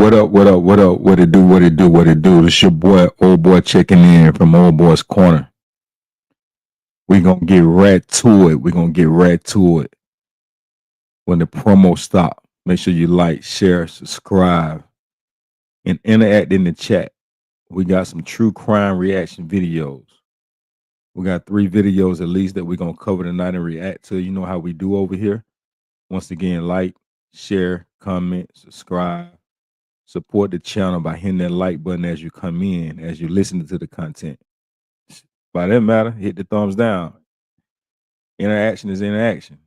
What up? What up? What up? What it do? What it do? What it do? It's your boy, old boy, checking in from Old Boy's Corner. We gonna get right to it. We gonna get right to it. When the promo stop, make sure you like, share, subscribe, and interact in the chat. We got some true crime reaction videos. We got 3 videos at least that we're gonna cover tonight and react to. You know how we do over here. Once again, like, share, comment, subscribe. Support the channel by hitting that like button as you come in, as you listen to the content. By that matter, hit the thumbs down. Interaction is interaction.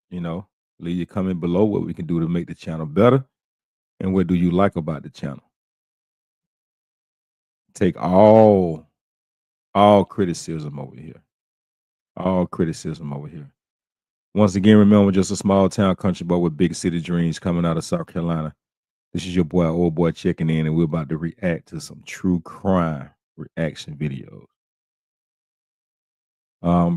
You know, leave your comment below what we can do to make the channel better and what do you like about the channel. Take all criticism over here. All criticism over here. Once again, remember, just a small town country boy with big city dreams coming out of South Carolina. This is your boy, old boy, checking in, and we're about to react to some true crime reaction videos.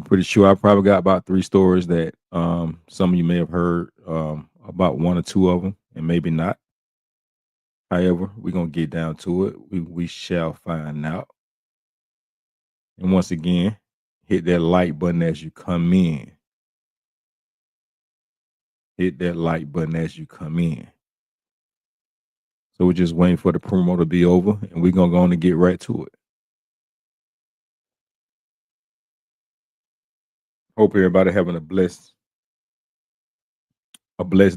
Pretty sure I probably got about 3 stories that some of you may have heard, about 1 or 2 of them, and maybe not. However, we're gonna get down to it. We shall find out. And once again, hit that like button as you come in. Hit that like button as you come in. So we're just waiting for the promo to be over, and we're gonna go on and get right to it. Hope everybody having a blessed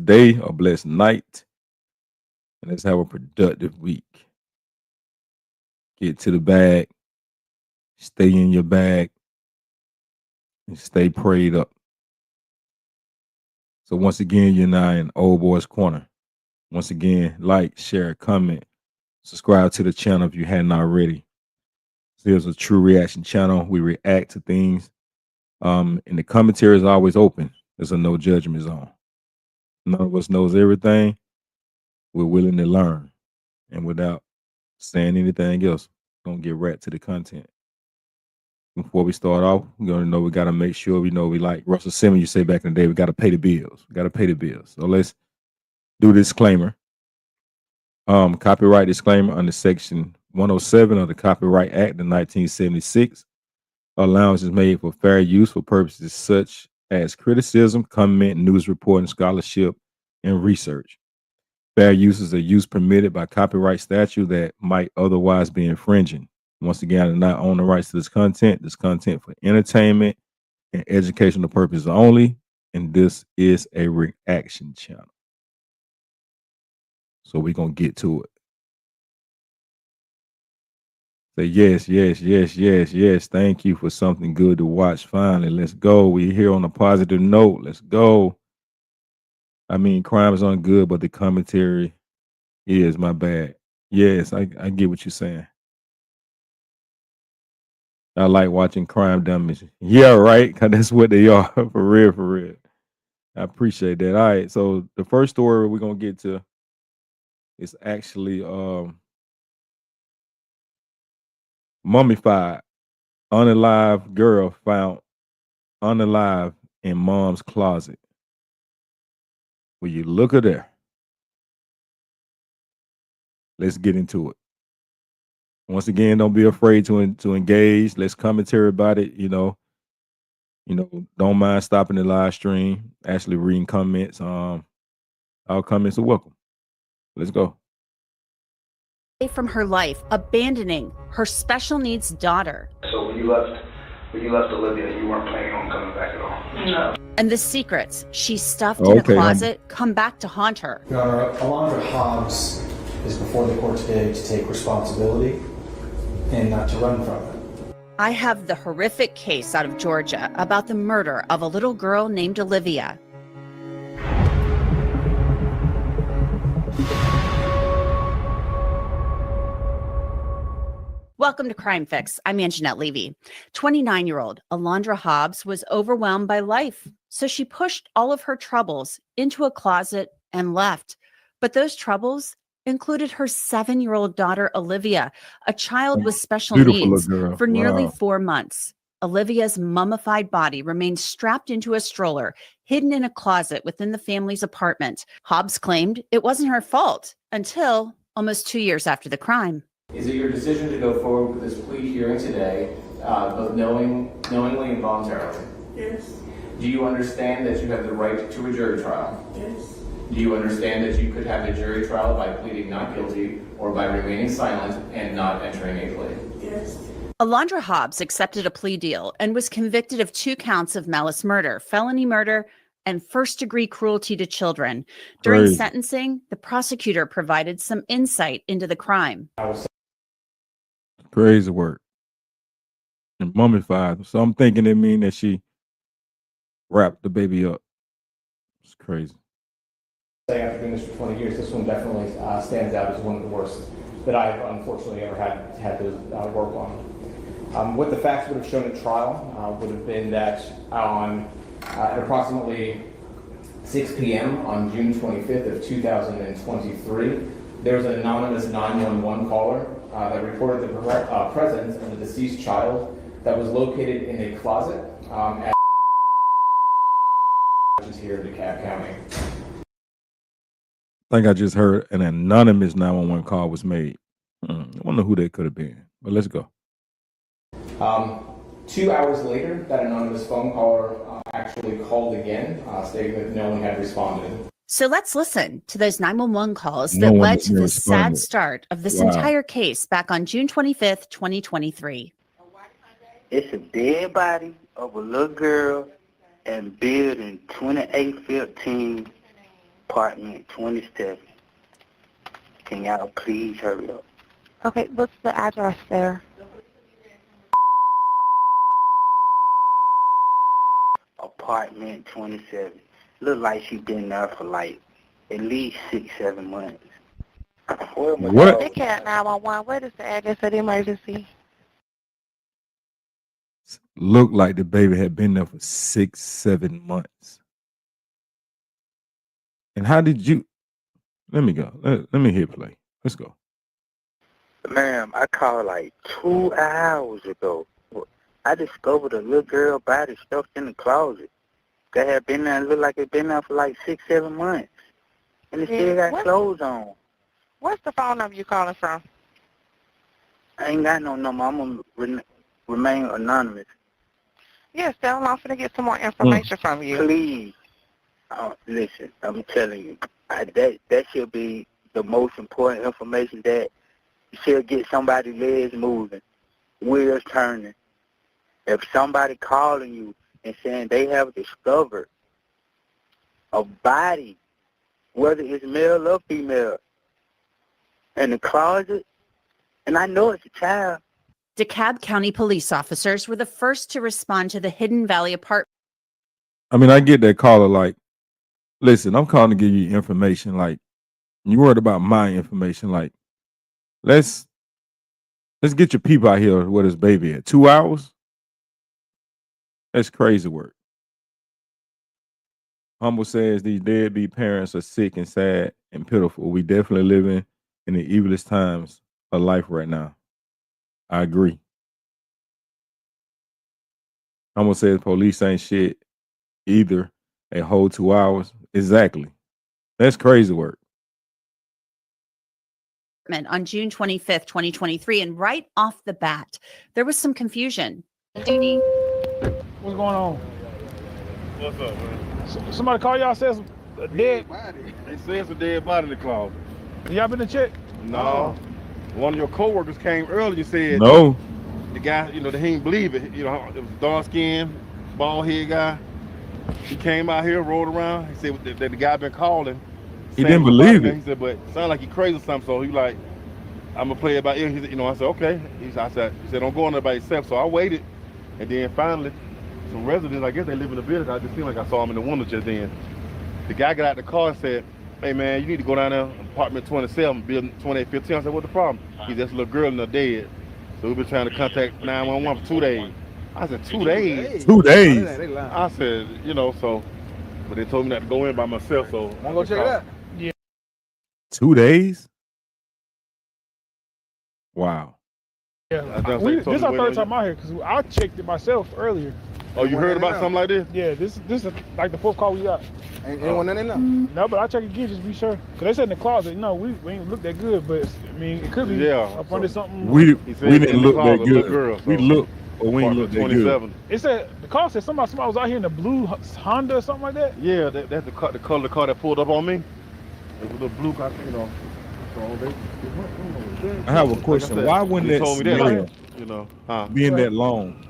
day, a blessed night, and let's have a productive week. Get to the bag, stay in your bag, and stay prayed up. So once again, you're now in Old Boy's Corner. Once again, like, share, comment, subscribe to the channel if you hadn't already. So here's a true reaction channel. We react to things. And the commentary is always open. There's a no judgment zone. None of us knows everything. We're willing to learn. And without saying anything else, we're gonna get right to the content. Before we start off, we're gonna know we gotta make sure we know we like Russell Simmons. You say back in the day, we gotta pay the bills. We gotta pay the bills. So let's do disclaimer. Copyright disclaimer under Section 107 of the Copyright Act of 1976. Allowance is made for fair use for purposes such as criticism, comment, news reporting, scholarship, and research. Fair use is a use permitted by copyright statute that might otherwise be infringing. Once again, I do not own the rights to this content. This content for entertainment and educational purposes only, and this is a reaction channel. So we're gonna get to it. Say yes, yes, yes, yes, yes. Thank you for something good to watch. Finally, let's go. We're here on a positive note. Let's go. I mean, crime is on good, but the commentary is my bad. Yes, I get what you're saying. I like watching crime dummies. Yeah, right. Cause that's what they are for real, for real. I appreciate that. All right. So the first story we're gonna get to is actually mummified. Unalive girl found unalive in mom's closet. Will you look at there? Let's get into it. Once again, don't be afraid to engage. Let's commentary about it. You know, don't mind stopping the live stream, actually reading comments. Our comments are welcome. Let's go. From her life, abandoning her special needs daughter. So when you left Olivia, you weren't planning on coming back at all? No. And the secrets she stuffed in a closet come back to haunt her. Your Honor, Alondra Hobbs is before the court today to take responsibility and not to run from it. I have the horrific case out of Georgia about the murder of a little girl named Olivia. Welcome to Crime Fix. I'm Anjanette Levy. 29-year-old Alondra Hobbs was overwhelmed by life, so she pushed all of her troubles into a closet and left. But those troubles included her 7-year-old daughter, Olivia, a child with special needs, for nearly 4 months. Olivia's mummified body remained strapped into a stroller, hidden in a closet within the family's apartment. Hobbs claimed it wasn't her fault until almost 2 years after the crime. Is it your decision to go forward with this plea hearing today, both knowingly and voluntarily? Yes. Do you understand that you have the right to a jury trial? Yes. Do you understand that you could have a jury trial by pleading not guilty or by remaining silent and not entering a plea? Yes. Alondra Hobbs accepted a plea deal and was convicted of 2 counts of malice murder, felony murder, and first-degree cruelty to children. During Crazy. sentencing, the prosecutor provided some insight into the crime. Crazy work. And mummified. So I'm thinking it mean that she wrapped the baby up. It's crazy. After doing this for 20 years, this one definitely stands out as one of the worst that I've unfortunately ever had to work on. What the facts would have shown at trial would have been that at approximately 6 p.m. on June 25th of 2023, there was an anonymous 911 caller that reported the presence of a deceased child that was located in a closet at here in DeKalb County. I think I just heard an anonymous 911 call was made. I wonder who that could have been, but let's go. 2 hours later, that anonymous phone caller actually called again, stating that no one had responded. So let's listen to those 911 calls No that one led had to the sad responded. start of this Wow. entire case back on June 25th, 2023. It's a dead body of a little girl in building 2815, apartment 27. Can y'all please hurry up? Okay, what's the address there? Apartment 27. Look like she been there for like at least 6-7 months. Where my What? dog? They can't 911. What is the address of the emergency? Looked like the baby had been there for 6-7 months. And how did you? Let me go. Let me hit play. Let's go. Ma'am, I called like 2 hours ago. I discovered a little girl body stuffed in the closet. That had been there, looked like it been there for like 6-7 months. And it still got clothes on. What's the phone number you calling from? I ain't got no number. I'm going to remain anonymous. Yes, tell them I'm going to get some more information from you. Please. Listen, I'm telling you, that should be the most important information, that should get somebody's legs moving, wheels turning. If somebody calling you and saying they have discovered a body, whether it's male or female, in the closet, and I know it's a child. DeKalb County police officers were the first to respond to the Hidden Valley apartment. I mean, I get that caller like, listen, I'm calling to give you information. Like, you worried about my information. Like, let's get your people out here where this baby at. 2 hours? That's crazy work. Humble says these deadbeat parents are sick and sad and pitiful. We definitely living in the evilest times of life right now. I agree. Humble says police ain't shit either. A whole 2 hours. Exactly. That's crazy work. On June 25th, 2023, and right off the bat, there was some confusion. Duty. What's going on? What's up, man? Somebody call y'all, says a dead. They say it's a dead body in the closet. Y'all been to check? No. One of your coworkers came earlier and said No. the guy, they didn't believe it. It was dark skinned, bald head guy. He came out here, rode around. He said that the guy been calling. He didn't believe it. He said, but it sounded like he crazy or something. So he like, I'm gonna play it by ear. He said, I said, okay. He said, don't go on there by yourself. So I waited, and then finally, some residents, I guess they live in the building. I just seemed like I saw him in the window just then. The guy got out the car and said, hey man, you need to go down there, apartment 27, building 2815. I said, what's the problem? He's just a little girl in there dead. So we've been trying to contact 911 for 2 days. I said, 2 days? 2 days. I said, but they told me not to go in by myself, so. I'm gonna check it out. 2 days? Wow. Yeah, I just this told is you our wait third on time out here because I checked it myself earlier. Oh, you heard about something like this? Yeah, this is like the fourth call we got. Ain't anyone in there? No, but I'll check again just to be sure. Cause they said in the closet, no, we ain't look that good, but I mean, it could be up under something. We said we in didn't the look that closet, little good. girl, We so- looked, but we ain't Apartment look that good. 27. It said the call said somebody was out here in the blue Honda or something like that. Yeah, that's the color of the car that pulled up on me. It was a blue car, you know. So I have a question. Why wouldn't they that told me that, smell like, you know, being that long?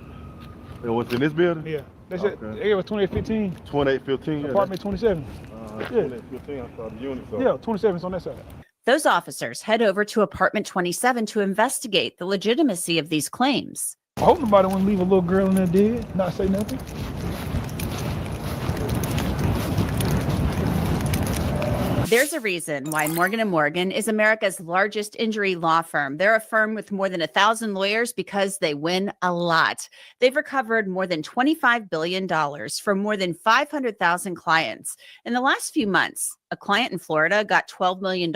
It was in this building? Yeah, they said Okay. it was 2815, 2815. apartment 27. Yeah. 2815, I saw the unit. So. Yeah, 27 is on that side. Those officers head over to apartment 27 to investigate the legitimacy of these claims. I hope nobody wouldn't leave a little girl in there dead, not say nothing. There's a reason why Morgan & Morgan is America's largest injury law firm. They're a firm with more than 1,000 lawyers because they win a lot. They've recovered more than $25 billion from more than 500,000 clients. In the last few months, a client in Florida got $12 million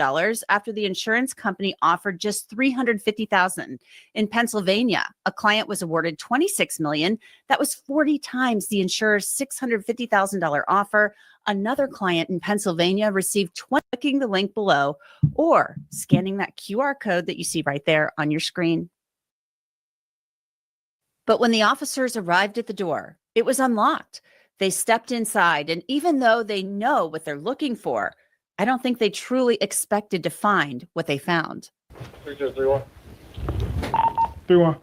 after the insurance company offered just $350,000. In Pennsylvania, a client was awarded $26 million. That was 40 times the insurer's $650,000 offer. Another client in Pennsylvania received 20, clicking the link below or scanning that QR code that you see right there on your screen. But when the officers arrived at the door, it was unlocked. They stepped inside, and even though they know what they're looking for, I don't think they truly expected to find what they found. 3231. 31.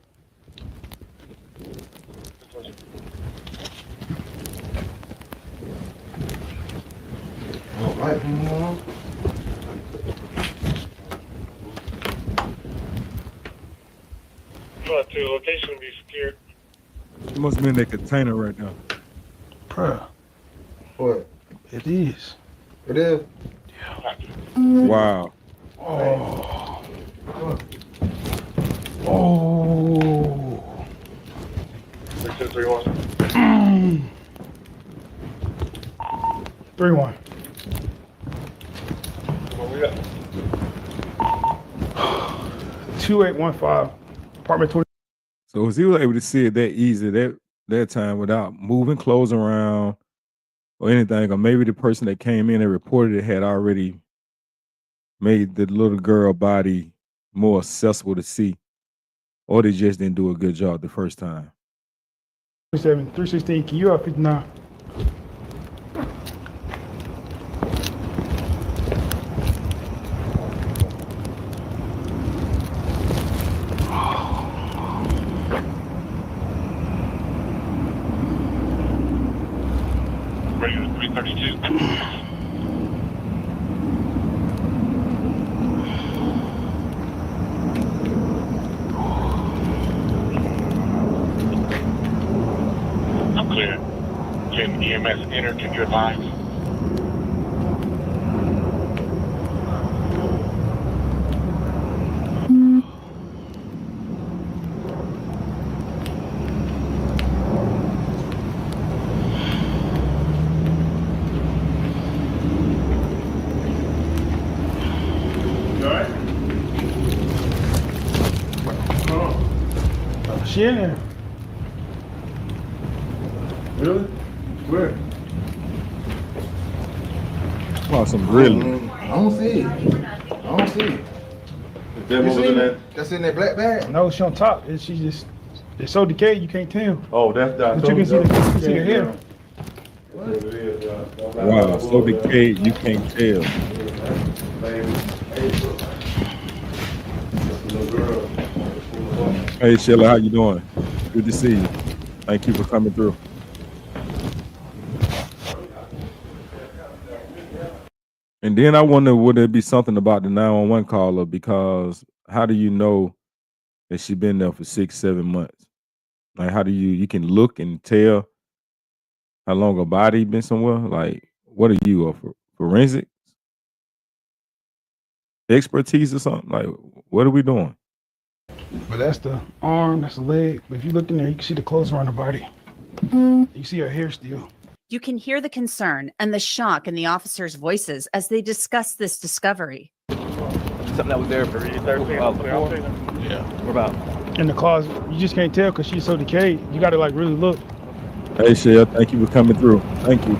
All right, To location be secured. It must be in that container right now. Bruh, What? it is. It is? Wow. Oh. Oh. 6231. 3-1. What we got? 2815. Apartment 20. So was he was able to see it that easy that time without moving clothes around or anything, or maybe the person that came in and reported it had already made the little girl body more accessible to see, or they just didn't do a good job the first time. 27. 316. Can you up 59? Ready to 332. I'm clear. Can EMS enter? Can you advise? She in there. Really? Where? Wow, some grilling. I don't see it. I don't see it. That You was see in it? that. That's in that black bag? No, she on top. She just, it's so decayed you can't tell. Oh, that's that. But you can see the hair. Wow, so decayed you can't tell. Hey Sheila, how you doing? Good to see you. Thank you for coming through. And then I wonder, would there be something about the 911 caller? Because how do you know that she been there for 6-7 months? Like, how do you can look and tell how long a body been somewhere? Like, what are you, forensics expertise or something? Like, what are we doing? But that's the arm, that's the leg. But if you look in there, you can see the clothes around the body. You see her hair still. You can hear the concern and the shock in the officers' voices as they discuss this discovery. Something that was there for before. Yeah. What about? In the closet. You just can't tell because she's so decayed. You got to like really look. Hey, Shell, thank you for coming through. Thank you.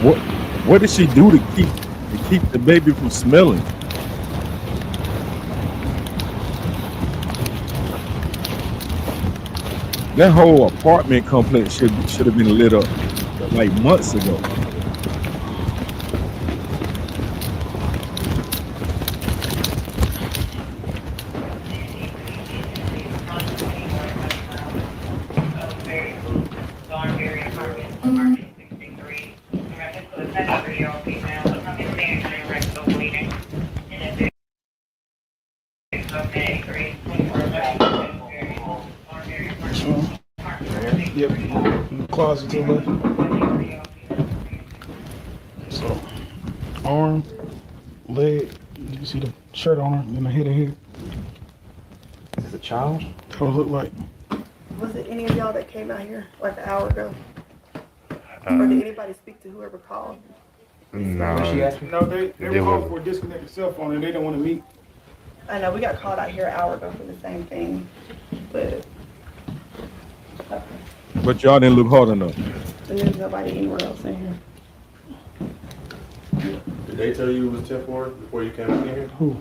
What what did she do to keep the baby from smelling? That whole apartment complex should have been lit up like months ago. Yep, in the closet to the left. So, arm, leg, you can see the shirt on her, and the head of here. Is this a child? That's what it look like. Was it any of y'all that came out here like an hour ago? Or did anybody speak to whoever called? No, they were called for a disconnected cell phone, and they didn't want to meet. I know we got called out here an hour ago for the same thing, but But y'all didn't look hard enough. there's nobody anywhere else in here. Did they tell you it was temporary before you came in here? Who?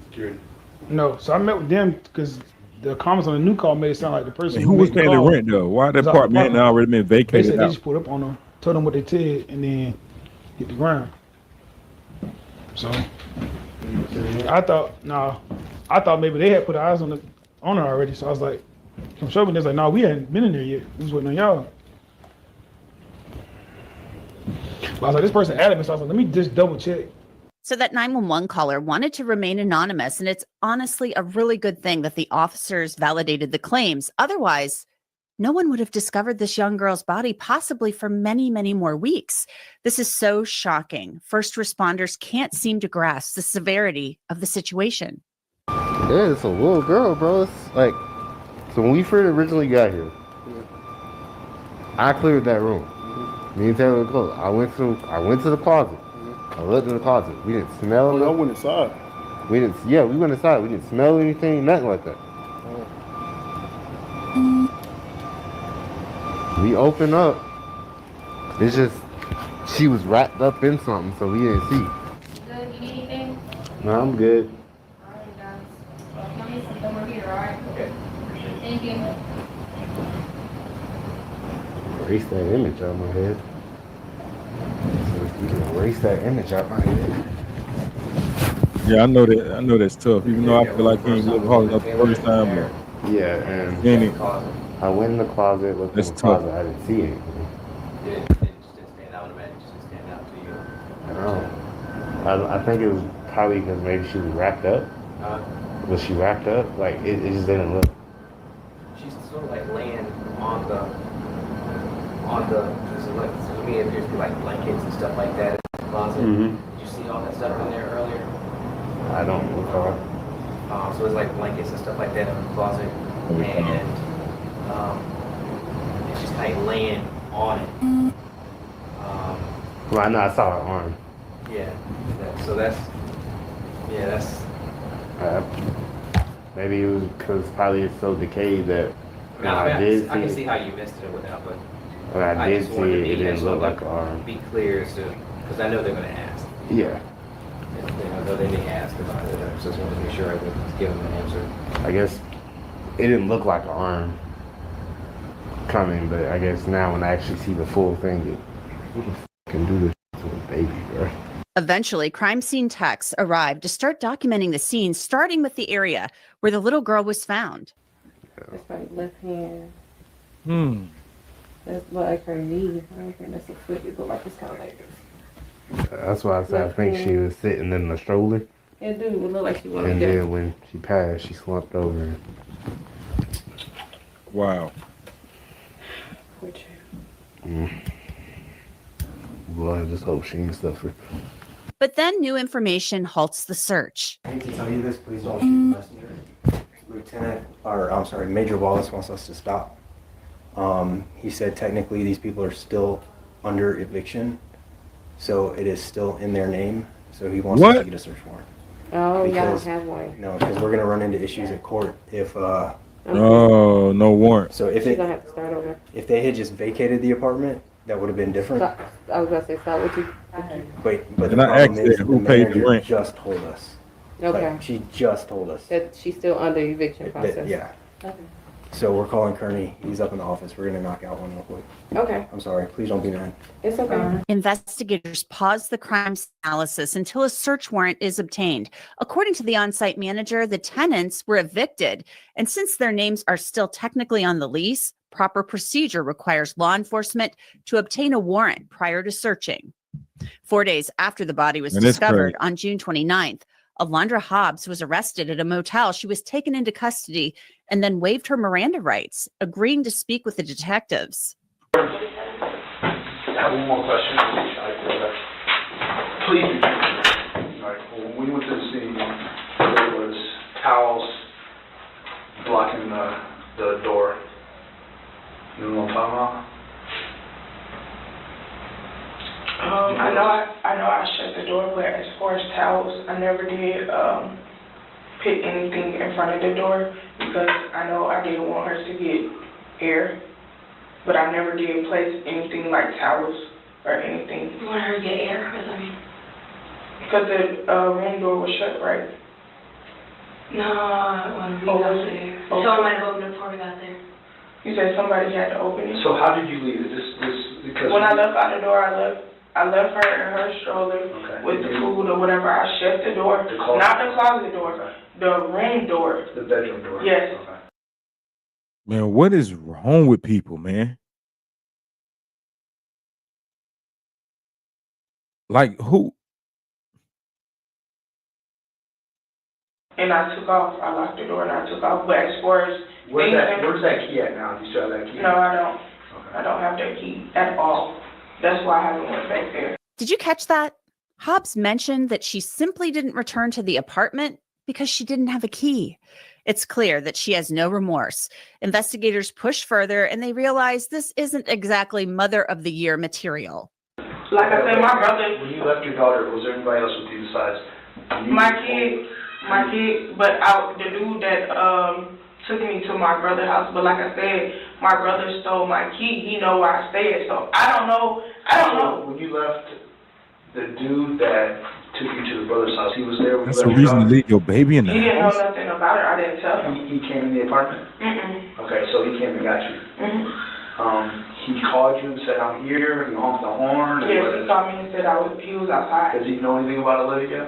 Security. No, so I met with them because the comments on the new call made it sound like the person And who was made the paying the call rent though? Why that was out the apartment apartment. already been They vacated said they out? just put up on them, told them what they said, and then hit the ground. So I thought maybe they had put eyes on her already. So I was like, come show me. They was like, no, we hadn't been in there yet. We was waiting on y'all. But I was like, this person adamant, so I was like, let me just double check. So that 911 caller wanted to remain anonymous, and it's honestly a really good thing that the officers validated the claims. Otherwise, no one would have discovered this young girl's body possibly for many, many more weeks. This is so shocking. First responders can't seem to grasp the severity of the situation. Yeah, it's a little girl, bro. It's like, so when we first originally got here, I cleared that room. Me and Taylor were close. I went to the closet. I looked in the closet. We didn't smell it. I went inside. We went inside. We didn't smell anything, nothing like that. We opened up. It's just, she was wrapped up in something, so we didn't see. Good, you need anything? No, I'm good. Alright, guys. Let me some over here, alright? Okay. Thank you. Erase that image out of my head. So if you can erase that image out of my head. Yeah, I know that's tough. Even though I feel like he ain't look hard enough the first time, but Yeah, and then it, I went in the closet, looked in That's the tough. closet, I didn't see anything. It just didn't stand out. It just didn't stand out to you. I don't know. I think it was probably because maybe she was wrapped up. Was she wrapped up? Like, it just didn't look. She's sort of like laying on the, to me it appears to be like blankets and stuff like that in the closet. Mm-hmm. Did you see all that stuff in there earlier? I don't recall. So it's like blankets and stuff like that in the closet. And it's just kind of laying on it. Well, I know I saw her arm. So that's. Maybe it was because probably it's so decayed that when I can see see how you missed it without, but when I did just see wanted it, to it didn't look like an arm. Be clear as to, because I know they're going to ask. Yeah. I know they may ask about it. I just wanted to make sure I would give them an answer. I guess it didn't look like an arm coming, but I guess now when I actually see the full thing, who the f can do this to a baby, bro? Eventually, crime scene techs arrived to start documenting the scene, starting with the area where the little girl was found. That's like left hand. That's like her knee. I don't think that's a foot. It look like it's kind of like this. That's why I said I think she was sitting in the stroller. It do. It look like she And wanted then when she passed, she slumped over. wow. Well, I just hope she ain't suffer. But then new information halts the search. I hate to tell you this, please don't shoot the messenger. Major Wallace wants us to stop. He said technically these people are still under eviction, so it is still in their name. So he wants us to get a search warrant. Oh, y'all don't Because- have one. No, because we're gonna run into issues at court if Oh, no warrant. so if She's it gonna have to start over. if they had just vacated the apartment, that would have been different. Stop. I was gonna say, stop what you. But And the I problem asked is her the who paid the manager rent. just told us. Okay. Like, she just told us. That she's still under eviction That- process. yeah. Okay. So we're calling Kearney. He's up in the office. We're gonna knock out one real quick. Okay. I'm sorry. Please don't be mad. It's okay. Investigators pause the crime analysis until a search warrant is obtained. According to the on-site manager, the tenants were evicted, and since their names are still technically on the lease, proper procedure requires law enforcement to obtain a warrant prior to searching. 4 days after the body was Man, that's discovered crazy. on June 29th, Alondra Hobbs was arrested at a motel. She was taken into custody and then waived her Miranda rights, agreeing to speak with the detectives. I have one more question. Please repeat. All right, well, when we went to the scene, there was towels blocking the door. You know what I'm talking about? I know I shut the door, but as far as towels, I never did put anything in front of the door because I know I didn't want her to get air, but I never did place anything like towels or anything. You want her to get air? Because the room door was shut, right? No, when we got there. Someone might have opened it before we got there. You said somebody had to open it? So how did you leave it? Because When I left out the door, I left her in her stroller Okay. with the food or whatever. I shut the door, The closet. not the closet door, Okay. the room door. The bedroom door. Yes. Okay. Man, what is wrong with people, man? Like who? And I took off. I locked the door and I took off. But as far as Where's that key at now? You still have that key? No, I don't. Okay. I don't have that key at all. That's why I haven't went back there. Did you catch that? Hobbs mentioned that she simply didn't return to the apartment because she didn't have a key. It's clear that she has no remorse. Investigators push further and they realize this isn't exactly Mother of the Year material. Like I said, my brother, When you left your daughter, was there anybody else with you besides you? my kid, but the dude that took me to my brother's house. But like I said, my brother stole my key. He know where I stay at. So I don't know. So when you left, the dude that took you to the brother's house, he was there when That's you a left your reason to daughter? leave your baby in the He didn't know house. nothing about it. I didn't tell him. He came in the apartment? Okay, so he came and got you. He called you and said, I'm here, he honked the horn? and Yes, what- he called me and said he was outside. Does he know anything about Olivia?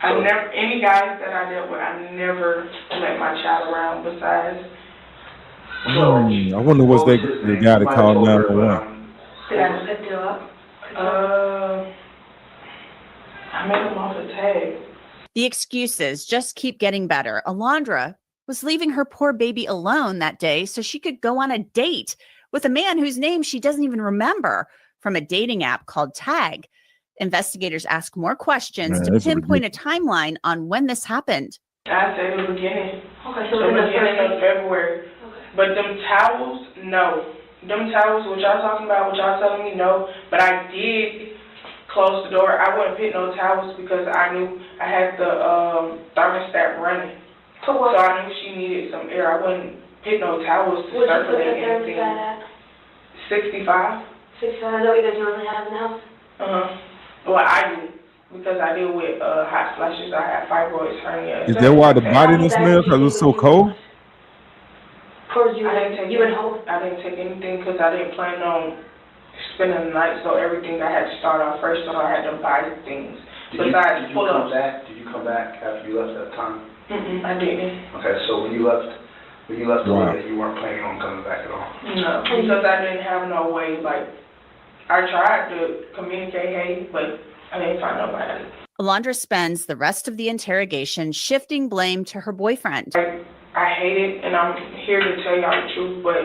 I never, any guys that I dealt with, I never let my child around besides. I wonder what's What was the his name? guy that You might called have told her, 911. Did I pick you up? I made him off a tag. The excuses just keep getting better. Alondra was leaving her poor baby alone that day so she could go on a date with a man whose name she doesn't even remember from a dating app called Tag. Investigators ask more questions Man, to that's pinpoint a timeline on when this happened. I said the beginning. Okay, The so in the beginning of first February. Okay. But them towels, no. Them towels, what y'all talking about, what y'all telling me, no. But I did close the door. I wouldn't put no towels because I knew I had the thermostat running. So So what? I knew she needed some air. I wouldn't put no towels to Would you put the circulate anything. thermostat at? 65. 65, is that what you guys normally have in the house? Well, I do, because I deal with hot flashes. I have fibroids, hernia. Is that why the body didn't smell? Because it was so cold? Or you I didn't take you would hope? I didn't take anything because I didn't plan on spending the night. So everything I had to start off first, so I had to buy things. Did you Besides come pull-ups. back? Did you come back after you left that time? I didn't. Okay, so when you left Wow. Olivia, you weren't planning on coming back at all? No, because I didn't have no way. Like, I tried to communicate, hey, but I didn't find nobody. Alondra spends the rest of the interrogation shifting blame to her boyfriend. I hate it, and I'm here to tell y'all the truth, but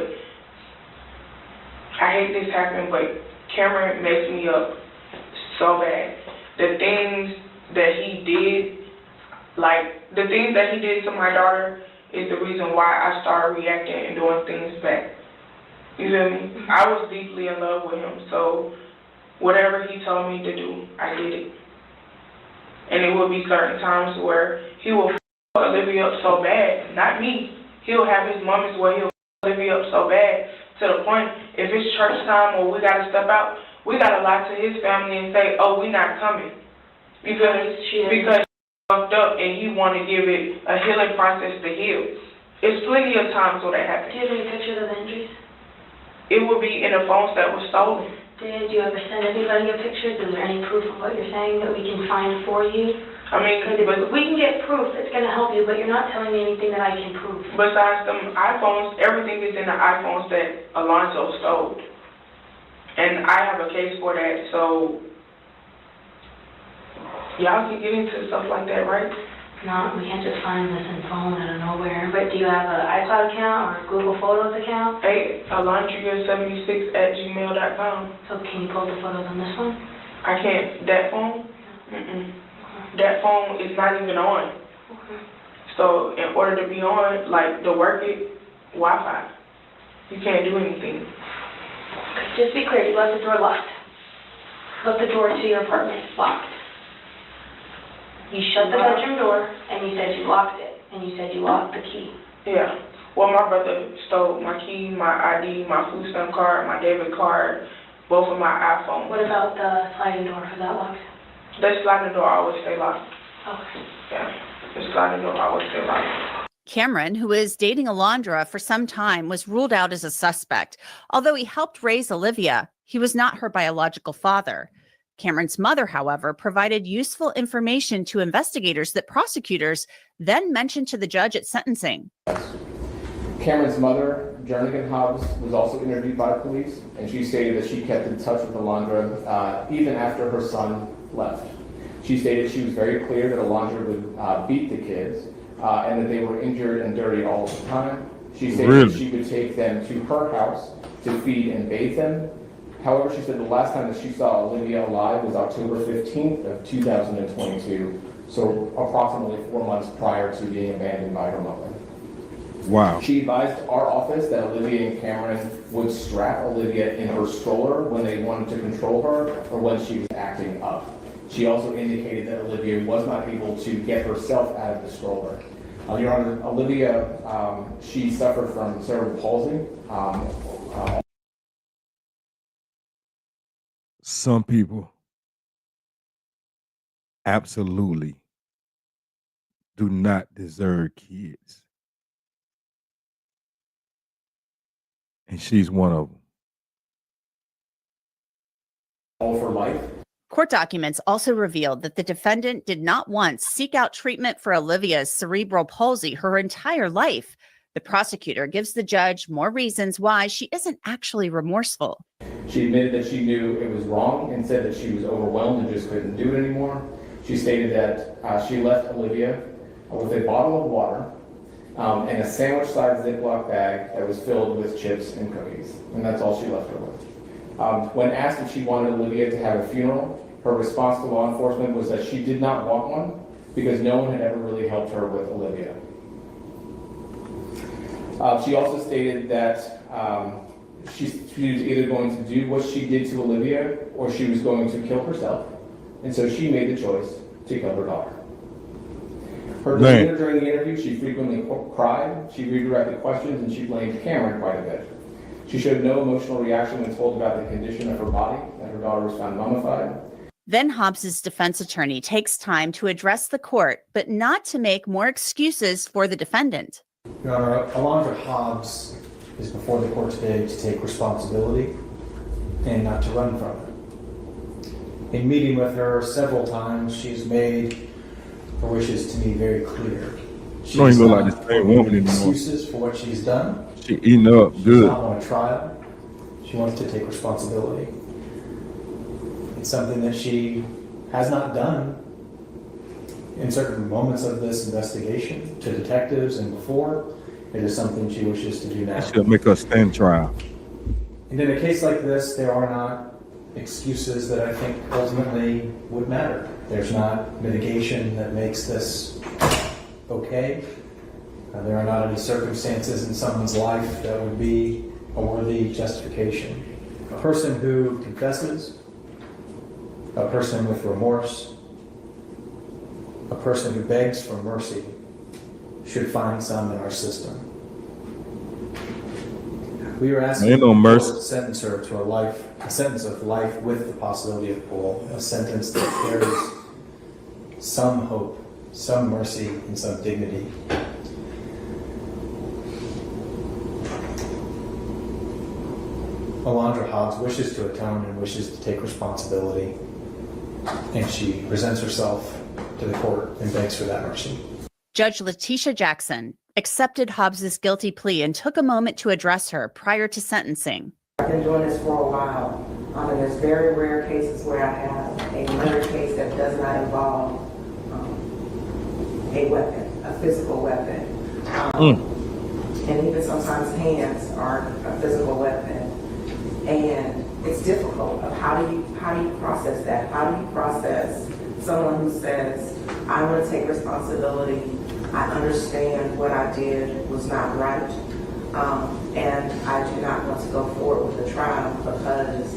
I hate this happening, but Cameron messed me up so bad. The things that he did, like, the things that he did to my daughter is the reason why I started reacting and doing things back. You feel me? I was deeply in love with him, so whatever he told me to do, I did it. And it will be certain times where he will f Olivia up so bad, not me. He'll have his moments where he'll f Olivia up so bad to the point, if it's church time or we gotta step out, we gotta lie to his family and say, oh, we not coming. Because he fucked up and he wanna give it a healing process to heal. It's plenty of times where that happens. Do you have any pictures of the injuries? It will be in the phones that was stolen. Did you ever send anybody a picture? Is there any proof of what you're saying that we can find for you? I mean, If we can get proof, it's going to help you, but you're not telling me anything that I can prove. besides them iPhones, everything is in the iPhones that Alonzo stole. And I have a case for that, so y'all can get into stuff like that, right? No, we can't just find this in phone out of nowhere. But do you have an iCloud account or a Google Photos account? Hey, alondria76@gmail.com. So can you pull the photos on this one? I can't, that phone? That phone is not even on. So in order to be on, like, to work it, Wi-Fi. You can't do anything. Just be clear, you left the door locked. Left the door to your apartment locked. You shut the bedroom door, and you said you locked it, and you said you locked the key. Yeah. Well, my brother stole my key, my ID, my food stamp card, my debit card, both of my iPhones. What about the sliding door? Was that locked? The sliding door always stay locked. Okay. Yeah. The sliding door always stay locked. Cameron, who was dating Alondra for some time, was ruled out as a suspect. Although he helped raise Olivia, he was not her biological father. Cameron's mother, however, provided useful information to investigators that prosecutors then mentioned to the judge at sentencing. Cameron's mother, Jernigan Hobbs, was also interviewed by police, and she stated that she kept in touch with Alondra even after her son left. She stated she was very clear that Alondra would beat the kids and that they were injured and dirty all the time. She stated that she would take them to her house to feed and bathe them. However, she said the last time that she saw Olivia alive was October 15th of 2022, so approximately 4 months prior to being abandoned by her mother. Wow. She advised our office that Olivia and Cameron would strap Olivia in her stroller when they wanted to control her or when she was acting up. She also indicated that Olivia was not able to get herself out of the stroller. Your Honor, Olivia, she suffered from cerebral palsy. Some people absolutely do not deserve kids. And she's one of them. All for life. Court documents also revealed that the defendant did not once seek out treatment for Olivia's cerebral palsy her entire life. The prosecutor gives the judge more reasons why she isn't actually remorseful. She admitted that she knew it was wrong and said that she was overwhelmed and just couldn't do it anymore. She stated that she left Olivia with a bottle of water and a sandwich-sized Ziploc bag that was filled with chips and cookies. And that's all she left her with. When asked if she wanted Olivia to have a funeral, her response to law enforcement was that she did not want one because no one had ever really helped her with Olivia. She also stated that she was either going to do what she did to Olivia or she was going to kill herself. And so she made the choice to kill her daughter. Her demeanor during the interview, she frequently cried, she redirected questions, and she blamed Cameron quite a bit. She showed no emotional reaction when told about the condition of her body, that her daughter was found mummified. Then Hobbs's defense attorney takes time to address the court, but not to make more excuses for the defendant. Your Honor, Alondra Hobbs is before the court today to take responsibility and not to run from it. In meeting with her several times, she's made her wishes to me very clear. She Don't does even look not like the same woman anymore. excuses for what she's done. She eating up She does good. not want a trial. She wants to take responsibility. It's something that she has not done in certain moments of this investigation to detectives and before. It is something she wishes to do now. She'll make us stand trial. And in a case like this, there are not excuses that I think ultimately would matter. There's not mitigation that makes this okay. There are not any circumstances in someone's life that would be a worthy justification. A person who confesses, a person with remorse, a person who begs for mercy should find some in our system. We are asking Ain't no mercy. to sentence her to a sentence of life with the possibility of parole, a sentence that carries some hope, some mercy, and some dignity. Alondra Hobbs wishes to atone and wishes to take responsibility, and she presents herself to the court and begs for that mercy. Judge Letitia Jackson accepted Hobbs's guilty plea and took a moment to address her prior to sentencing. I've been doing this for a while, and there's very rare cases where I have a murder case that does not involve a weapon, a physical weapon. And even sometimes hands are a physical weapon. And it's difficult. How do you process that? How do you process someone who says, I want to take responsibility, I understand what I did was not right, and I do not want to go forward with the trial because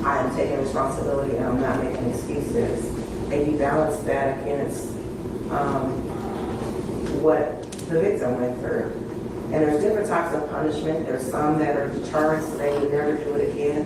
I am taking responsibility and I'm not making excuses. And you balance that against what the victim went through. And there's different types of punishment. There's some that are deterrents, so they would never do it again.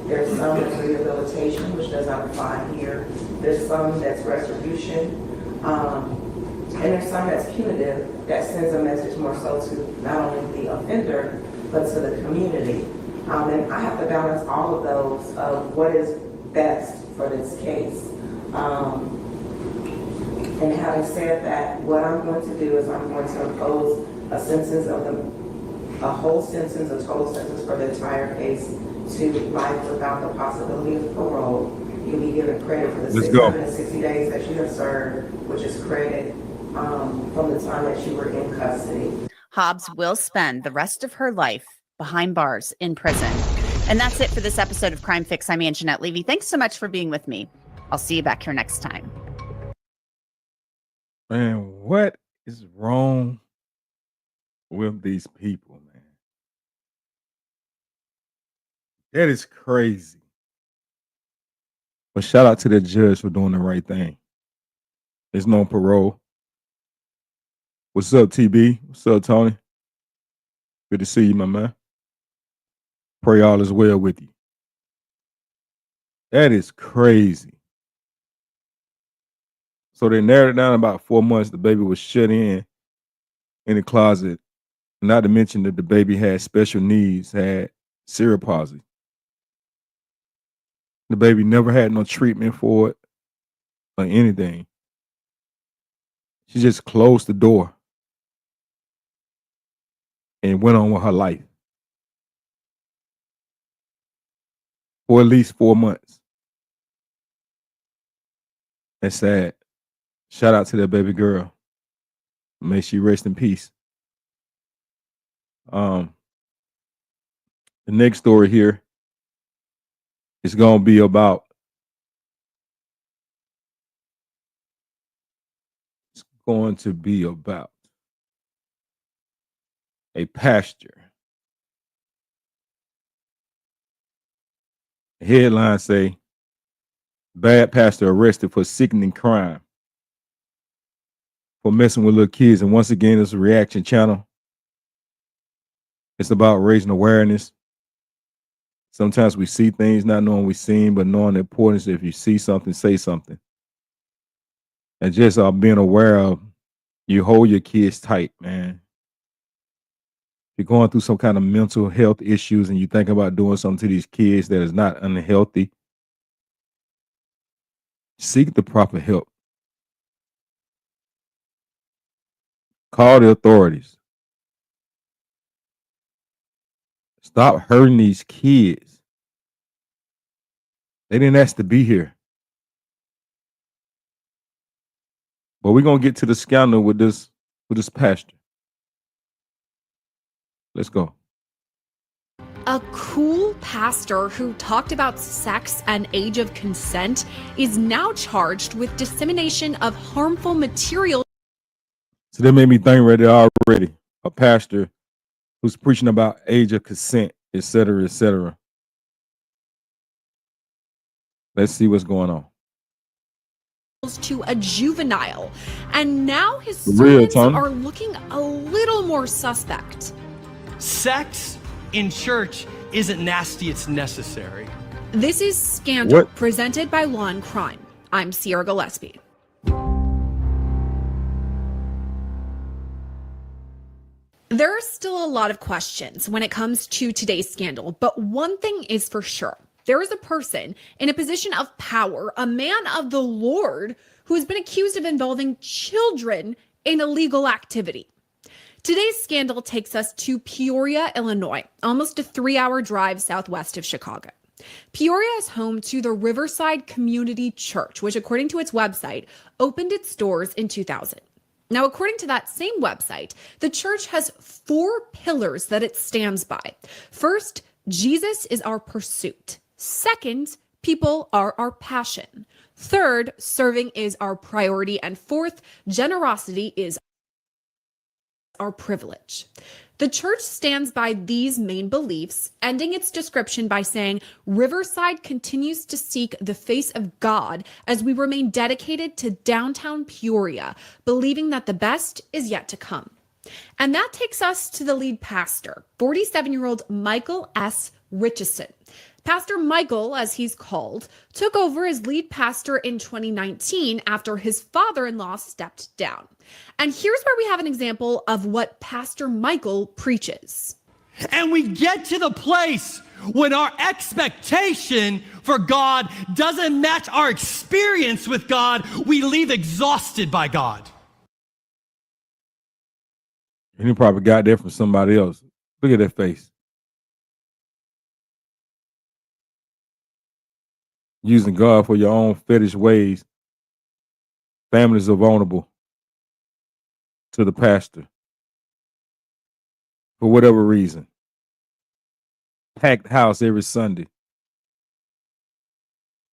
There's some that's rehabilitation, which does not apply here. There's some that's retribution. And there's some that's punitive, that sends a message more so to not only the offender, but to the community. And I have to balance all of those of what is best for this case. And having said that, what I'm going to do is I'm going to impose a sentence of a whole sentence, a total sentence for the entire case to life without the possibility of parole. You'll be given credit for the 660 days that you have served, which is credit from the time that you were in custody. Hobbs will spend the rest of her life behind bars in prison. And that's it for this episode of Crime Fix. I'm Anjanette Levy. Thanks so much for being with me. I'll see you back here next time. Man, what is wrong with these people, man? That is crazy. But shout out to the judge for doing the right thing. There's no parole. What's up, TB? What's up, Tony? Good to see you, my man. Pray all is well with you. That is crazy. So they narrowed it down about 4 months. The baby was shut in the closet. Not to mention that the baby had special needs, had cerebral palsy. The baby never had no treatment for it or anything. She just closed the door and went on with her life for at least 4 months. That's sad. Shout out to that baby girl. May she rest in peace. The next story here is going to be about a pastor. The headlines say, bad pastor arrested for sickening crime for messing with little kids. And once again, it's a reaction channel. It's about raising awareness. Sometimes we see things not knowing we seen, but knowing the importance. If you see something, say something. And just being aware of, you hold your kids tight, man. If you're going through some kind of mental health issues and you think about doing something to these kids that is not unhealthy, seek the proper help. Call the authorities. Stop hurting these kids. They didn't ask to be here. But we're going to get to the scandal with this pastor. Let's go. A cool pastor who talked about sex and age of consent is now charged with dissemination of harmful material. So that made me think right there already. A pastor who's preaching about age of consent, et cetera, et cetera. Let's see what's going on. To a juvenile, and now his Real, sermons Tony. are looking a little more suspect. Sex in church isn't nasty, it's necessary. This is Scandal, What? presented by Law and Crime. I'm Sierra Gillespie. There are still a lot of questions when it comes to today's scandal, but one thing is for sure. There is a person in a position of power, a man of the Lord, who has been accused of involving children in illegal activity. Today's scandal takes us to Peoria, Illinois, almost a 3-hour drive southwest of Chicago. Peoria is home to the Riverside Community Church, which, according to its website, opened its doors in 2000. Now, according to that same website, the church has 4 pillars that it stands by. First, Jesus is our pursuit. Second, people are our passion. Third, serving is our priority. And fourth, generosity is our privilege. The church stands by these main beliefs, ending its description by saying, Riverside continues to seek the face of God as we remain dedicated to downtown Peoria, believing that the best is yet to come. And that takes us to the lead pastor, 47-year-old Michael S. Richardson. Pastor Michael, as he's called, took over as lead pastor in 2019 after his father-in-law stepped down. And here's where we have an example of what Pastor Michael preaches. And we get to the place when our expectation for God doesn't match our experience with God, we leave exhausted by God. And he probably got that from somebody else. Look at that face. Using God for your own fetish ways. Families are vulnerable to the pastor for whatever reason. Packed house every Sunday.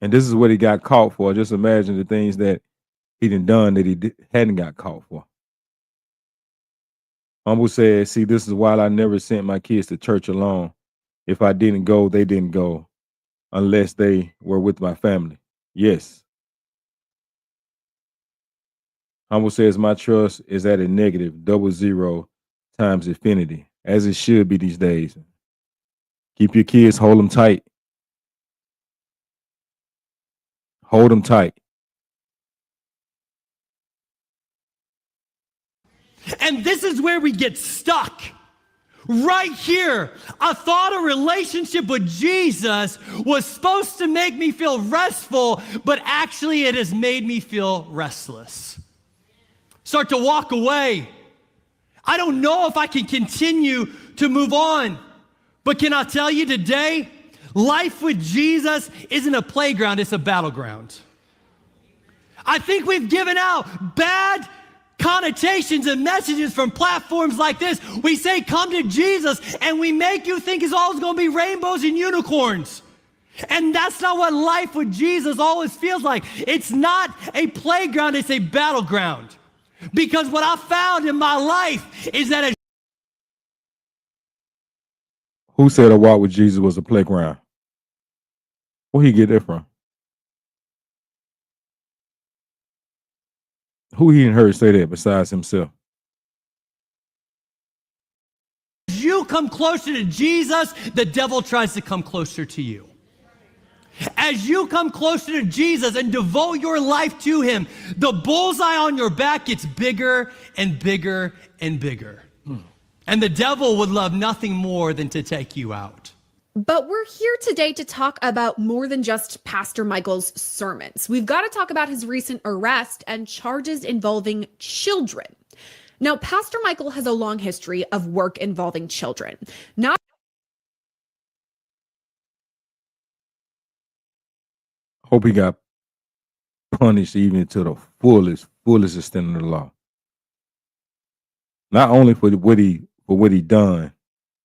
And this is what he got caught for. Just imagine the things that he done that he hadn't got caught for. Humble said, see, this is why I never sent my kids to church alone. If I didn't go, they didn't go. Unless they were with my family. Yes. Humble says, my trust is at a negative 00 times infinity, as it should be these days. Keep your kids, hold them tight. Hold them tight. And this is where we get stuck. Right here, I thought a relationship with Jesus was supposed to make me feel restful, but actually it has made me feel restless. Start to walk away. I don't know if I can continue to move on, but can I tell you today, life with Jesus isn't a playground, it's a battleground. I think we've given out bad connotations and messages from platforms like this. We say, come to Jesus, and we make you think it's always going to be rainbows and unicorns. And that's not what life with Jesus always feels like. It's not a playground, it's a battleground. Because what I found in my life is that Who said a walk with Jesus was a playground? Where he get that from? Who he and her say that besides himself? as you come closer to Jesus, the devil tries to come closer to you. As you come closer to Jesus and devote your life to him, the bullseye on your back gets bigger and bigger and bigger. And the devil would love nothing more than to take you out. But we're here today to talk about more than just Pastor Michael's sermons. We've got to talk about his recent arrest and charges involving children. Now, Pastor Michael has a long history of work involving children. Hope he got punished even to the fullest extent of the law. Not only for what he done,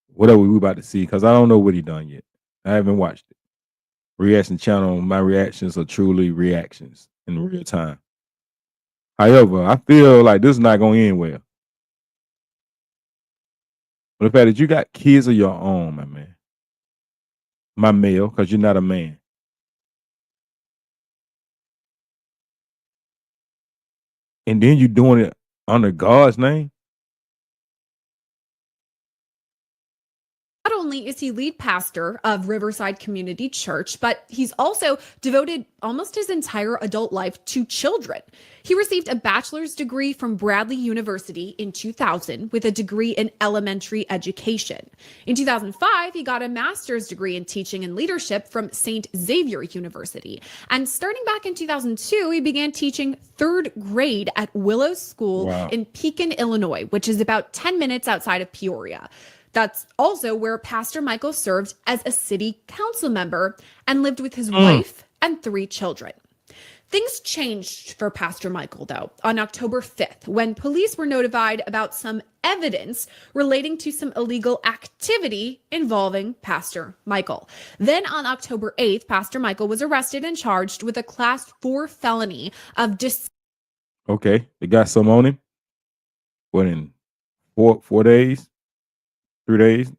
whatever we about to see, because I don't know what he done yet. I haven't watched it. Reaction channel, my reactions are truly reactions in real time. However, I feel like this is not going to end well. But the fact that you got kids of your own, my man, my male, because you're not a man. And then you doing it under God's name. Not only is he lead pastor of Riverside Community Church, but he's also devoted almost his entire adult life to children. He received a bachelor's degree from Bradley University in 2000 with a degree in elementary education. In 2005, he got a master's degree in teaching and leadership from St. Xavier University. And starting back in 2002, he began teaching third grade at Willow School in Pekin, Illinois, which is about 10 minutes outside of Peoria. That's also where Pastor Michael served as a city council member and lived with his wife and 3 children. Things changed for Pastor Michael, though, on October 5th, when police were notified about some evidence relating to some illegal activity involving Pastor Michael. Then on October 8th, Pastor Michael was arrested and charged with a Class 4 felony of Okay, they got some on him. What, in 4 days? 3 days?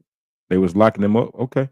They was locking him up? Okay.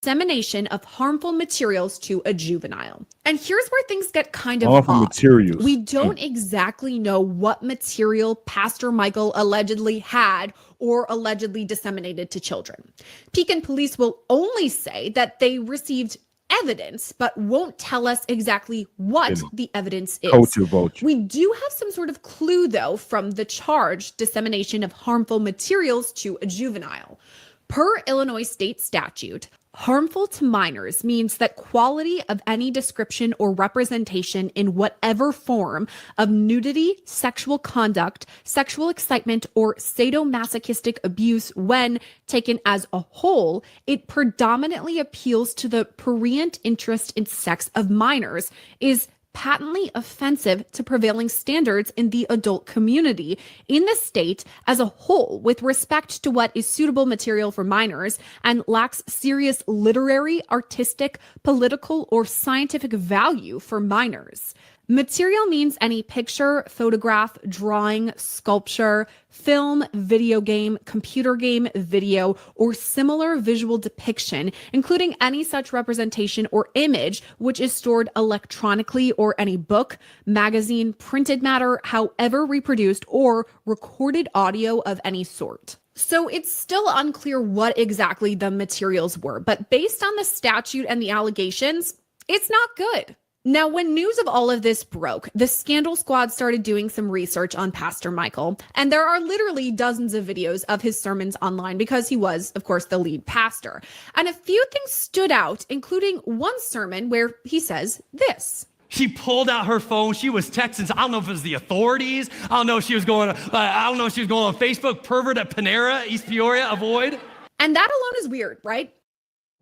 dissemination of harmful materials to a juvenile. And here's where things get kind of Harmful odd. materials. We don't exactly know what material Pastor Michael allegedly had or allegedly disseminated to children. Pekin police will only say that they received evidence, but won't tell us exactly what the evidence is. Culture vulture. We do have some sort of clue, though, from the charge dissemination of harmful materials to a juvenile. Per Illinois state statute, harmful to minors means that quality of any description or representation in whatever form of nudity, sexual conduct, sexual excitement, or sadomasochistic abuse when taken as a whole, it predominantly appeals to the prurient interest in sex of minors, is patently offensive to prevailing standards in the adult community in the state as a whole with respect to what is suitable material for minors, and lacks serious literary, artistic, political, or scientific value for minors. Material means any picture, photograph, drawing, sculpture, film, video game, computer game, video, or similar visual depiction, including any such representation or image which is stored electronically, or any book, magazine, printed matter, however reproduced, or recorded audio of any sort. So it's still unclear what exactly the materials were, but based on the statute and the allegations, it's not good. Now, when news of all of this broke, the Scandal Squad started doing some research on Pastor Michael, and there are literally dozens of videos of his sermons online because he was, of course, the lead pastor. And a few things stood out, including one sermon where he says this. She pulled out her phone. She was texting. I don't know if it was the authorities. I don't know if she was going. I don't know if she was going on Facebook. Pervert at Panera, East Peoria. Avoid. And that alone is weird, right?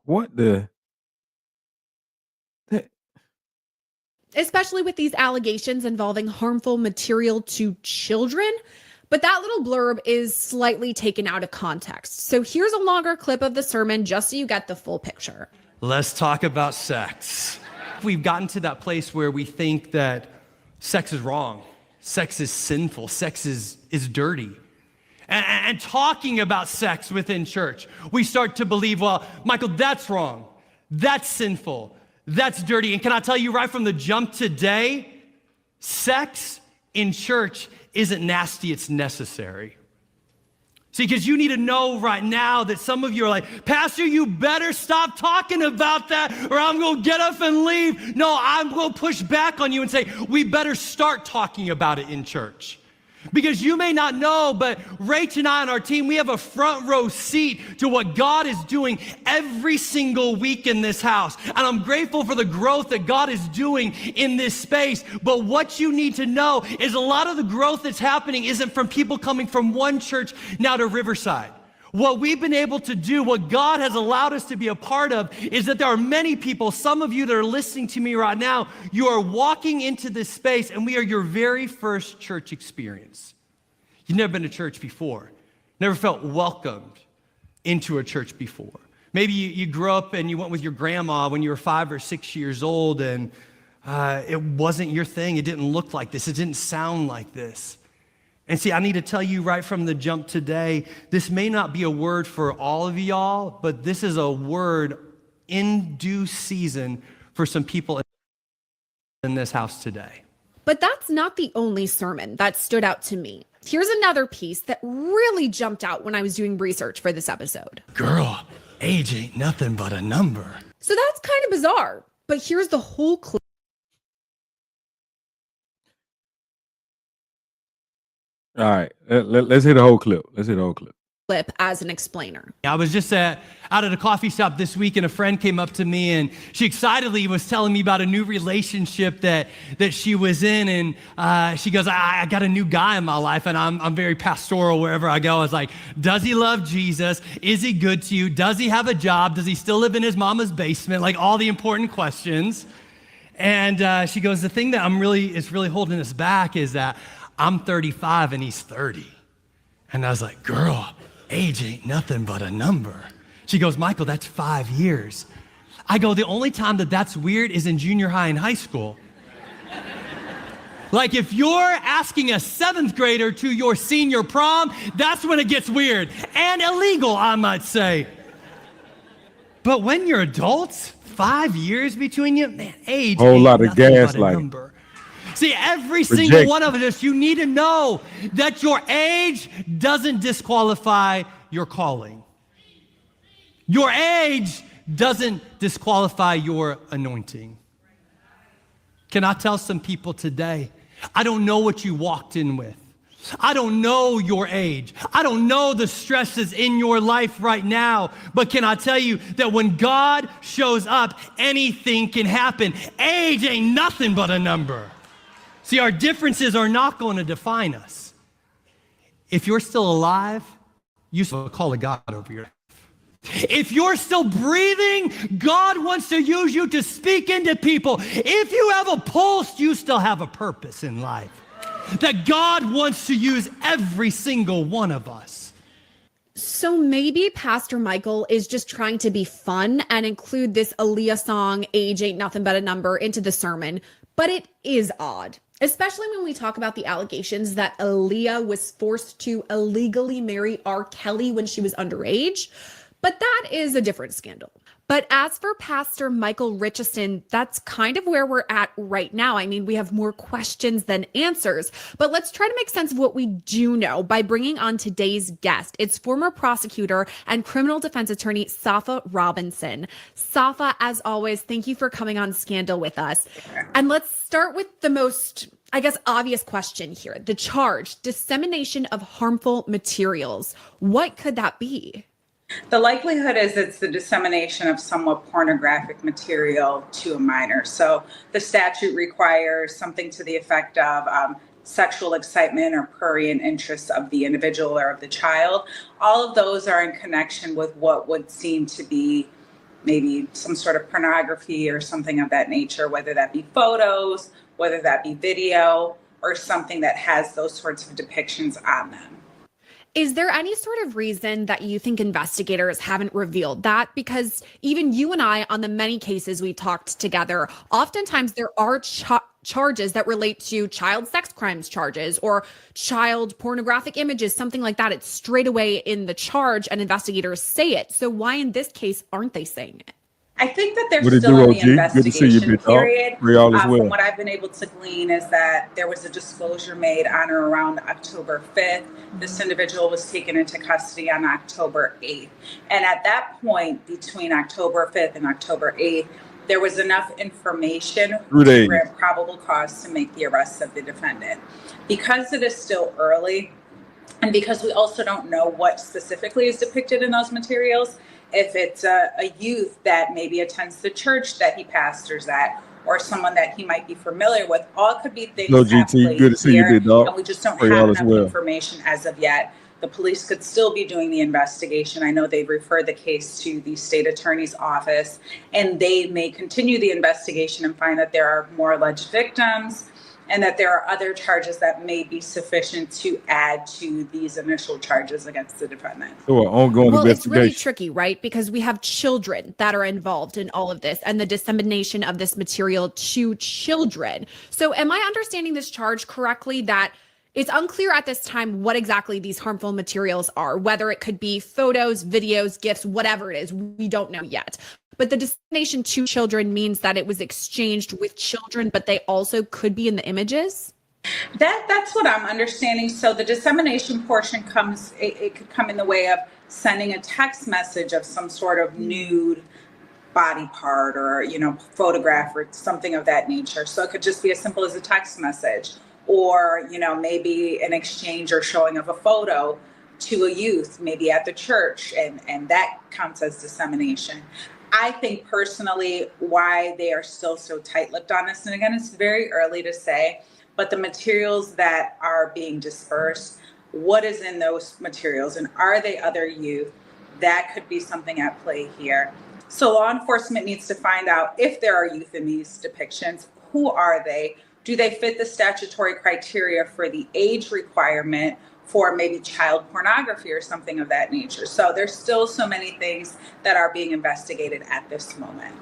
What the? Especially with these allegations involving harmful material to children. But that little blurb is slightly taken out of context. So here's a longer clip of the sermon just so you get the full picture. Let's talk about sex. We've gotten to that place where we think that sex is wrong, sex is sinful, sex is dirty. And talking about sex within church, we start to believe, well, Michael, that's wrong, that's sinful, that's dirty. And can I tell you right from the jump today, sex in church isn't nasty, it's necessary. See, because you need to know right now that some of you are like, Pastor, you better stop talking about that or I'm going to get up and leave. No, I'm going to push back on you and say, we better start talking about it in church. Because you may not know, but Rach and I and our team, we have a front row seat to what God is doing every single week in this house. And I'm grateful for the growth that God is doing in this space. But what you need to know is a lot of the growth that's happening isn't from people coming from one church now to Riverside. What we've been able to do, what God has allowed us to be a part of, is that there are many people, some of you that are listening to me right now, you are walking into this space and we are your very first church experience. You've never been to church before, never felt welcomed into a church before. Maybe you grew up and you went with your grandma when you were 5 or 6 years old and it wasn't your thing. It didn't look like this. It didn't sound like this. And see, I need to tell you right from the jump today, this may not be a word for all of y'all, but this is a word in due season for some people in this house today. But that's not the only sermon that stood out to me. Here's another piece that really jumped out when I was doing research for this episode. Girl, age ain't nothing but a number. So that's kind of bizarre, but here's the whole clip. All right, let's hear the whole clip. Let's hear the whole clip. As an explainer. I was just out at a coffee shop this week, and a friend came up to me, and she excitedly was telling me about a new relationship that she was in, and she goes, I got a new guy in my life, and I'm very pastoral wherever I go. I was like, does he love Jesus? Is he good to you? Does he have a job? Does he still live in his mama's basement? Like all the important questions. And she goes, the thing that is really holding us back is that I'm 35 and he's 30. And I was like, girl, age ain't nothing but a number. She goes, Michael, that's 5 years. I go, the only time that's weird is in junior high and high school. Like if you're asking a 7th grader to your senior prom, that's when it gets weird and illegal, I might say. But when you're adults, 5 years between you, man, age Whole ain't lot of nothing but a gaslighting. number. See, every single one of us, you need to know that your age doesn't disqualify your calling. Your age doesn't disqualify your anointing. Can I tell some people today, I don't know what you walked in with. I don't know your age. I don't know the stresses in your life right now, but can I tell you that when God shows up, anything can happen. Age ain't nothing but a number. See, our differences are not going to define us. If you're still alive, you still have a call of God over your life. If you're still breathing, God wants to use you to speak into people. If you have a pulse, you still have a purpose in life. That God wants to use every single one of us. So maybe Pastor Michael is just trying to be fun and include this Aaliyah song, Age Ain't Nothing But a Number, into the sermon, but it is odd. Especially when we talk about the allegations that Aaliyah was forced to illegally marry R. Kelly when she was underage. But that is a different scandal. But as for Pastor Michael Richardson, that's kind of where we're at right now. I mean, we have more questions than answers, but let's try to make sense of what we do know by bringing on today's guest. It's former prosecutor and criminal defense attorney Safa Robinson. Safa, as always, thank you for coming on Scandal with us. And let's start with the most, I guess, obvious question here. The charge, dissemination of harmful materials. What could that be? The likelihood is it's the dissemination of somewhat pornographic material to a minor. So the statute requires something to the effect of sexual excitement or prurient interest of the individual or of the child. All of those are in connection with what would seem to be maybe some sort of pornography or something of that nature, whether that be photos, whether that be video, or something that has those sorts of depictions on them. Is there any sort of reason that you think investigators haven't revealed that? Because even you and I, on the many cases we talked together, oftentimes there are charges that relate to child sex crimes charges or child pornographic images, something like that. It's straight away in the charge and investigators say it. So why in this case aren't they saying it? I think that they're What it still do, in the OG? Good to see you, investigation big dog. period. For y'all as well. From what I've been able to glean is that there was a disclosure made on or around October 5th. This individual was taken into custody on October 8th. And at that point, between October 5th and October 8th, there was enough information to grant probable cause to make the arrest of the defendant. Because it is still early, and because we also don't know what specifically is depicted in those materials, if it's a youth that maybe attends the church that he pastors at, or someone that he might be familiar with, all could be things Hello, at GT. play Good to see you, here, big dog. and we just don't For have y'all as enough well. information as of yet. The police could still be doing the investigation. I know they've referred the case to the state attorney's office, and they may continue the investigation and find that there are more alleged victims and that there are other charges that may be sufficient to add to these initial charges against the defendant. So an ongoing Well, it's investigation. really tricky, right? Because we have children that are involved in all of this and the dissemination of this material to children. So am I understanding this charge correctly that It's unclear at this time what exactly these harmful materials are, whether it could be photos, videos, gifts, whatever it is. We don't know yet. But the dissemination to children means that it was exchanged with children, but they also could be in the images. That's what I'm understanding. So the dissemination portion comes, it could come in the way of sending a text message of some sort of nude body part or, you know, photograph or something of that nature. So it could just be as simple as a text message or, you know, maybe an exchange or showing of a photo to a youth, maybe at the church, and that counts as dissemination. I think personally why they are still so tight-lipped on this, and again, it's very early to say, but the materials that are being dispersed, what is in those materials, and are they other youth? That could be something at play here. So law enforcement needs to find out if there are youth in these depictions. Who are they? Do they fit the statutory criteria for the age requirement for maybe child pornography or something of that nature? So there's still so many things that are being investigated at this moment.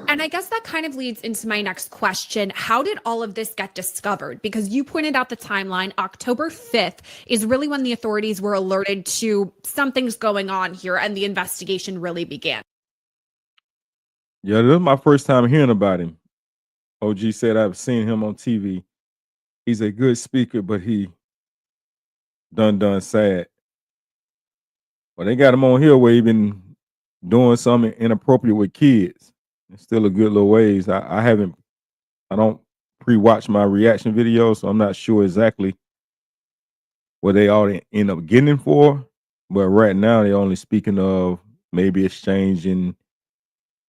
And I guess that kind of leads into my next question. How did all of this get discovered? Because you pointed out the timeline. October 5th is really when the authorities were alerted to something's going on here and the investigation really began. Yeah, this is my first time hearing about him. OG said I've seen him on TV. He's a good speaker, but he done sad. Well, they got him on here where he been doing something inappropriate with kids. It's still a good little ways. I don't pre-watch my reaction videos, so I'm not sure exactly what they all end up getting him for. But right now, they're only speaking of maybe exchanging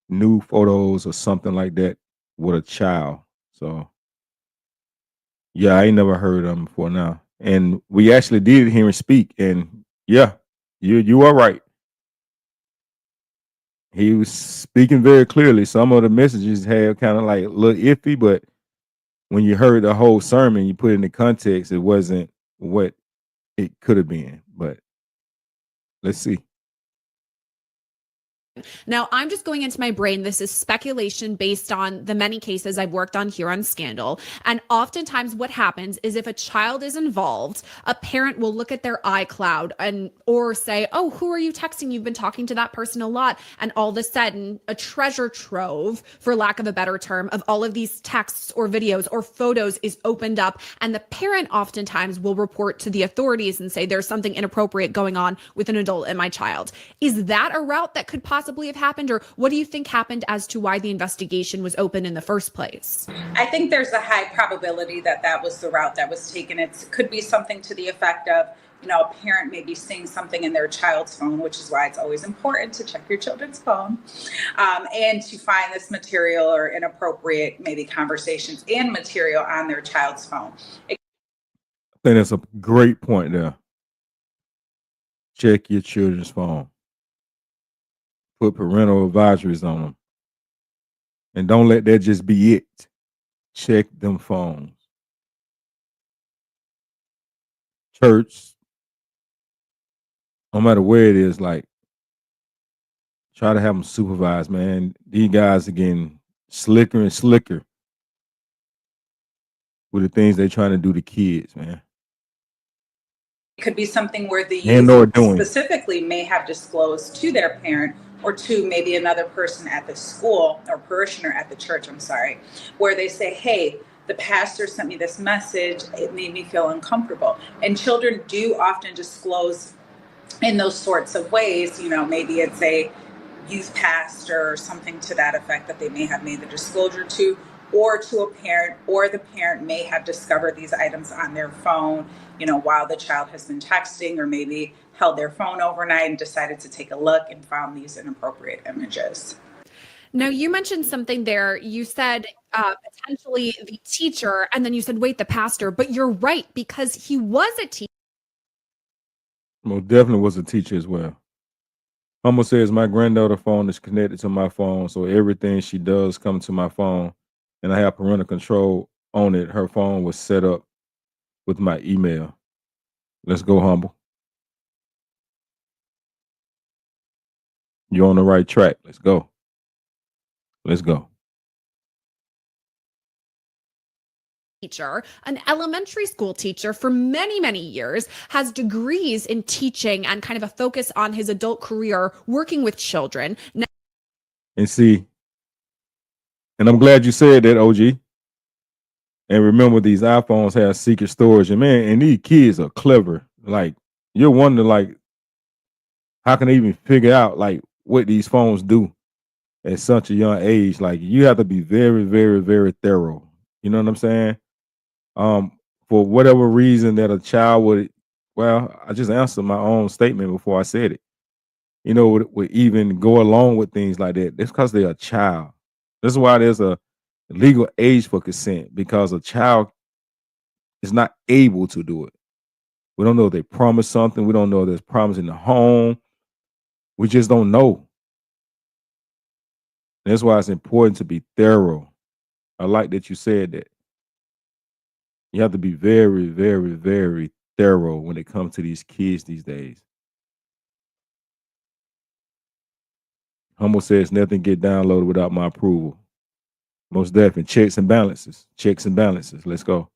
new photos or something like that with a child. So yeah, I ain't never heard of him before now. And we actually did hear him speak, and yeah, you are right. He was speaking very clearly. Some of the messages had kind of like a little iffy, but when you heard the whole sermon, you put it in the context, it wasn't what it could have been. But let's see. Now, I'm just going into my brain. This is speculation based on the many cases I've worked on here on Scandal. And oftentimes what happens is if a child is involved, a parent will look at their iCloud or say, oh, who are you texting? You've been talking to that person a lot. And all of a sudden, a treasure trove, for lack of a better term, of all of these texts or videos or photos is opened up. And the parent oftentimes will report to the authorities and say, there's something inappropriate going on with an adult and my child. Is that a route that could possibly have happened, or what do you think happened as to why the investigation was open in the first place? I think there's a high probability that that was the route that was taken. It could be something to the effect of, you know, a parent may be seeing something in their child's phone, which is why it's always important to check your children's phone, and to find this material or inappropriate maybe conversations and material on their child's phone. I think that's a great point there. Check your children's phone. Put parental advisories on them. And don't let that just be it. Check them phones. Church, no matter where it is, like, try to have them supervised, man. These guys are getting slicker and slicker with the things they're trying to do to kids, man. It could be something where the And or youth doing. specifically may have disclosed to their parent or to maybe another person at the school or parishioner at the church, where they say, hey, the pastor sent me this message. It made me feel uncomfortable. And children do often disclose in those sorts of ways. You know, maybe it's a youth pastor or something to that effect that they may have made the disclosure to, or to a parent, or the parent may have discovered these items on their phone, you know, while the child has been texting, or maybe held their phone overnight and decided to take a look and found these inappropriate images. Now, you mentioned something there. You said potentially the teacher, and then you said, wait, the pastor. But you're right, because he was a teacher. Most definitely was a teacher as well. Humble says, my granddaughter's phone is connected to my phone, so everything she does comes to my phone, and I have parental control on it. Her phone was set up with my email. Let's go, Humble. You're on the right track. Let's go. Let's go. teacher, an elementary school teacher for many, many years, has degrees in teaching and kind of a focus on his adult career working with children. Now, And see, and I'm glad you said that, OG. And remember, these iPhones have secret storage, and man, and these kids are clever. Like, you're wondering, like, how can they even figure out like what these phones do at such a young age? Like, you have to be very, very, very thorough. You know what I'm saying? For whatever reason that a child would, well, I just answered my own statement before I said it. You know, would even go along with things like that. That's because they're a child. This is why there's a legal age for consent, because a child is not able to do it. We don't know if they promised something. We don't know if there's promise in the home. We just don't know. That's why it's important to be thorough. I like that you said that. You have to be very, very, very thorough when it comes to these kids these days. Humble says nothing get downloaded without my approval. Most definitely. Checks and balances. Checks and balances. Let's go.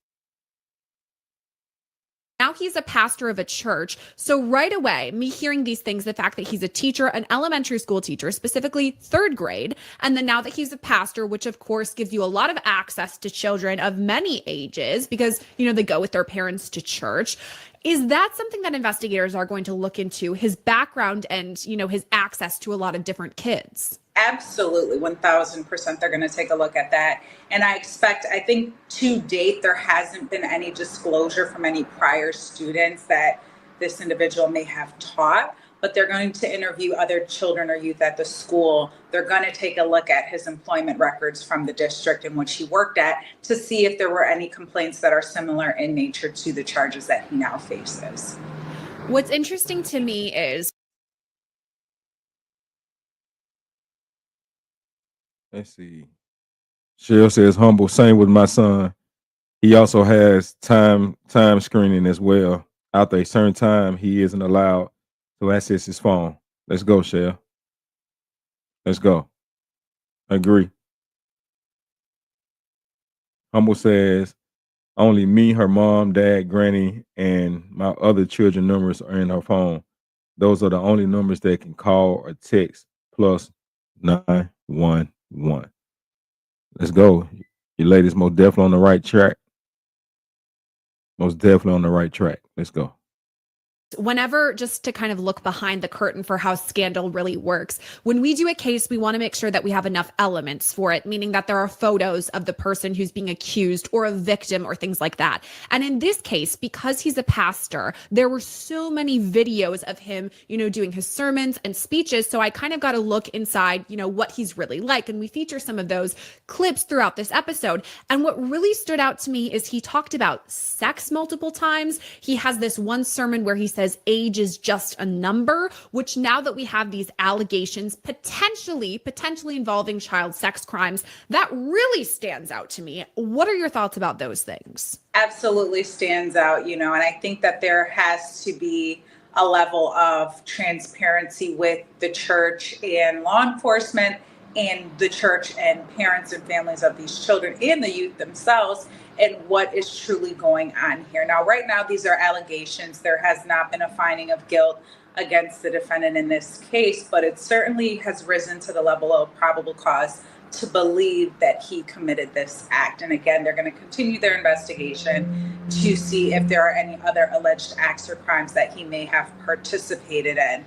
now he's a pastor of a church. So right away, me hearing these things, the fact that he's a teacher, an elementary school teacher, specifically third grade, and then now that he's a pastor, which of course gives you a lot of access to children of many ages because, you know, they go with their parents to church. Is that something that investigators are going to look into, his background and, you know, his access to a lot of different kids? Absolutely, 1000% they're going to take a look at that. And I think to date, there hasn't been any disclosure from any prior students that this individual may have taught, but they're going to interview other children or youth at the school. They're going to take a look at his employment records from the district in which he worked at to see if there were any complaints that are similar in nature to the charges that he now faces. What's interesting to me is, let's see. Cheryl says humble. Same with my son. He also has time screening as well. After a certain time, he isn't allowed to access his phone. Let's go, Cheryl. Let's go. Agree. Humble says only me, her mom, dad, granny, and my other children numbers are in her phone. Those are the only numbers that can call or text, plus 911. Let's go. Your lady's most definitely on the right track. Most definitely on the right track. Let's go. whenever, just to kind of look behind the curtain for how Scandal really works, when we do a case, we want to make sure that we have enough elements for it, meaning that there are photos of the person who's being accused or a victim or things like that. And in this case, because he's a pastor, there were so many videos of him, you know, doing his sermons and speeches. So I kind of got to look inside, you know, what he's really like. And we feature some of those clips throughout this episode. And what really stood out to me is he talked about sex multiple times. He has this one sermon where he says age is just a number, which now that we have these allegations potentially involving child sex crimes, that really stands out to me. What are your thoughts about those things? Absolutely stands out, you know, and I think that there has to be a level of transparency with the church and law enforcement and the church and parents and families of these children and the youth themselves and what is truly going on here. Now, right now, these are allegations. There has not been a finding of guilt against the defendant in this case, but it certainly has risen to the level of probable cause to believe that he committed this act. And again, they're going to continue their investigation to see if there are any other alleged acts or crimes that he may have participated in.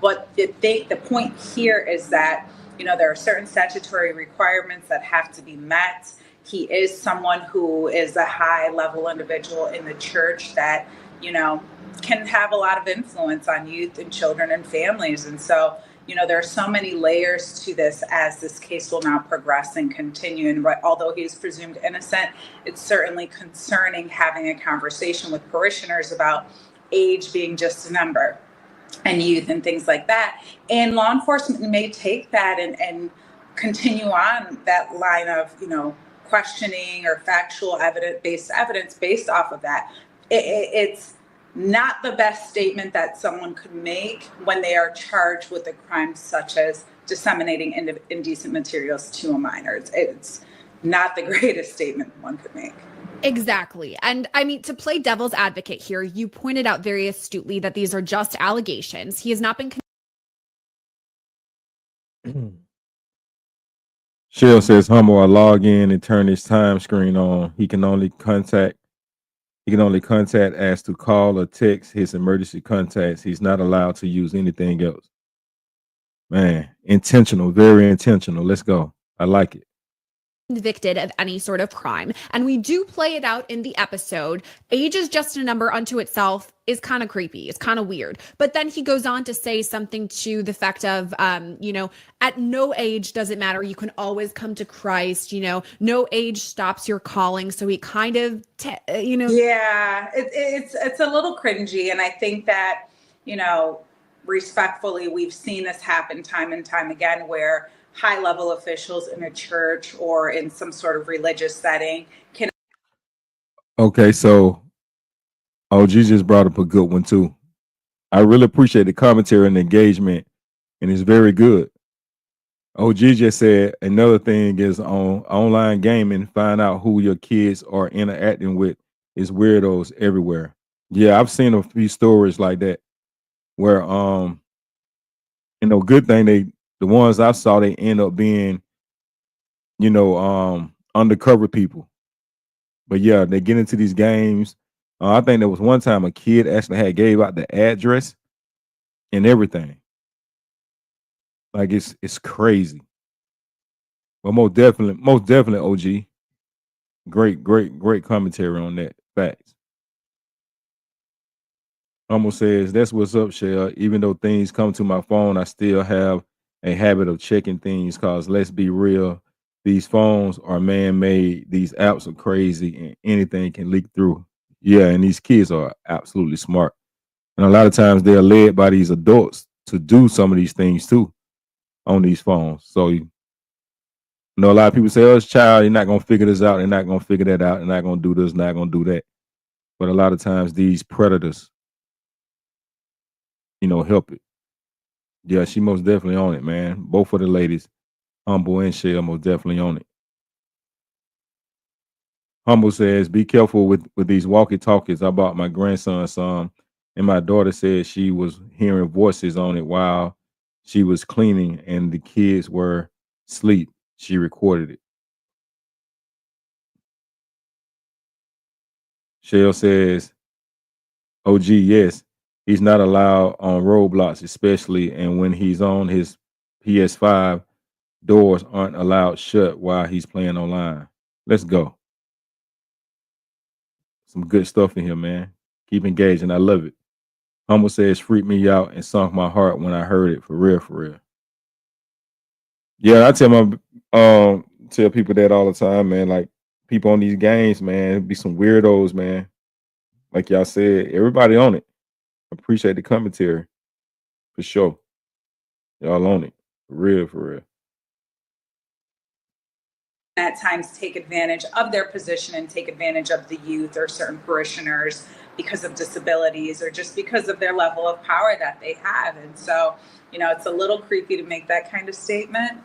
But the point here is that, you know, there are certain statutory requirements that have to be met. He is someone who is a high level individual in the church that, you know, can have a lot of influence on youth and children and families. And so, you know, there are so many layers to this as this case will now progress and continue. And although he is presumed innocent, it's certainly concerning having a conversation with parishioners about age being just a number and youth and things like that. And law enforcement may take that and continue on that line of, you know, questioning or factual based evidence based off of that. It's not the best statement that someone could make when they are charged with a crime such as disseminating indecent materials to a minor. It's not the greatest statement one could make. Exactly. And I mean, to play devil's advocate here, you pointed out very astutely that these are just allegations. He has not been. Shell says Humble, I log in and turn his time screen on. He can only contact as to call or text his emergency contacts. He's not allowed to use anything else. Man, intentional, very intentional. Let's go. I like it. Convicted of any sort of crime. And we do play it out in the episode. Age is just a number unto itself is kind of creepy. It's kind of weird. But then he goes on to say something to the effect of, at no age does it matter. You can always come to Christ. No age stops your calling. So he kind of, Yeah, it's a little cringy. And I think that, respectfully, we've seen this happen time and time again where high-level officials in a church or in some sort of religious setting can. Okay, so OG just brought up a good one too. I really appreciate the commentary and the engagement, and it's very good. OG just said another thing is on online gaming, find out who your kids are interacting with is weirdos everywhere. Yeah, I've seen a few stories like that where good thing the ones I saw, they end up being, undercover people. But yeah, they get into these games. I think there was one time a kid actually gave out the address and everything. Like it's crazy. But most definitely, OG. Great commentary on that. Facts. Almost says, that's what's up, Shell. Even though things come to my phone, I still have a habit of checking things because let's be real, these phones are man-made. These apps are crazy and anything can leak through. Yeah, and these kids are absolutely smart. And a lot of times they're led by these adults to do some of these things too on these phones. So, a lot of people say, oh, it's child, you're not going to figure this out. They're not going to figure that out. They're not going to do this, not going to do that. But a lot of times these predators, help it. Yeah, she most definitely on it, man. Both of the ladies, Humble and Shell, most definitely on it. Humble says, be careful with these walkie-talkies. I bought my grandson some, and my daughter said she was hearing voices on it while she was cleaning, and the kids were asleep. She recorded it. Shell says, OG, yes, he's not allowed on Roblox, especially, and when he's on his PS5, doors aren't allowed shut while he's playing online. Let's go. Some good stuff in here, man. Keep engaging. I love it. Humble says, freaked me out and sunk my heart when I heard it. For real, for real. Yeah, I tell people that all the time, man. Like, people on these games, man, be some weirdos, man. Like y'all said, everybody on it. Appreciate the commentary. For sure. Y'all on it. For real, for real. At times take advantage of their position and take advantage of the youth or certain parishioners because of disabilities or just because of their level of power that they have. And so, it's a little creepy to make that kind of statement.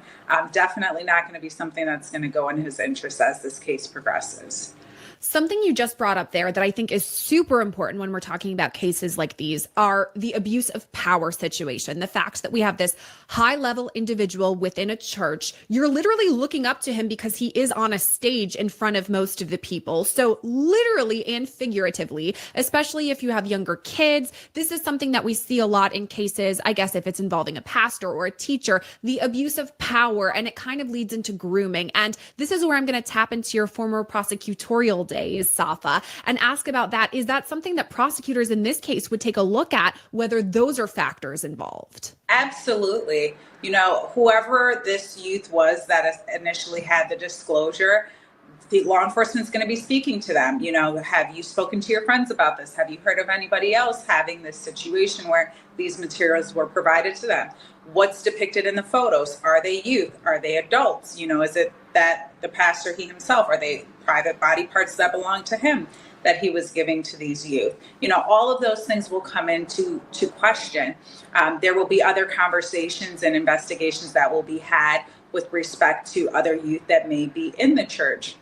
Definitely not going to be something that's going to go in his interest as this case progresses. Something you just brought up there that I think is super important when we're talking about cases like these are the abuse of power situation. The fact that we have this high-level individual within a church, you're literally looking up to him because he is on a stage in front of most of the people. So literally and figuratively, especially if you have younger kids, this is something that we see a lot in cases, I guess if it's involving a pastor or a teacher, the abuse of power, and it kind of leads into grooming. And this is where I'm going to tap into your former prosecutorial days, Safa, and ask about that. Is that something that prosecutors in this case would take a look at, whether those are factors involved? Absolutely. Whoever this youth was that initially had the disclosure, the law enforcement is going to be speaking to them. Have you spoken to your friends about this? Have you heard of anybody else having this situation where these materials were provided to them? What's depicted in the photos? Are they youth? Are they adults? Is it that the pastor, he himself, are they private body parts that belong to him that he was giving to these youth? All of those things will come into question. There will be other conversations and investigations that will be had with respect to other youth that may be in the church.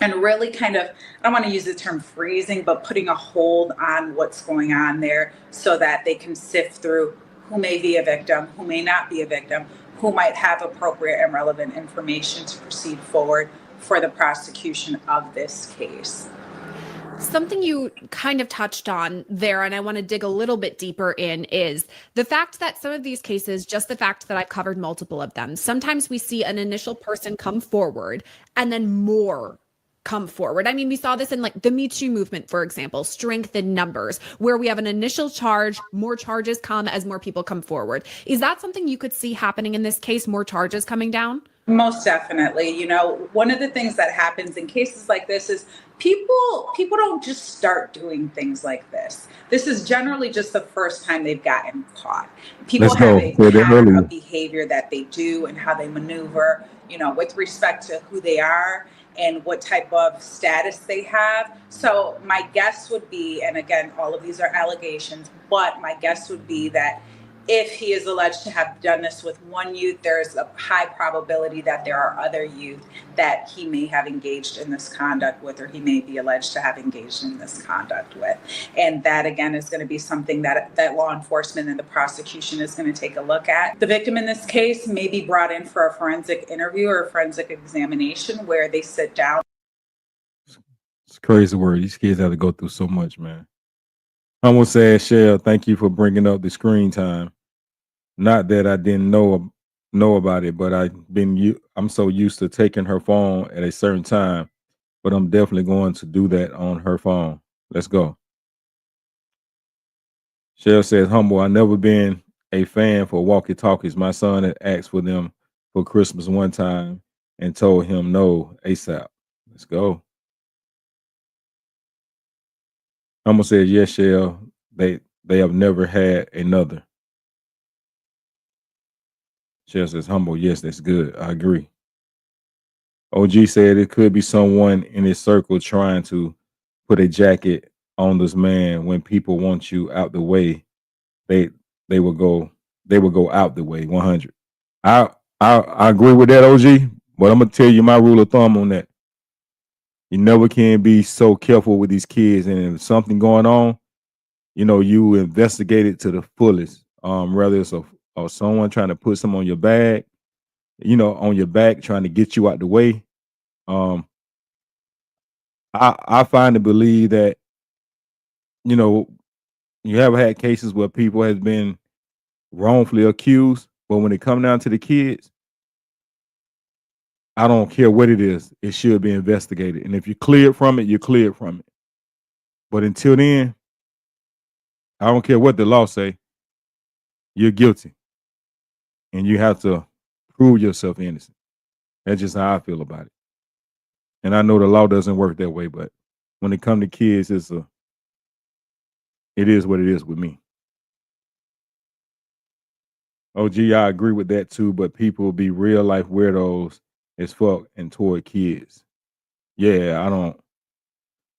and really kind of, I don't want to use the term freezing, but putting a hold on what's going on there so that they can sift through who may be a victim, who may not be a victim, who might have appropriate and relevant information to proceed forward for the prosecution of this case. Something you kind of touched on there, and I want to dig a little bit deeper in, is the fact that some of these cases, just the fact that I've covered multiple of them, sometimes we see an initial person come forward and then more come forward. I mean, we saw this in like the Me Too movement, for example, strength in numbers, where we have an initial charge, more charges come as more people come forward. Is that something you could see happening in this case, more charges coming down? Most definitely. You know, one of the things that happens in cases like this is people don't just start doing things like this. This is generally just the first time they've gotten caught. People Let's have go. a Said that pattern earlier. of behavior that they do and how they maneuver, you know, with respect to who they are and what type of status they have. So my guess would be, and again, all of these are allegations, but my guess would be that if he is alleged to have done this with one youth, there's a high probability that there are other youth that he may have engaged in this conduct with, or he may be alleged to have engaged in this conduct with. And that, again, is going to be something that law enforcement and the prosecution is going to take a look at. The victim in this case may be brought in for a forensic interview or a forensic examination where they sit down. It's crazy word. These kids have to go through so much, man. I'm gonna say, Shell, thank you for bringing up the screen time. Not that I didn't know about it, but I'm so used to taking her phone at a certain time. But I'm definitely going to do that on her phone. Let's go. Shell says, humble, I never been a fan for walkie-talkies. My son had asked for them for Christmas one time and told him no ASAP. Let's go. Humble says, yes, Shell, they have never had another. Shell says, humble, yes, that's good. I agree. OG said it could be someone in his circle trying to put a jacket on this man. When people want you out the way, they will go out the way. 100. I agree with that, OG, but I'm gonna tell you my rule of thumb on that. You never can be so careful with these kids, and if something going on, you know, you investigate it to the fullest. Whether it's or someone trying to put something on your bag, you know, on your back, trying to get you out the way. I find to believe that, you know, you have had cases where people has been wrongfully accused, but when it come down to the kids, I don't care what it is, it should be investigated. And if you're cleared from it, you're cleared from it. But until then, I don't care what the law say, you're guilty. And you have to prove yourself innocent. That's just how I feel about it. And I know the law doesn't work that way, but when it comes to kids, it is what it is with me. OG, I agree with that too, but people be real life weirdos as fuck and toward kids. Yeah, I don't.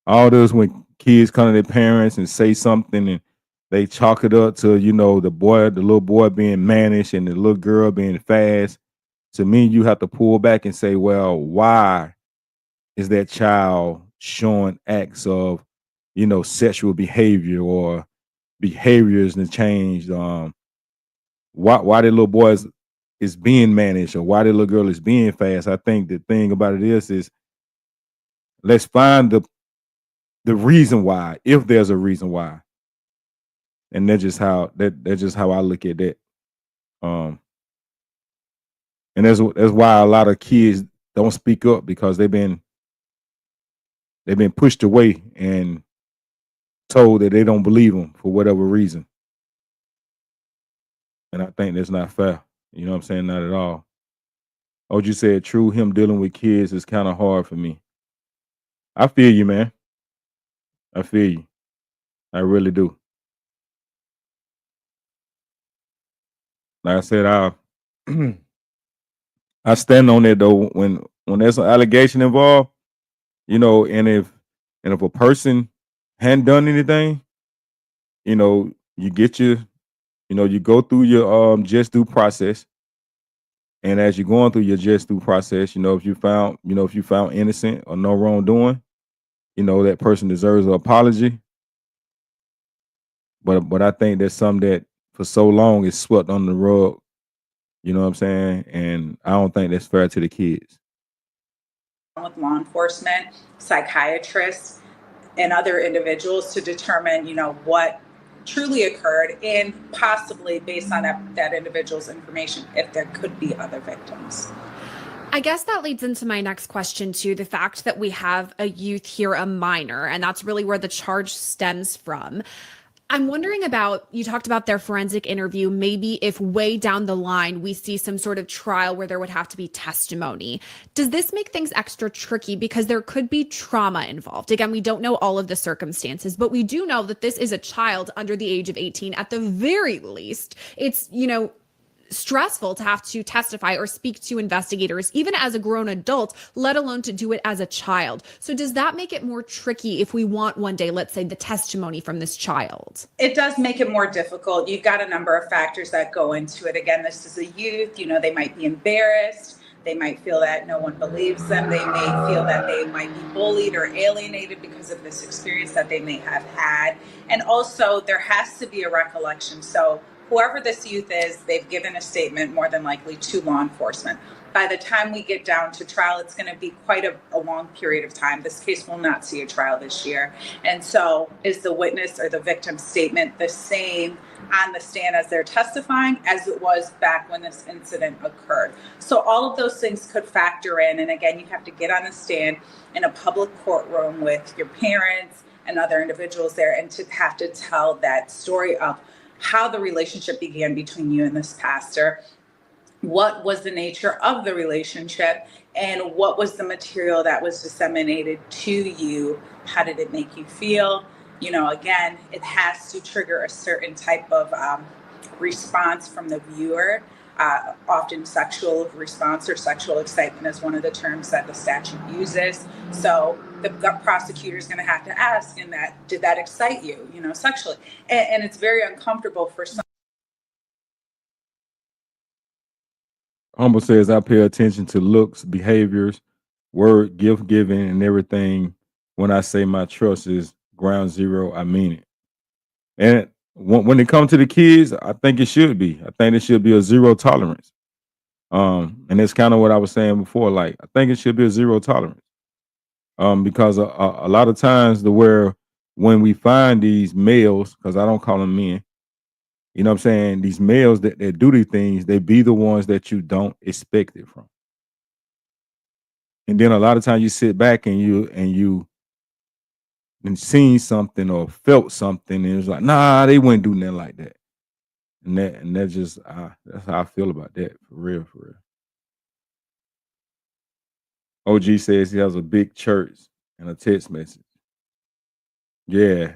All this when kids come to their parents and say something and they chalk it up to, you know, the little boy being mannish and the little girl being fast. To me, you have to pull back and say, well, why is that child showing acts of, you know, sexual behavior or behaviors that changed? Why the little boy is being managed or why the little girl is being fast? I think the thing about it is let's find the reason why, if there's a reason why. And that's just how I look at that. And that's why a lot of kids don't speak up, because they've been pushed away and told that they don't believe them for whatever reason. And I think that's not fair. You know what I'm saying? Not at all. OG said, true, him dealing with kids is kind of hard for me. I feel you, man. I feel you. I really do. Like I said, I stand on that though. When there's an allegation involved, you know, and if a person hadn't done anything, you know, you go through your just due process. And as you're going through your just due process, if you found innocent or no wrongdoing, that person deserves an apology. But I think there's some that for so long is swept under the rug. You know what I'm saying? And I don't think that's fair to the kids. With law enforcement, psychiatrists, and other individuals to determine, what truly occurred, and possibly based on that individual's information, if there could be other victims. I guess that leads into my next question too, the fact that we have a youth here, a minor, and that's really where the charge stems from. I'm wondering about, you talked about their forensic interview, maybe if way down the line we see some sort of trial where there would have to be testimony. Does this make things extra tricky because there could be trauma involved? Again, we don't know all of the circumstances, but we do know that this is a child under the age of 18 at the very least. It's, stressful to have to testify or speak to investigators, even as a grown adult, let alone to do it as a child. So does that make it more tricky if we want one day, let's say, the testimony from this child? It does make it more difficult. You've got a number of factors that go into it. Again, this is a youth, they might be embarrassed. They might feel that no one believes them. They may feel that they might be bullied or alienated because of this experience that they may have had. And also there has to be a recollection. So whoever this youth is, they've given a statement more than likely to law enforcement. By the time we get down to trial, it's going to be quite a long period of time. This case will not see a trial this year. And so is the witness or the victim's statement the same on the stand as they're testifying as it was back when this incident occurred? So all of those things could factor in. And again, you have to get on the stand in a public courtroom with your parents and other individuals there, and to have to tell that story of how the relationship began between you and this pastor, what was the nature of the relationship, and what was the material that was disseminated to you. How did it make you feel? Again, it has to trigger a certain type of response from the viewer. Often sexual response or sexual excitement is one of the terms that the statute uses. So the prosecutor is going to have to ask, did that excite you, sexually? And it's very uncomfortable for some. Humble says, I pay attention to looks, behaviors, word, gift giving, and everything. When I say my trust is ground zero, I mean it. And when it comes to the kids, I think it should be. I think it should be a zero tolerance. And that's kind of what I was saying before. Like, I think it should be a zero tolerance. Because a lot of times when we find these males, because I don't call them men, these males that do these things, they be the ones that you don't expect it from. And then a lot of times you sit back and you seen something or felt something, and it's like, nah, they wouldn't do nothing like that. And that just that's how I feel about that, for real. OG says he has a big church and a text message. Yeah.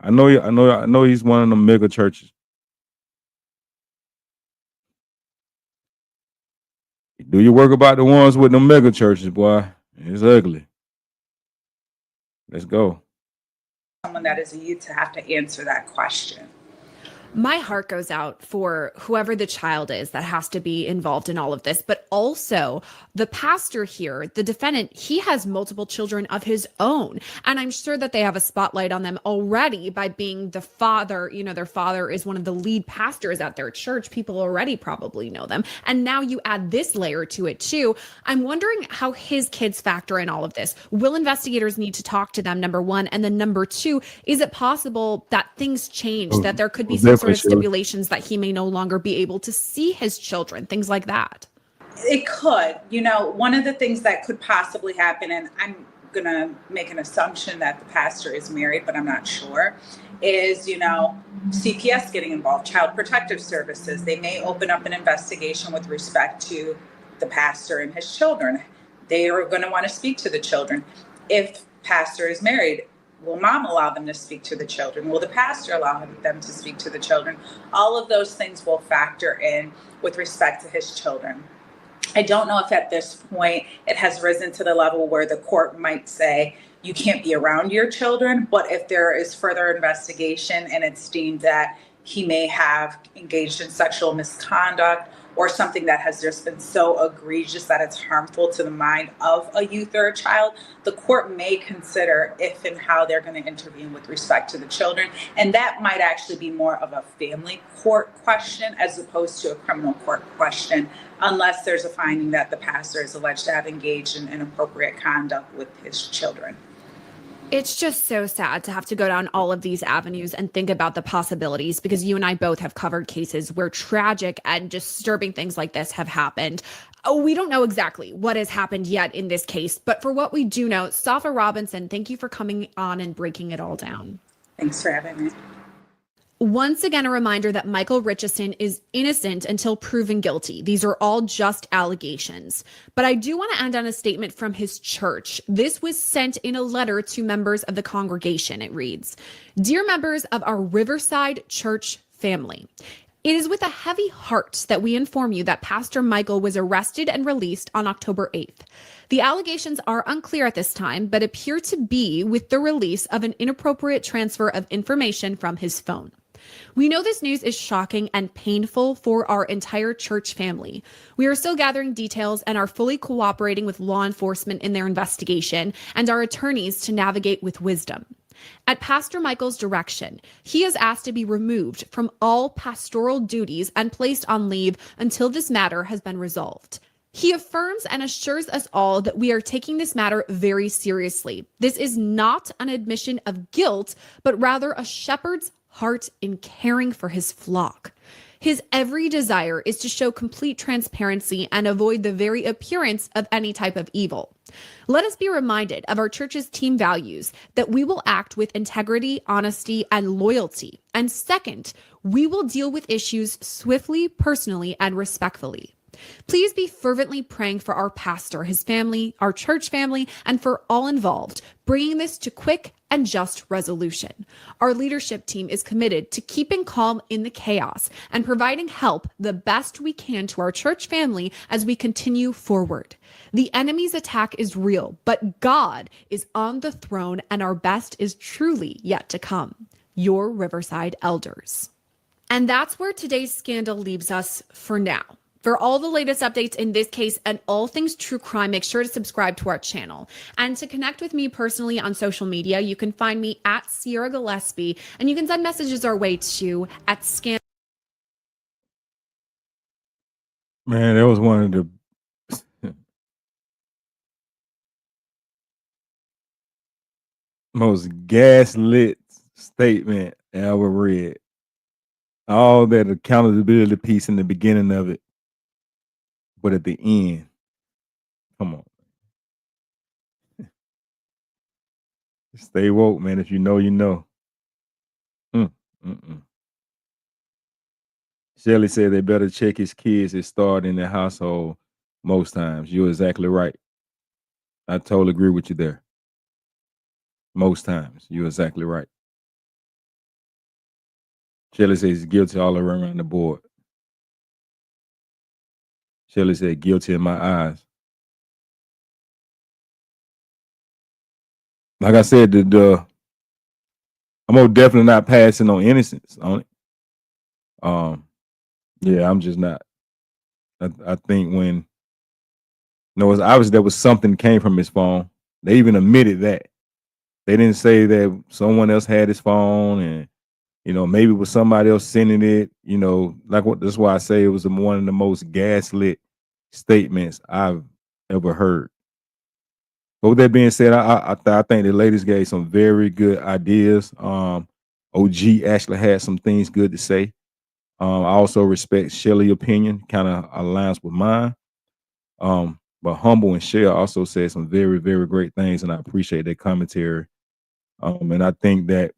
I know he's one of them mega churches. Do you work about the ones with the mega churches, boy? It's ugly. Let's go. Someone that is a youth to have to answer that question. My heart goes out for whoever the child is that has to be involved in all of this, but also the pastor here, the defendant, he has multiple children of his own. And I'm sure that they have a spotlight on them already by being the father. Their father is one of the lead pastors at their church. People already probably know them. And now you add this layer to it too. I'm wondering how his kids factor in all of this. Will investigators need to talk to them, number one? And then number two, is it possible that things change, that there could be some sort of stipulations that he may no longer be able to see his children, things like that? It could. One of the things that could possibly happen, and I'm going to make an assumption that the pastor is married, but I'm not sure, is, CPS getting involved, Child Protective Services. They may open up an investigation with respect to the pastor and his children. They are going to want to speak to the children. If pastor is married, will mom allow them to speak to the children? Will the pastor allow them to speak to the children? All of those things will factor in with respect to his children. I don't know if at this point it has risen to the level where the court might say you can't be around your children, but if there is further investigation and it's deemed that he may have engaged in sexual misconduct or something that has just been so egregious that it's harmful to the mind of a youth or a child, the court may consider if and how they're going to intervene with respect to the children. And that might actually be more of a family court question as opposed to a criminal court question, unless there's a finding that the pastor is alleged to have engaged in inappropriate conduct with his children. It's just so sad to have to go down all of these avenues and think about the possibilities, because you and I both have covered cases where tragic and disturbing things like this have happened. We don't know exactly what has happened yet in this case, but for what we do know, Safa Robinson, thank you for coming on and breaking it all down. Thanks for having me. Once again, a reminder that Michael Richardson is innocent until proven guilty. These are all just allegations. But I do want to end on a statement from his church. This was sent in a letter to members of the congregation. It reads, "Dear members of our Riverside Church family, it is with a heavy heart that we inform you that Pastor Michael was arrested and released on October 8th. The allegations are unclear at this time, but appear to be with the release of an inappropriate transfer of information from his phone. We know this news is shocking and painful for our entire church family. We are still gathering details and are fully cooperating with law enforcement in their investigation and our attorneys to navigate with wisdom. At Pastor Michael's direction, he is asked to be removed from all pastoral duties and placed on leave until this matter has been resolved. He affirms and assures us all that we are taking this matter very seriously. This is not an admission of guilt, but rather a shepherd's heart in caring for his flock. His every desire is to show complete transparency and avoid the very appearance of any type of evil. Let us be reminded of our church's team values, that we will act with integrity, honesty, and loyalty. And second, we will deal with issues swiftly, personally, and respectfully. Please be fervently praying for our pastor, his family, our church family, and for all involved, bringing this to quick and just resolution. Our leadership team is committed to keeping calm in the chaos and providing help the best we can to our church family as we continue forward. The enemy's attack is real, but God is on the throne and our best is truly yet to come. Your Riverside elders." And that's where today's scandal leaves us for now. For all the latest updates in this case and all things true crime, make sure to subscribe to our channel. And to connect with me personally on social media, you can find me at Sierra Gillespie, and you can send messages our way to at Scan. Man, that was one of the most gaslit statement I ever read. All that accountability piece in the beginning of it. But at the end, come on. Stay woke, man. If you know, you know. Shelly said they better check his kids that start in their household most times. You're exactly right. I totally agree with you there. Most times. You're exactly right. Shelly says he's guilty all around the board. Shelly said, guilty in my eyes. Like I said, I'm most definitely not passing on innocence on it. Yeah, I'm just not. I think when, it's obvious there was something came from his phone. They even admitted that. They didn't say that someone else had his phone and, maybe it was somebody else sending it, that's why I say it was one of the most gaslit statements I've ever heard. But with that being said, I think the ladies gave some very good ideas. OG actually had some things good to say. I also respect Shelly's opinion, kind of aligns with mine. But Humble and Shell also said some very, very great things, and I appreciate their commentary. And I think that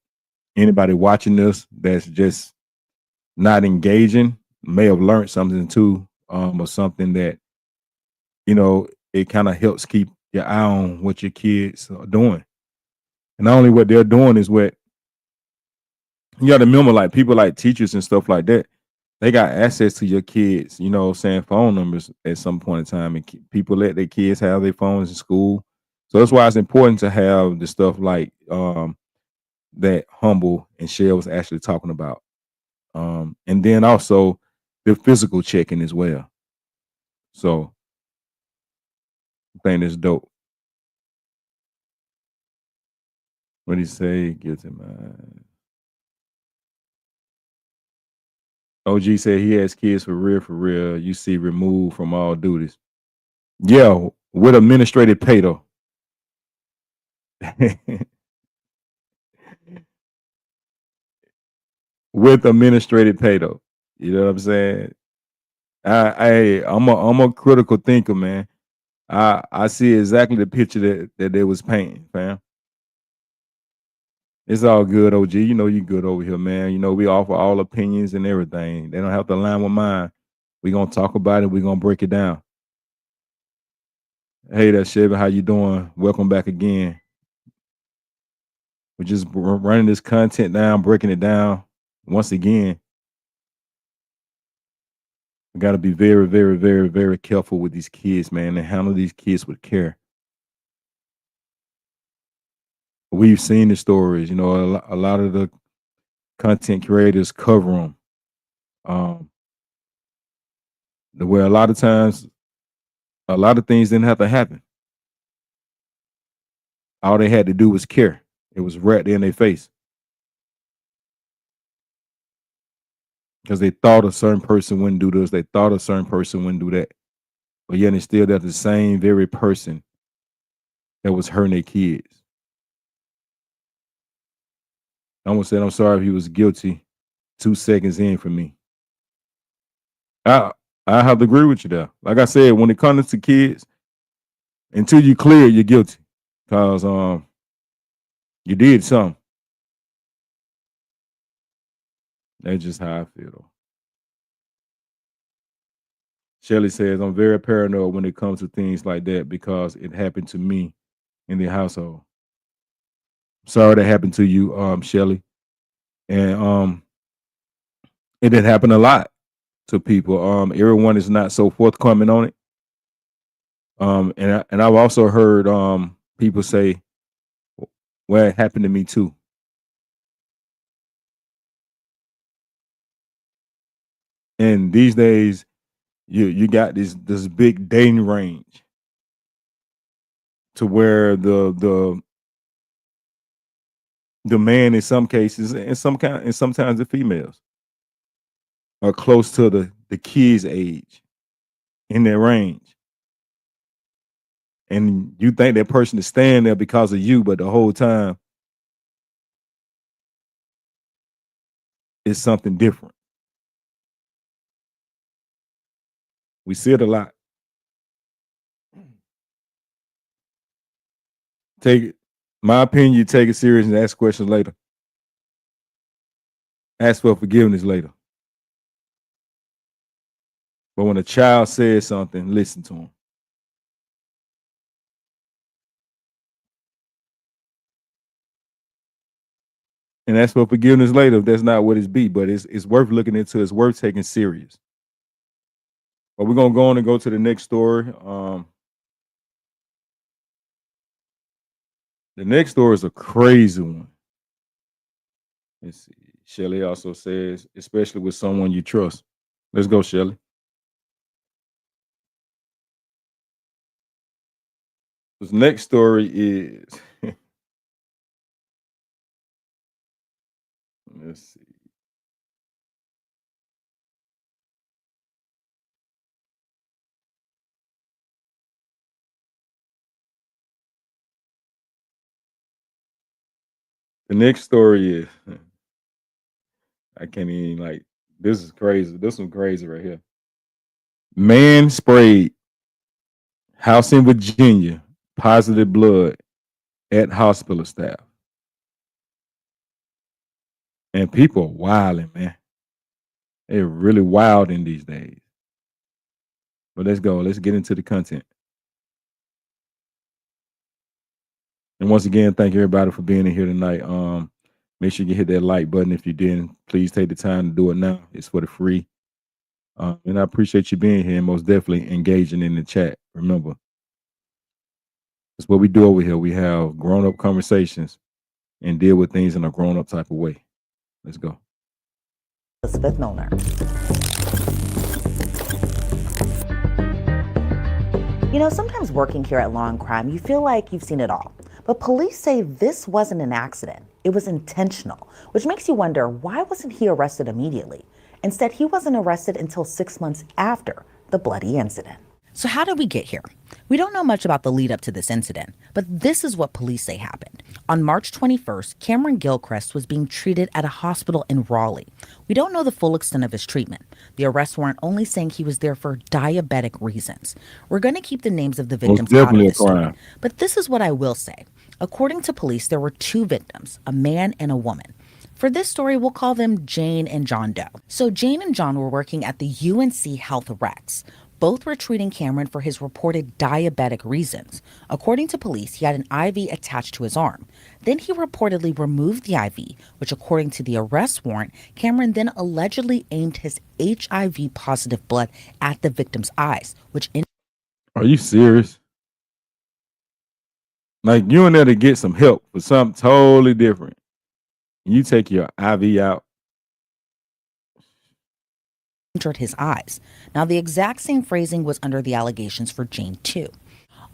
anybody watching this that's just not engaging may have learned something too, or something that, it kind of helps keep your eye on what your kids are doing. And not only what they're doing is what you got to remember, like people like teachers and stuff like that, they got access to your kids, phone numbers at some point in time, and people let their kids have their phones in school. So that's why it's important to have the stuff like that Humble and Shell was actually talking about. And then also the physical checking as well. So I think it's dope. What do you say? Guilty man. OG said he has kids for real. You see, removed from all duties. Yeah, with administrative pay though. With administrative pay though. You know what I'm saying? I'm a critical thinker, man. I see exactly the picture that they was painting, fam. It's all good, OG. You know you good over here, man. You know we offer all opinions and everything. They don't have to align with mine. We're gonna talk about it. We're gonna break it down. Hey there, Chevy. How you doing? Welcome back again. We're just running this content down, breaking it down. Once again, we got to be very, very, very, very careful with these kids, man, and handle these kids with care. We've seen the stories, you know, a lot of the content creators cover them. Where a lot of times, a lot of things didn't have to happen. All they had to do was care. It was right there in their face. Because they thought a certain person wouldn't do this. They thought a certain person wouldn't do that. But yet it's still that the same very person that was hurting their kids. Someone said, I'm sorry if he was guilty 2 seconds in for me. I have to agree with you there. Like I said, when it comes to kids, until you clear, you're guilty. Because you did something. That's just how I feel, though. Shelly says, I'm very paranoid when it comes to things like that because it happened to me in the household. Sorry that happened to you, Shelly. And it did happen a lot to people. Everyone is not so forthcoming on it. And I've also heard people say, well, it happened to me too. And these days, you got this big dating range to where the man in some cases and sometimes the females are close to the kids' age in their range. And you think that person is staying there because of you, but the whole time it's something different. We see it a lot. Take it. My opinion, you take it serious and ask questions later. Ask for forgiveness later. But when a child says something, listen to him. And ask for forgiveness later if that's not what it's be. But it's worth looking into. It's worth taking serious. But we're going to go on and go to the next story. The next story is a crazy one. Let's see. Shelly also says, especially with someone you trust. Let's go, Shelly. This next story is, let's see. The next story is, I can't even this is crazy. This one's crazy right here. Man sprayed house in Virginia, positive blood at hospital staff. And people are wilding, man. They're really wild in these days. But let's go. Let's get into the content. And once again, thank everybody for being in here tonight. Make sure you hit that like button. If you didn't, please take the time to do it now. It's for the free. And I appreciate you being here and most definitely engaging in the chat. Remember, that's what we do over here. We have grown-up conversations and deal with things in a grown-up type of way. Let's go. Elizabeth Milner. You know, sometimes working here at Law and Crime, you feel like you've seen it all. But police say this wasn't an accident. It was intentional, which makes you wonder, why wasn't he arrested immediately? Instead, he wasn't arrested until 6 months after the bloody incident. So how did we get here? We don't know much about the lead up to this incident, but this is what police say happened. On March 21st, Cameron Gilchrist was being treated at a hospital in Raleigh. We don't know the full extent of his treatment. The arrest warrant only saying he was there for diabetic reasons. We're going to keep the names of the victims out of this story, but this is what I will say. According to police, there were 2 victims, a man and a woman. For this story, we'll call them Jane and John Doe. So Jane and John were working at the UNC Health Rex. Both were treating Cameron for his reported diabetic reasons. According to police, he had an IV attached to his arm. Then he reportedly removed the IV, which according to the arrest warrant, Cameron then allegedly aimed his HIV positive blood at the victim's eyes, which... Are you serious? Like, you in there to get some help for something totally different. You take your IV out. Entered his eyes. Now, the exact same phrasing was under the allegations for Jane, too.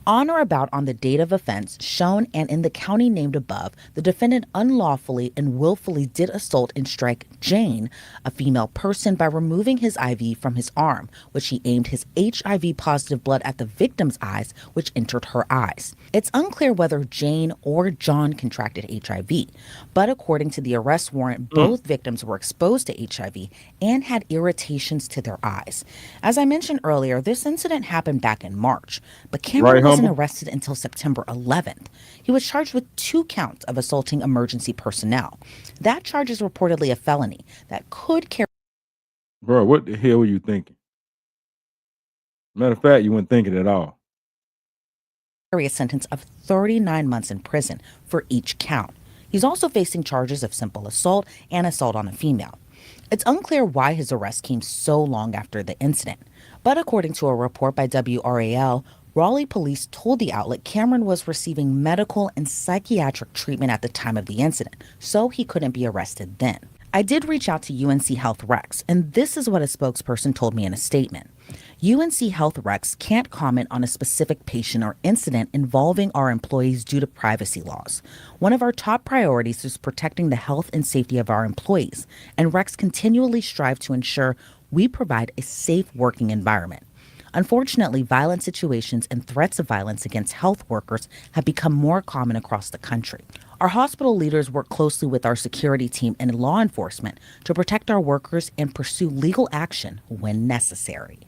On or about on the date of offense shown and in the county named above, the defendant unlawfully and willfully did assault and strike Jane, a female person, by removing his IV from his arm, which he aimed his HIV positive blood at the victim's eyes, which entered her eyes. It's unclear whether Jane or John contracted HIV, but according to the arrest warrant, both victims were exposed to HIV and had irritations to their eyes. As I mentioned earlier, this incident happened back in March, but Cameron wasn't arrested until September 11th. He was charged with 2 counts of assaulting emergency personnel. That charge is reportedly a felony that could carry... Bro, what the hell were you thinking? Matter of fact, you weren't thinking at all. A sentence of 39 months in prison for each count. He's also facing charges of simple assault and assault on a female. It's unclear why his arrest came so long after the incident, but according to a report by WRAL, Raleigh police told the outlet Cameron was receiving medical and psychiatric treatment at the time of the incident, so he couldn't be arrested then. I did reach out to UNC Health Rex, and this is what a spokesperson told me in a statement. UNC Health Rex can't comment on a specific patient or incident involving our employees due to privacy laws. One of our top priorities is protecting the health and safety of our employees, and Rex continually strive to ensure we provide a safe working environment. Unfortunately, violent situations and threats of violence against health workers have become more common across the country. Our hospital leaders work closely with our security team and law enforcement to protect our workers and pursue legal action when necessary.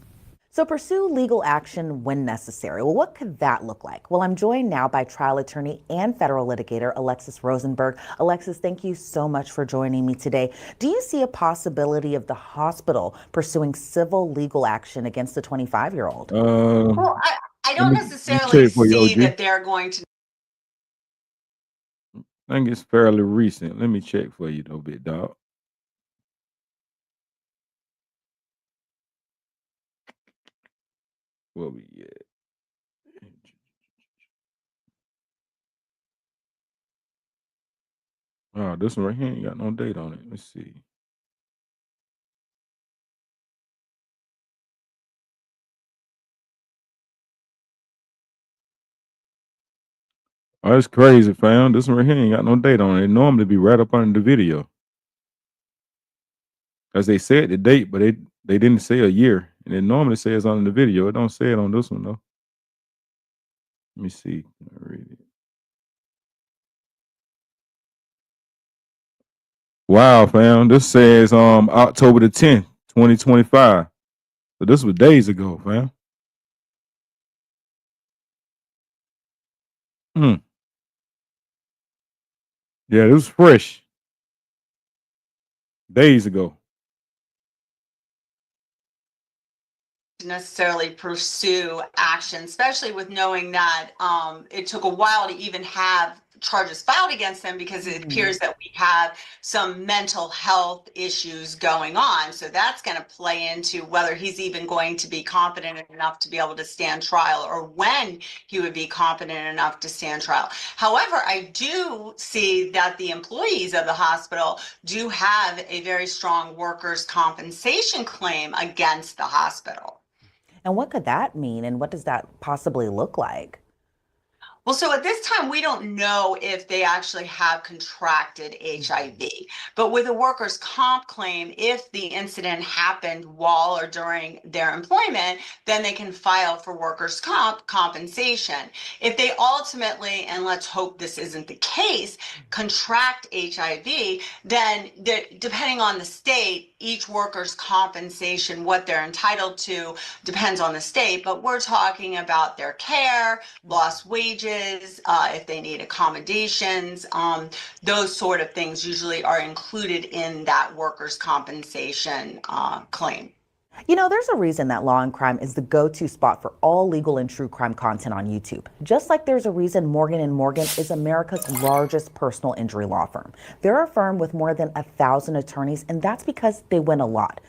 So pursue legal action when necessary. Well, what could that look like? Well, I'm joined now by trial attorney and federal litigator Alexis Rosenberg. Alexis, thank you so much for joining me today. Do you see a possibility of the hospital pursuing civil legal action against the 25-year-old? Well, I don't necessarily see that they're going to. I think it's fairly recent. Let me check for you, though, big dog. Where we at? Oh, this one right here ain't got no date on it. Let's see. Oh, that's crazy, fam. This one right here ain't got no date on it. It normally be right up under the video. As they said the date, but they didn't say a year. And it normally says on the video. It don't say it on this one, though. Let me see. Can I read it? Wow, fam. This says October the 10th, 2025. So this was days ago, fam. Yeah, this was fresh. Days ago. Necessarily pursue action, especially with knowing that it took a while to even have charges filed against them because it appears that we have some mental health issues going on. So that's going to play into whether he's even going to be competent enough to be able to stand trial or when he would be competent enough to stand trial. However, I do see that the employees of the hospital do have a very strong workers' compensation claim against the hospital. And what could that mean? And what does that possibly look like? Well, so at this time, we don't know if they actually have contracted HIV. But with a workers' comp claim, if the incident happened while or during their employment, then they can file for workers' compensation. If they ultimately, and let's hope this isn't the case, contract HIV, then depending on the state, each workers' compensation, what they're entitled to, depends on the state. But we're talking about their care, lost wages, if they need accommodations, those sort of things usually are included in that workers' compensation claim. You know, there's a reason that Law and Crime is the go-to spot for all legal and true crime content on YouTube. Just like there's a reason Morgan & Morgan is America's largest personal injury law firm. They're a firm with more than 1,000 attorneys, and that's because they win a lot.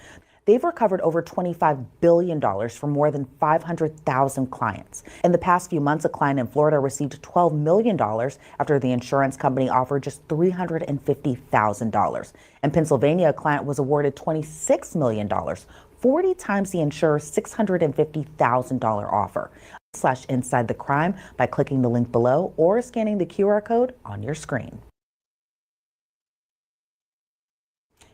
They've recovered over $25 billion from more than 500,000 clients. In the past few months, a client in Florida received $12 million after the insurance company offered just $350,000. In Pennsylvania, a client was awarded $26 million, 40 times the insurer's $650,000 offer. /Inside the Crime by clicking the link below or scanning the QR code on your screen.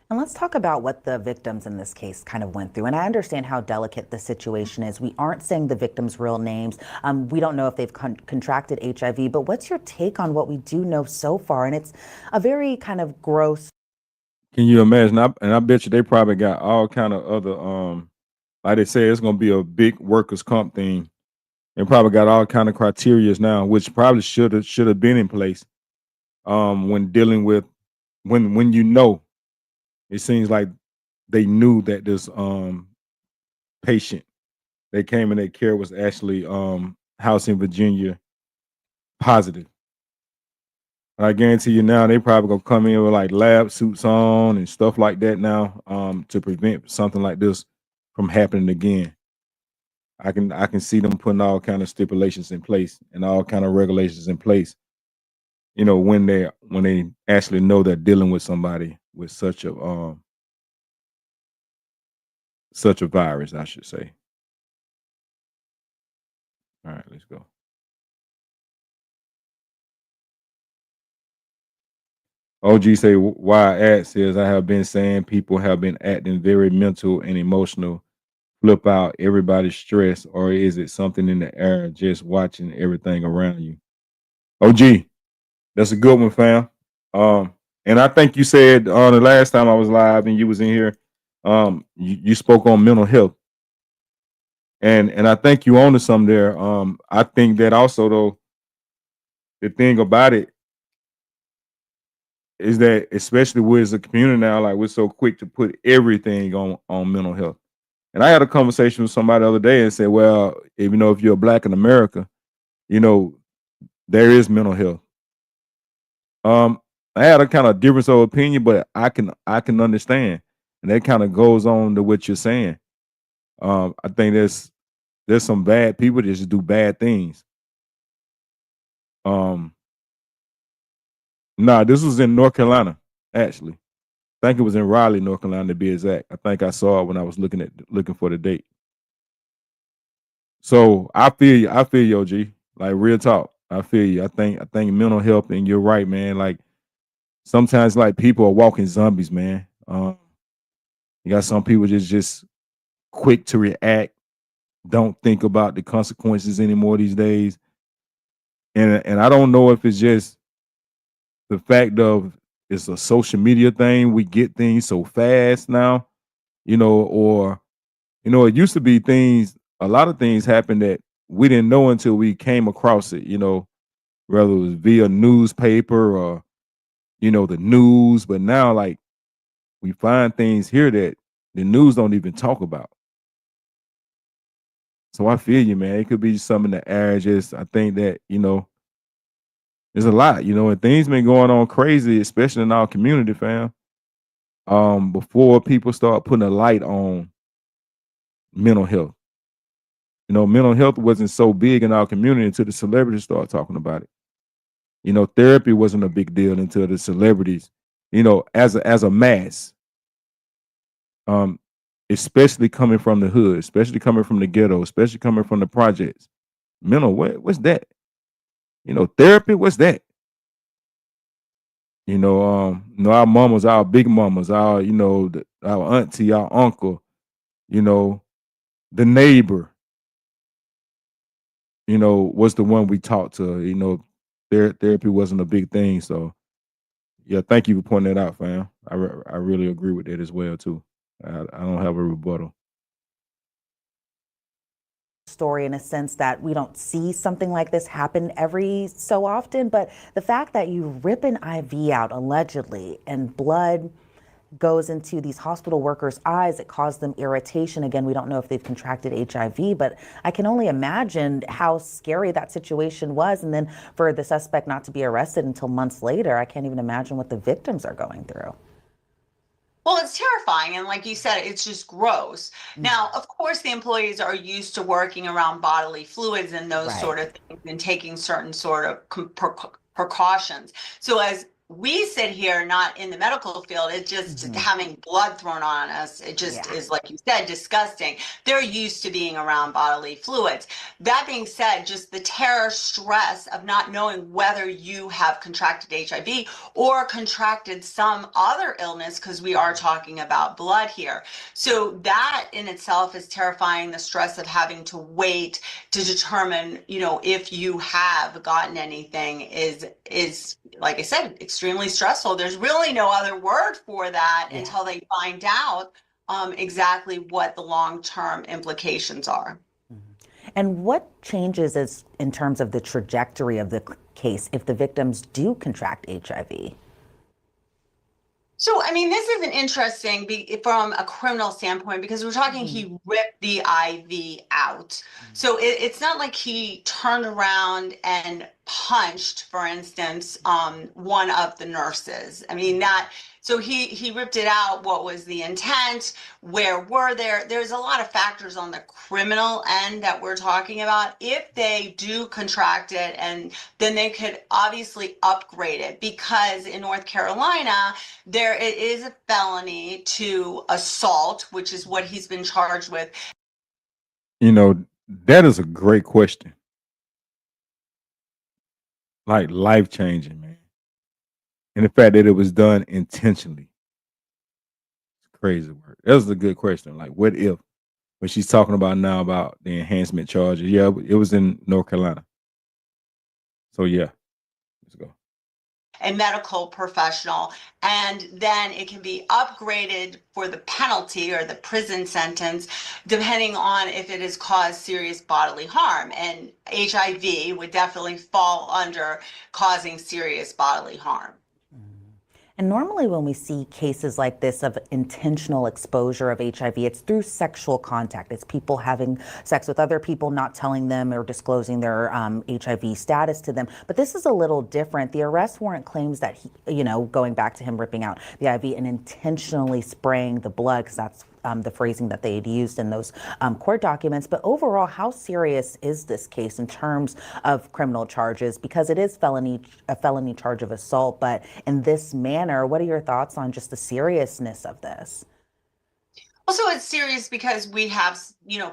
And let's talk about what the victims in this case kind of went through. And I understand how delicate the situation is. We aren't saying the victims' real names. We don't know if they've contracted HIV, but what's your take on what we do know so far? And it's a very kind of gross. Can you imagine? I bet you they probably got all kind of other, like they say, it's going to be a big workers' comp thing. They probably got all kind of criterias now, which probably should have been in place when dealing with, when you know. It seems like they knew that this patient they came in their care was actually housed in Virginia positive. I guarantee you now they probably gonna come in with like lab suits on and stuff like that now to prevent something like this from happening again. I can see them putting all kind of stipulations in place and all kind of regulations in place. You know, when they actually know they're dealing with somebody with such a virus, I should say. All right, let's go. OG say, why I ask says, I have been saying people have been acting very mental and emotional, flip out, everybody's stressed, or is it something in the air just watching everything around you? OG, that's a good one, fam. And I think you said the last time I was live and you was in here, you spoke on mental health. And I think you own to something there. I think that also though, the thing about it is that especially with the community now, like we're so quick to put everything on mental health. And I had a conversation with somebody the other day and said, well, if you're Black in America, there is mental health. I had a kind of difference of opinion, but I can understand, and that kind of goes on to what you're saying. I think there's some bad people that just do bad things. This was in North Carolina, actually. I think it was in Raleigh, North Carolina, to be exact. I think I saw it when I was looking for the date. So I feel you, OG. Like real talk, I feel you. I think mental health, and you're right, man. Like sometimes, like people are walking zombies, man. You got some people just quick to react, don't think about the consequences anymore these days. And I don't know if it's just the fact of it's a social media thing. We get things so fast now, or it used to be a lot of things happened that we didn't know until we came across it, whether it was via newspaper or, the news. But now, like, we find things here that the news don't even talk about. So I feel you, man. It could be something in the air. Just I think that, there's a lot, and things been going on crazy, especially in our community, fam. Before people start putting a light on mental health. Mental health wasn't so big in our community until the celebrities started talking about it. Therapy wasn't a big deal until the celebrities, as a mass. especially coming from the hood, especially coming from the ghetto, especially coming from the projects. Mental, what's that? Therapy, what's that? Our mamas, our big mamas, our, our auntie, our uncle, the neighbor, was the one we talked to. Therapy wasn't a big thing. So, yeah, thank you for pointing that out, fam. I really agree with that as well, too. I don't have a rebuttal. Story in a sense that we don't see something like this happen every so often, but the fact that you rip an IV out allegedly and blood goes into these hospital workers' eyes, it caused them irritation. Again, we don't know if they've contracted HIV, but I can only imagine how scary that situation was. And then for the suspect not to be arrested until months later, I can't even imagine what the victims are going through. Well, it's terrifying. And like you said, it's just gross. Now, of course, the employees are used to working around bodily fluids and those Right. sort of things and taking certain sort of precautions. So as we sit here, not in the medical field, it's just having blood thrown on us. It just is, like you said, disgusting. They're used to being around bodily fluids. That being said, just the terror stress of not knowing whether you have contracted HIV or contracted some other illness, because we are talking about blood here. So that in itself is terrifying. The stress of having to wait to determine, if you have gotten anything is like I said, extremely stressful. There's really no other word for that until they find out exactly what the long-term implications are. And what changes is in terms of the trajectory of the case if the victims do contract HIV? So, I mean, this is an interesting from a criminal standpoint, because we're talking he ripped the IV out. So it's not like he turned around and punched, for instance, one of the nurses. I mean, so he ripped it out. What was the intent? Where were there's a lot of factors on the criminal end that we're talking about. If they do contract it, and then they could obviously upgrade it, because in North Carolina, it is a felony to assault, which is what he's been charged with. That is a great question. Like, life-changing, man. And the fact that it was done intentionally. It's crazy work. That was a good question. Like, what if? When she's talking about now about the enhancement charges. Yeah, it was in North Carolina. So, yeah. Let's go. A medical professional, and then it can be upgraded for the penalty or the prison sentence, depending on if it has caused serious bodily harm. And HIV would definitely fall under causing serious bodily harm. And normally when we see cases like this of intentional exposure of HIV, it's through sexual contact. It's people having sex with other people, not telling them or disclosing their HIV status to them. But this is a little different. The arrest warrant claims that he, going back to him ripping out the IV and intentionally spraying the blood, because that's the phrasing that they had used in those court documents. But overall, how serious is this case in terms of criminal charges? Because it is a felony charge of assault, but in this manner, what are your thoughts on just the seriousness of this? Also, it's serious because we have,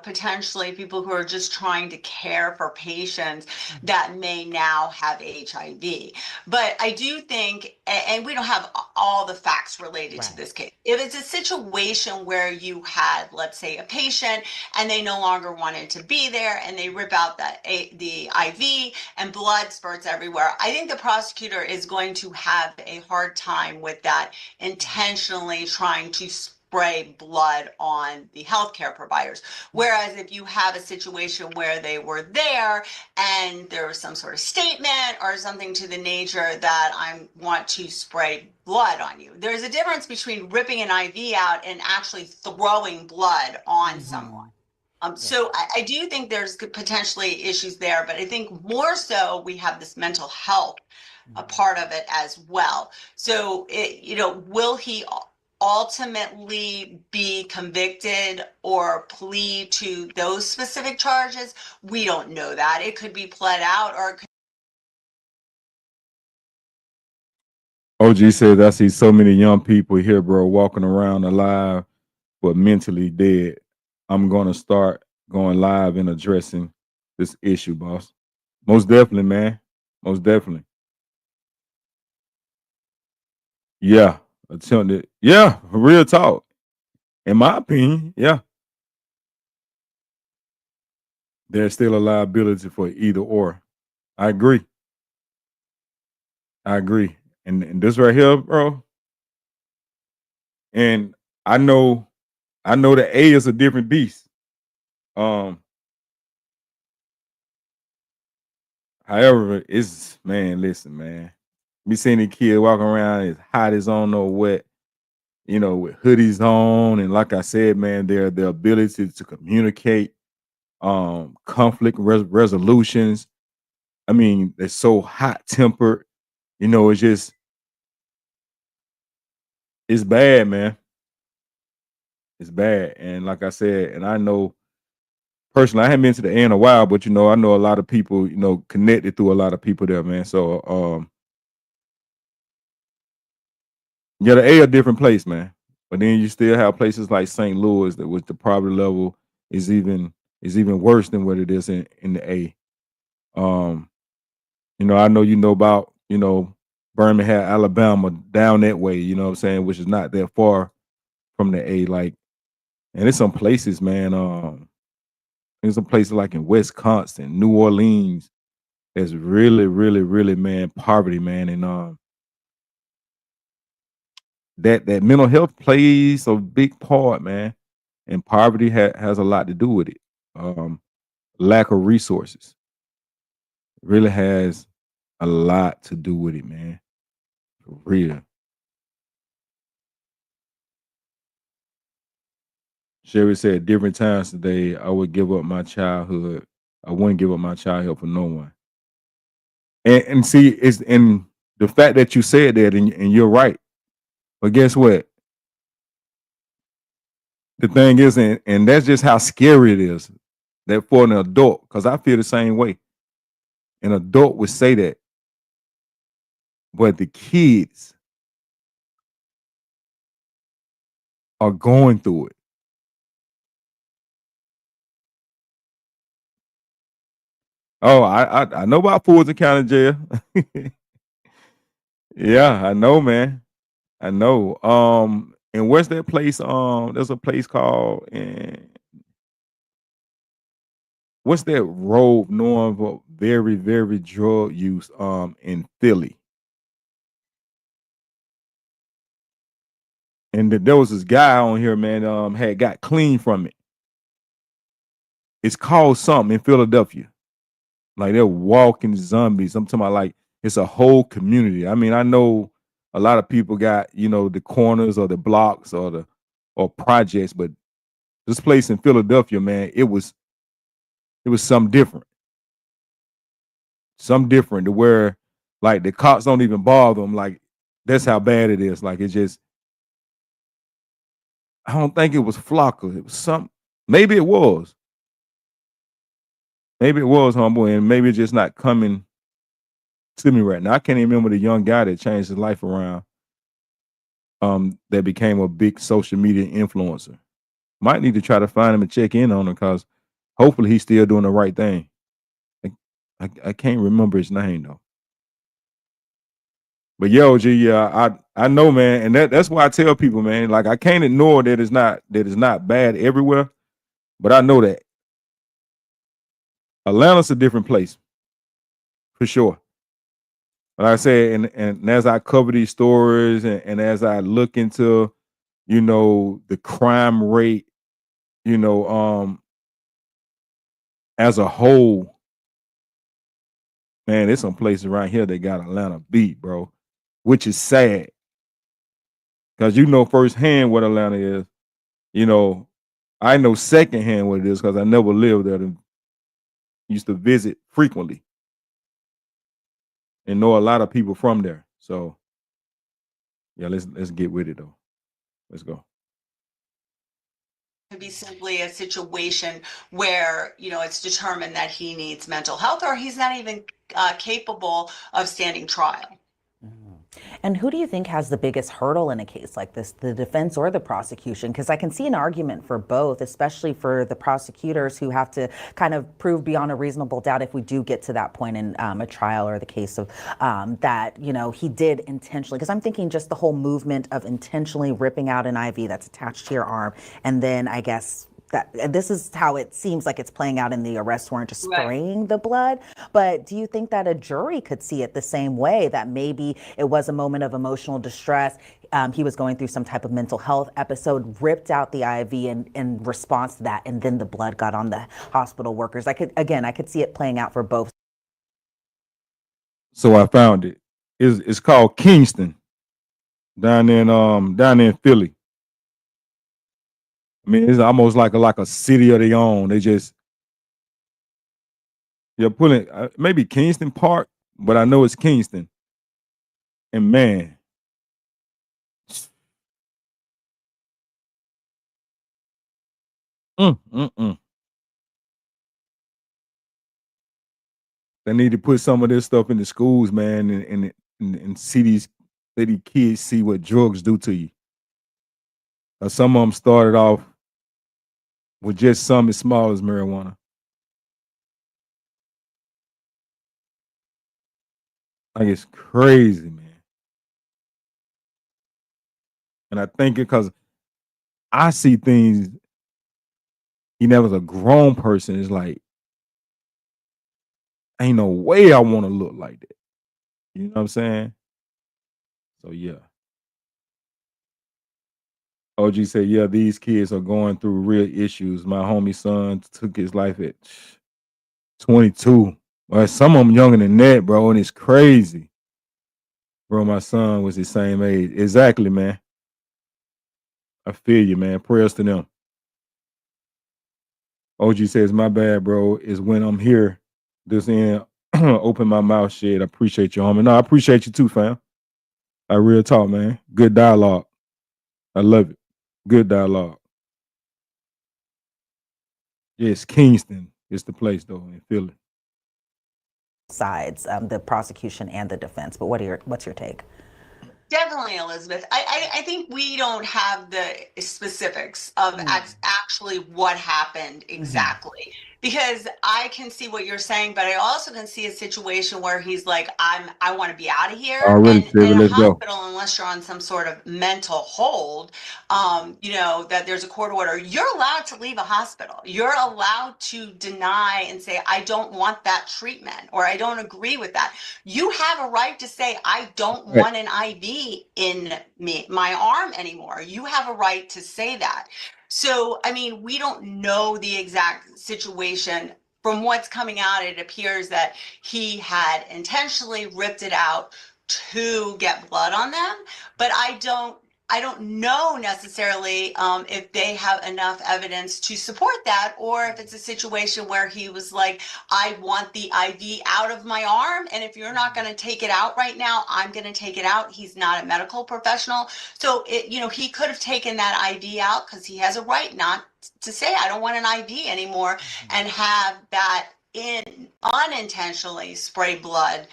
potentially people who are just trying to care for patients that may now have HIV. But I do think, and we don't have all the facts related to this case. If it's a situation where you had, let's say, a patient and they no longer wanted to be there and they rip out the IV and blood spurts everywhere, I think the prosecutor is going to have a hard time with that, intentionally trying to spray blood on the healthcare providers. Whereas if you have a situation where they were there and there was some sort of statement or something to the nature that I want to spray blood on you, there's a difference between ripping an IV out and actually throwing blood on someone. So I do think there's potentially issues there, but I think more so we have this mental health a part of it as well. So, will he ultimately be convicted or plead to those specific charges? We don't know that. It could be pled out, or it could. OG says, I see so many young people here, bro, walking around alive but mentally dead. I'm gonna start going live and addressing this issue, boss. Most definitely, man. Most definitely. Yeah. Attempted. Yeah, real talk. In my opinion, yeah. There's still a liability for either or. I agree. I agree. And this right here, bro. And I know the A is a different beast. However, it's man, listen, man. Me seeing the kid walking around as hot as on or what, with hoodies on, and like I said, man, their ability to communicate, conflict resolutions. I mean, they're so hot tempered. It's just it's bad, man. It's bad, and like I said, and I know personally, I haven't been to the A in a while, but I know a lot of people, connected through a lot of people there, man. So, yeah, the A a different place, man. But then you still have places like St. Louis that with the poverty level is even worse than what it is in the A. I know about, Birmingham, Alabama, down that way, you know what I'm saying, which is not that far from the A. Like, and it's some places, man. There's some places like in Wisconsin, New Orleans, that's really, really, really, man, poverty, man. And that mental health plays a big part, man. And poverty has a lot to do with it. Lack of resources really has a lot to do with it, man. For real. Sherry said, different times today, I would give up my childhood. I wouldn't give up my childhood for no one. And see, it's in the fact that you said that, and you're right. But guess what? The thing is, and that's just how scary it is, that for an adult, because I feel the same way. An adult would say that, but the kids are going through it. Oh, I know about Fulton County Jail. Yeah, I know, man. I know. And where's that place? There's a place called what's that road known for very, very drug use in Philly. And there was this guy on here, man, had got clean from it. It's called something in Philadelphia. Like they're walking zombies. I'm talking about like it's a whole community. I mean, I know a lot of people got, the corners or the blocks or projects, but this place in Philadelphia, man, it was something different. Something different to where like the cops don't even bother them. Like that's how bad it is. Like it's just, I don't think it was Flocka. It was something. Maybe it was. Maybe it was, homeboy, and maybe it's just not coming to me right now. I can't even remember the young guy that changed his life around. That became a big social media influencer. Might need to try to find him and check in on him because hopefully he's still doing the right thing. I can't remember his name though. But yo, G, yeah, I know, man, and that's why I tell people, man, like I can't ignore that it's not bad everywhere, but I know that Atlanta's a different place for sure. Like I said, and as I cover these stories and as I look into, the crime rate, as a whole, man, there's some places around here that got Atlanta beat, bro, which is sad. Because firsthand what Atlanta is. I know secondhand what it is because I never lived there and used to visit frequently. And know a lot of people from there. So yeah, let's get with it though. Let's go. Could be simply a situation where it's determined that he needs mental health or he's not even capable of standing trial. And who do you think has the biggest hurdle in a case like this, the defense or the prosecution? Because I can see an argument for both, especially for the prosecutors who have to kind of prove beyond a reasonable doubt if we do get to that point in a trial or the case of that, you know, he did intentionally. Because I'm thinking just the whole movement of intentionally ripping out an IV that's attached to your arm. And then I guess that this is how it seems like it's playing out in the arrest warrant, just spraying the blood. But do you think that a jury could see it the same way, that maybe it was a moment of emotional distress? He was going through some type of mental health episode, ripped out the IV in response to that, and then the blood got on the hospital workers. I could see it playing out for both. So I found it. It's called Kingston, down in Philly. I mean, it's almost like a city of their own. You're pulling maybe Kingston Park, but I know it's Kingston. And man, they need to put some of this stuff in the schools, man, and see these kids see what drugs do to you. Some of them started off with just something as small as marijuana. Like, it's crazy, man. And I think because I see things, as a grown person, it's like, ain't no way I want to look like that. You know what I'm saying? So yeah. OG said, yeah, these kids are going through real issues. My homie son took his life at 22. Well, some of them younger than that, bro, and it's crazy. Bro, my son was the same age. Exactly, man. I feel you, man. Prayers to them. OG says, my bad, bro, is when I'm here, this end, open my mouth shit. I appreciate you, homie. No, I appreciate you too, fam. I real talk, man. Good dialogue. I love it. Good dialogue. Yes, Kingston is the place, though, in Philly. Sides, the prosecution and the defense. But what's your take? Definitely, Elizabeth. I think we don't have the specifics of actually what happened exactly. Because I can see what you're saying, but I also can see a situation where he's like, I want to be out of here. Already, And in a let's go. hospital, unless you're on some sort of mental hold, that there's a court order, you're allowed to leave a hospital. You're allowed to deny and say, I don't want that treatment, or I don't agree with that. You have a right to say, I don't want an IV in my arm anymore. You have a right to say that. So, I mean, we don't know the exact situation. From what's coming out, it appears that he had intentionally ripped it out to get blood on them, but I don't know necessarily if they have enough evidence to support that, or if it's a situation where he was like, I want the IV out of my arm, and if you're not going to take it out right now, I'm going to take it out. He's not a medical professional. So, he could have taken that IV out because he has a right not to say, I don't want an IV anymore, and have that unintentionally spray blood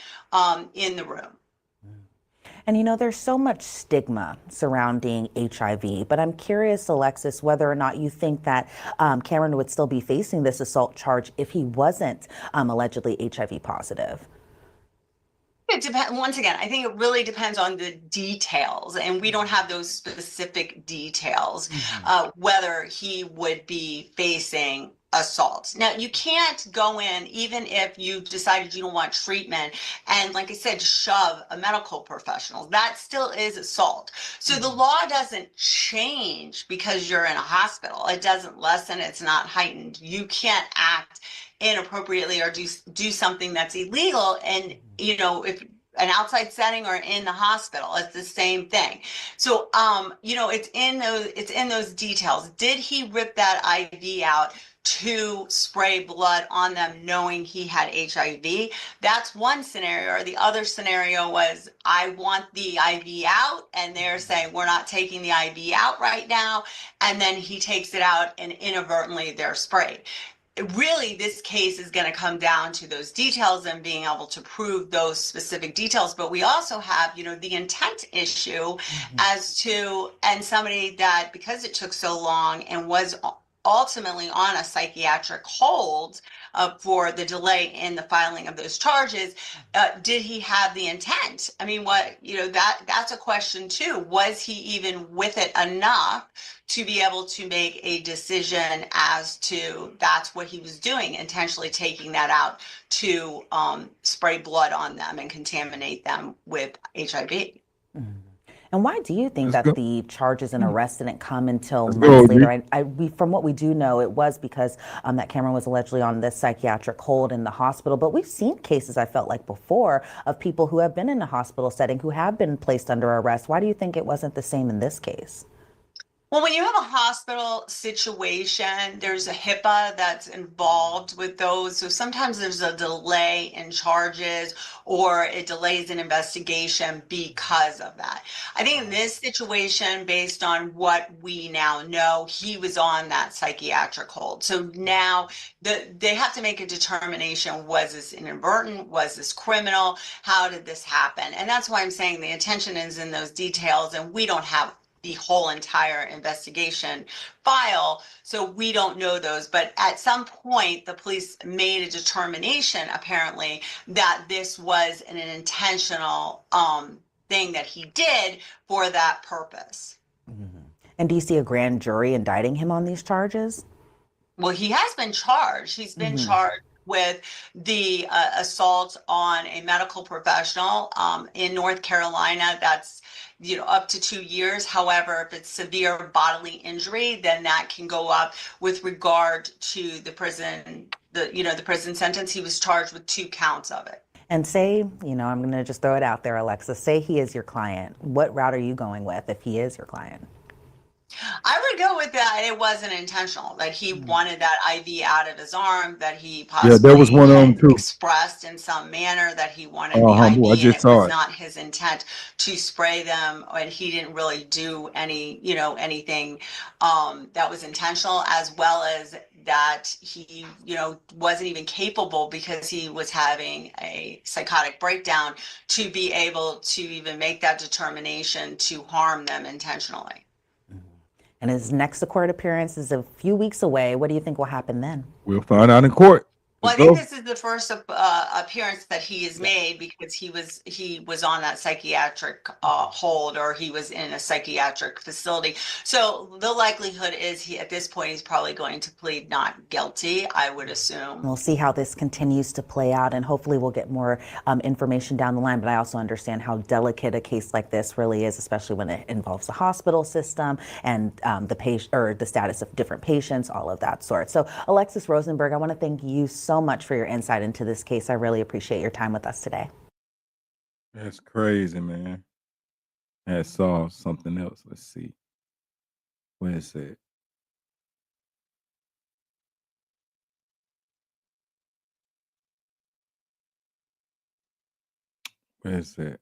in the room. And there's so much stigma surrounding HIV, but I'm curious, Alexis, whether or not you think that Cameron would still be facing this assault charge if he wasn't allegedly HIV positive. It depends. Once again, I think it really depends on the details, and we don't have those specific details, whether he would be facing assault. Now, you can't go in, even if you've decided you don't want treatment, and like I said, shove a medical professional. That still is assault. So the law doesn't change because you're in a hospital. It doesn't lessen. It's not heightened. You can't act inappropriately or do something that's illegal, and if an outside setting or in the hospital, it's the same thing. So it's in those details. Did he rip that IV out to spray blood on them knowing he had HIV? That's one scenario. Or the other scenario was, I want the IV out, and they're saying, we're not taking the IV out right now, and then he takes it out and inadvertently they're sprayed. really this case is going to come down to those details and being able to prove those specific details. But we also have, the intent issue as to, and somebody that, because it took so long and was ultimately on a psychiatric hold for the delay in the filing of those charges, did he have the intent? I mean, that's a question too. Was he even with it enough to be able to make a decision as to that's what he was doing, intentionally taking that out to spray blood on them and contaminate them with HIV? And why do you think Let's that go. the charges and arrest didn't come until Let's months go, later? From what we do know, it was because that Cameron was allegedly on this psychiatric hold in the hospital. But we've seen cases, I felt like before, of people who have been in a hospital setting who have been placed under arrest. Why do you think it wasn't the same in this case? Well, when you have a hospital situation, there's a HIPAA that's involved with those. So sometimes there's a delay in charges or it delays an investigation because of that. I think in this situation, based on what we now know, he was on that psychiatric hold. So now they have to make a determination, was this inadvertent? Was this criminal? How did this happen? And that's why I'm saying the attention is in those details, and we don't have the whole entire investigation file, so we don't know those. But at some point, the police made a determination, apparently, that this was an intentional thing that he did for that purpose. And do you see a grand jury indicting him on these charges? Well, he has been charged. He's been charged with the assault on a medical professional in North Carolina. That's up to 2 years. However, if it's severe bodily injury, then that can go up with regard to the prison, the prison sentence. He was charged with 2 counts of it. And say, I'm going to just throw it out there, Alexis, say he is your client. What route are you going with if he is your client? I would go with that. It wasn't intentional, that he wanted that IV out of his arm, that he possibly Yeah, that was one of them too. expressed in some manner that he wanted the I IV, and just it saw was it. not his intent to spray them, and he didn't really do any, anything that was intentional, as well as that he, wasn't even capable, because he was having a psychotic breakdown, to be able to even make that determination to harm them intentionally. And his next court appearance is a few weeks away. What do you think will happen then? We'll find out in court. Well, I Let's think go. this is the first appearance that he has made, because he was on that psychiatric hold, or he was in a psychiatric facility. So the likelihood is at this point he's probably going to plead not guilty, I would assume. We'll see how this continues to play out, and hopefully we'll get more information down the line. But I also understand how delicate a case like this really is, especially when it involves the hospital system and the patient, or the status of different patients, all of that sort. So, Alexis Rosenberg, I want to thank you so much for your insight into this case. I really appreciate your time with us today. That's crazy, man. I saw something else. Let's see. Where is it? Where is it?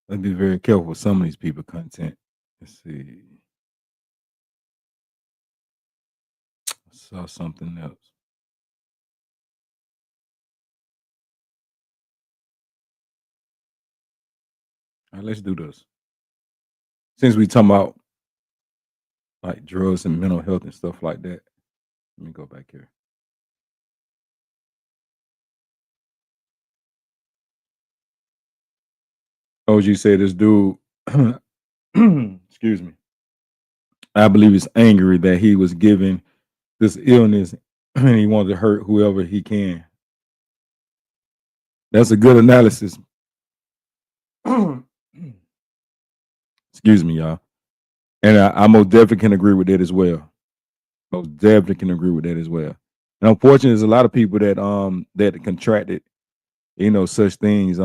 Let's be very careful with some of these people content. Let's see. I saw something else. All right, let's do this. Since we talking about like drugs and mental health and stuff like that, let me go back here. OG said this dude, excuse me, I believe he's angry that he was given this illness and he wanted to hurt whoever he can. That's a good analysis. Excuse me, y'all. And I most definitely can agree with that as well. Most definitely can agree with that as well. And unfortunately, there's a lot of people that that contracted, such things,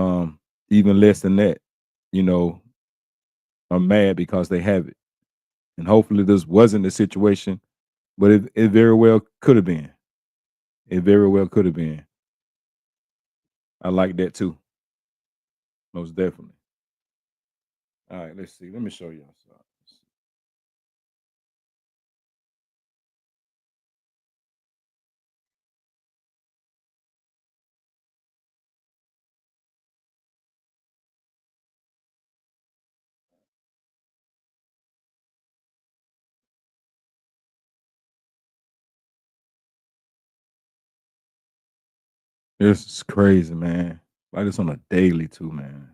even less than that, are mad because they have it. And hopefully this wasn't the situation, but it very well could have been. It very well could have been. I like that too. Most definitely. All right, let's see. Let me show y'all something. This is crazy, man. Like this on a daily too, man.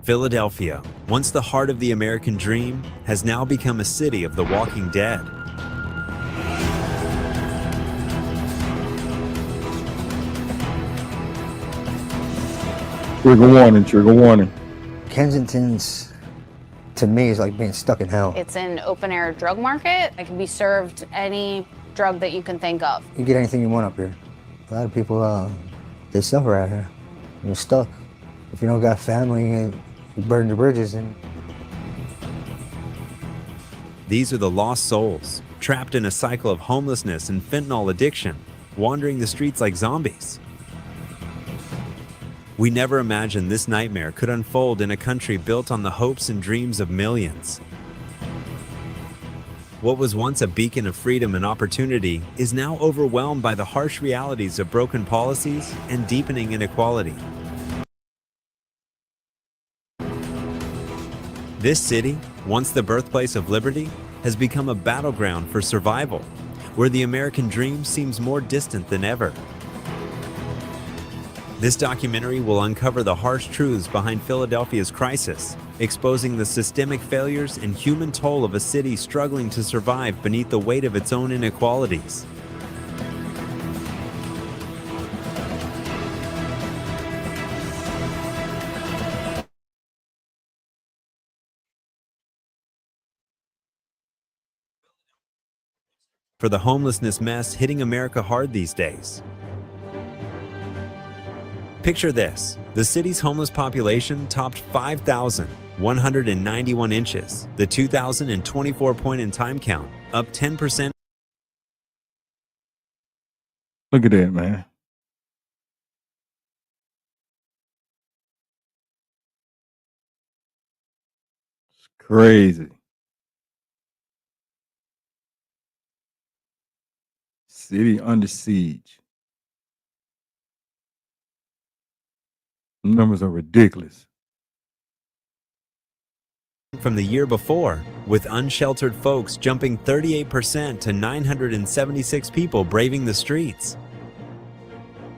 Philadelphia, once the heart of the American dream, has now become a city of the walking dead. Trigger warning, trigger warning. Kensington's, to me, is like being stuck in hell. It's an open air drug market. It can be served any drug that you can think of. You get anything you want up here. A lot of people, they suffer out here. You're stuck. If you don't got family, you burn your bridges. And These are the lost souls, trapped in a cycle of homelessness and fentanyl addiction, wandering the streets like zombies. We never imagined this nightmare could unfold in a country built on the hopes and dreams of millions. What was once a beacon of freedom and opportunity is now overwhelmed by the harsh realities of broken policies and deepening inequality. This city, once the birthplace of liberty, has become a battleground for survival, where the American dream seems more distant than ever. This documentary will uncover the harsh truths behind Philadelphia's crisis, exposing the systemic failures and human toll of a city struggling to survive beneath the weight of its own inequalities. For the homelessness mess hitting America hard these days. Picture this, the city's homeless population topped 5,191 inches, the 2024 point in time count, up 10%. Look at that, man. It's crazy. City under siege. Numbers are ridiculous. From the year before, with unsheltered folks jumping 38% to 976 people braving the streets.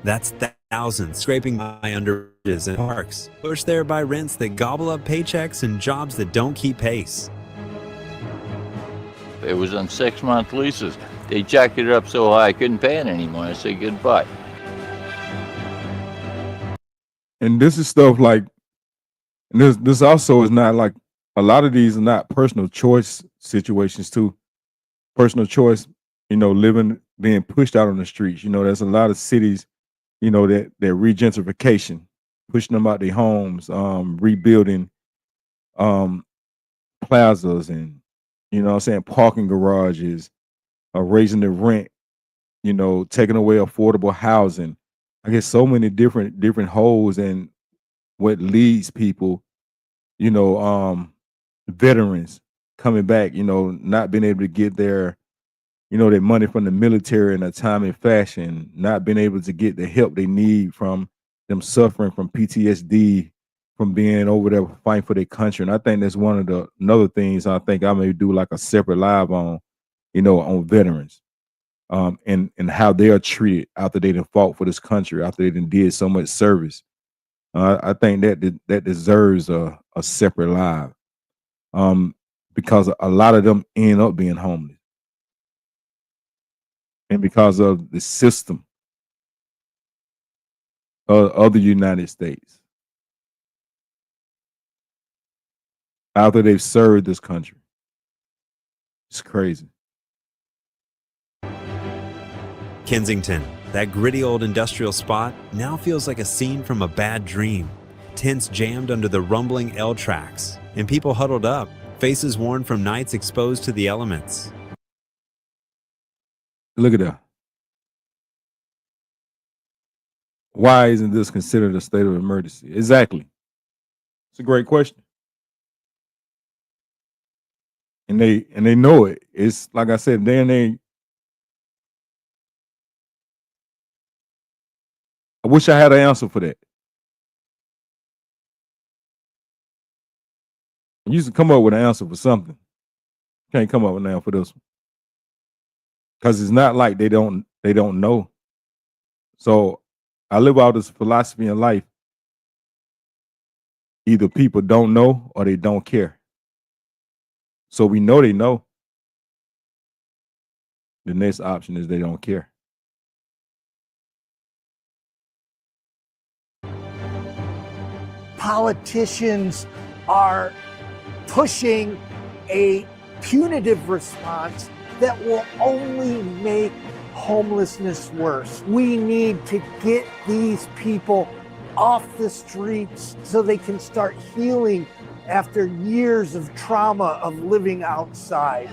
That's thousands scraping by under bridges and parks, pushed there by rents that gobble up paychecks and jobs that don't keep pace. It was on 6-month leases. They jacked it up so high I couldn't pay it anymore. I said goodbye. And this is stuff like, and this also is not like, a lot of these are not personal choice situations too. Personal choice, living, being pushed out on the streets. There's a lot of cities, that regentrification, pushing them out their homes, rebuilding plazas and, parking garages, raising the rent, taking away affordable housing. I get so many different holes and what leads people, veterans coming back, not being able to get their money from the military in a timely fashion, not being able to get the help they need from them suffering from PTSD, from being over there fighting for their country. And I think that's one of the another things I think I may do like a separate live on, on veterans. And how they are treated after they done fought for this country, after they done did so much service. I think that deserves a separate live, because a lot of them end up being homeless. and because of the system of the United States. After they've served this country. It's crazy. Kensington, that gritty old industrial spot, now feels like a scene from a bad dream. Tents jammed under the rumbling L tracks, and people huddled up, faces worn from nights exposed to the elements. Look at that. Why isn't this considered a state of emergency? Exactly. It's a great question. And they know it. It's like I said, I wish I had an answer for that. I used to come up with an answer for something. Can't come up with an answer for this one. Because it's not like they don't know. So I live out this philosophy in life. Either people don't know or they don't care. So we know they know. The next option is they don't care. Politicians are pushing a punitive response that will only make homelessness worse. We need to get these people off the streets so they can start healing after years of trauma of living outside.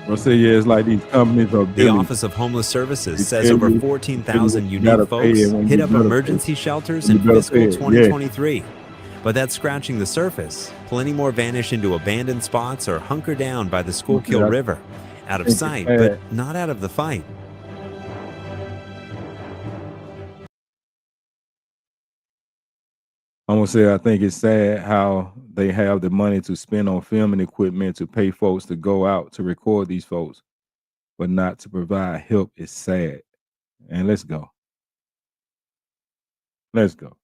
I'll say, yeah, it's like these companies are The Office of Homeless Services says over 14,000 unique folks hit up emergency shelters in fiscal 2023. But that's scratching the surface. Plenty more vanish into abandoned spots or hunker down by the Schuylkill River. Out of sight, but not out of the fight. I'm gonna say I think it's sad how they have the money to spend on filming equipment to pay folks to go out to record these folks, but not to provide help. Is sad. And let's go. Let's go.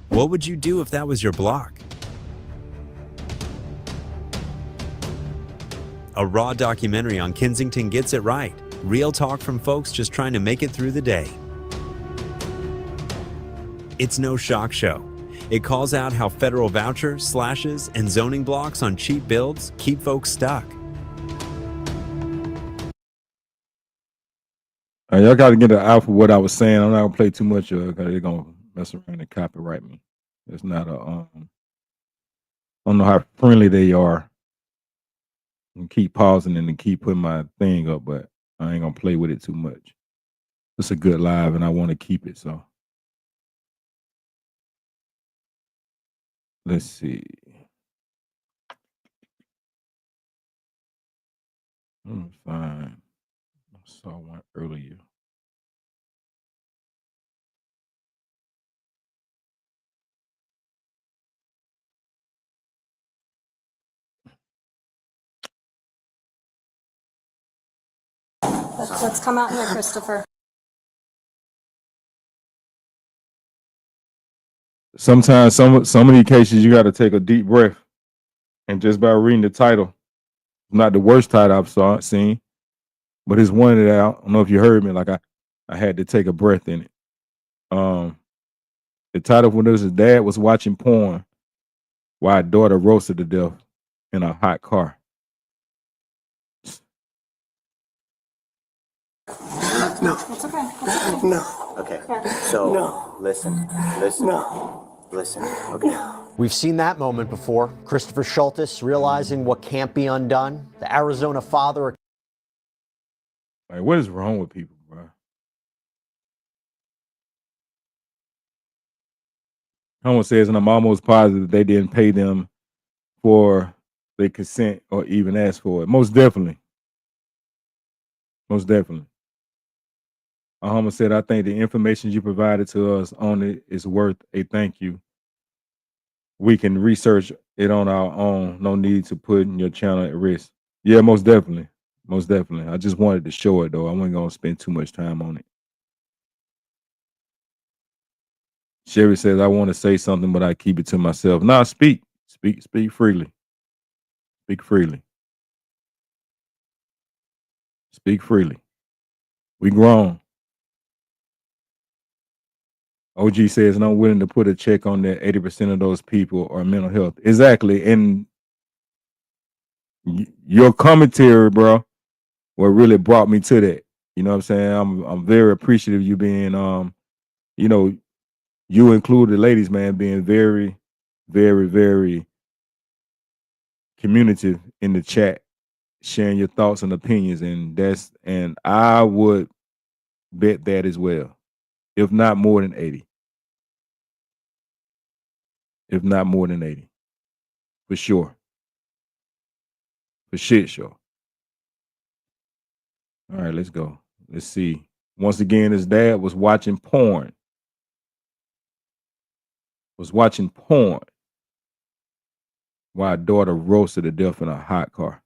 What would you do if that was your block? A raw documentary on Kensington gets it right. Real talk from folks just trying to make it through the day. It's no shock show. It calls out how federal vouchers, slashes, and zoning blocks on cheap builds keep folks stuck. Y'all got to get an out for what I was saying. I'm not gonna play too much of it because they're gonna mess around and copyright me. It's not a I don't know how friendly they are. And keep pausing and keep putting my thing up, but I ain't gonna play with it too much. It's a good live, and I want to keep it. So let's see. Let me find. I saw one earlier. Let's come out here, Christopher. Sometimes some of these cases you got to take a deep breath, and just by reading the title, not the worst title I've seen, but it's one that I don't know if you heard me. Like I had to take a breath in it. The title for this is Dad was watching porn while daughter roasted to death in a hot car. No. It's okay. It's okay. No. Okay. Yeah. So No. listen. No. Listen. Okay. We've seen that moment before. Christopher Schultes realizing what can't be undone. The Arizona father. Like, what is wrong with people, bro? Someone says, and I'm almost positive they didn't pay them for their consent or even ask for it. Most definitely. Most definitely. Ahama said, I think the information you provided to us on it is worth a thank you. We can research it on our own. No need to put your channel at risk. Yeah, most definitely. Most definitely. I just wanted to show it, though. I wasn't going to spend too much time on it. Sherry says, I want to say something, but I keep it to myself. Nah, speak freely. Speak freely. Speak freely. We grown. OG says, and I'm willing to put a check on that 80% of those people are mental health. Exactly. And your commentary, bro, what really brought me to that. You know what I'm saying? I'm very appreciative of you being you know, you included, ladies, man, being very, very, very communicative in the chat, sharing your thoughts and opinions, and I would bet that as well, if not more than 80. If not more than 80. For sure. For shit sure. All right, let's go. Let's see. Once again, his dad was watching porn. While daughter roasted to death in a hot car.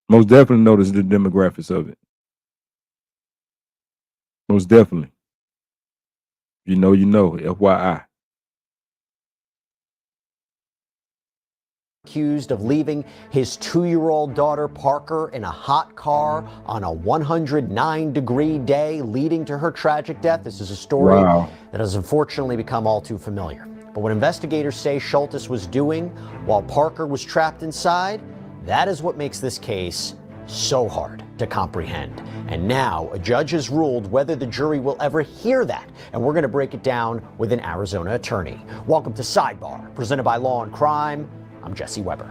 Most definitely notice the demographics of it. Most definitely. You know, FYI. Accused of leaving his 2-year-old daughter Parker in a hot car on a 109-degree day, leading to her tragic death. This is a story that has unfortunately become all too familiar. But what investigators say Schultes was doing while Parker was trapped inside, that is what makes this case so hard to comprehend. And now a judge has ruled whether the jury will ever hear that. And we're going to break it down with an Arizona attorney. Welcome to Sidebar, presented by Law and Crime. I'm Jesse Weber.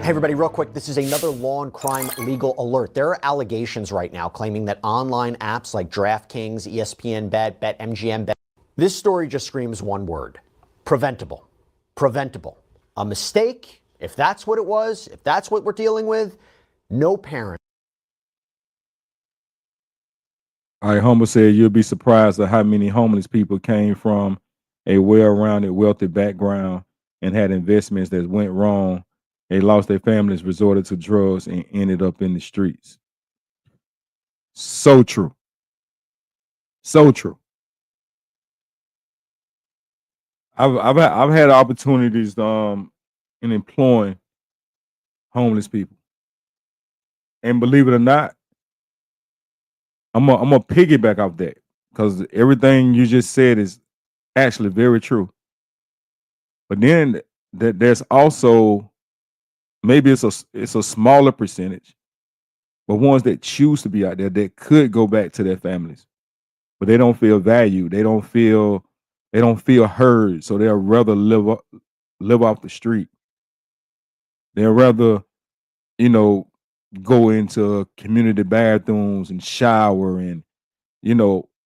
Hey everybody, real quick, this is another Law and Crime legal alert. There are allegations right now claiming that online apps like DraftKings, ESPN Bet, BetMGM Bet. This story just screams one word: preventable. Preventable. A mistake, if that's what it was, if that's what we're dealing with, no parent. All right, Humble said you'll be surprised at how many homeless people came from a well-rounded, wealthy background and had investments that went wrong. They lost their families, resorted to drugs, and ended up in the streets. So true. So true. I've had opportunities in employing homeless people, and believe it or not, I'm a piggyback off that because everything you just said is actually very true. But then there's also, maybe it's a smaller percentage, but ones that choose to be out there that could go back to their families, but they don't feel valued. They don't feel heard. So they'll rather live off the street. They'll rather, go into community bathrooms and shower and,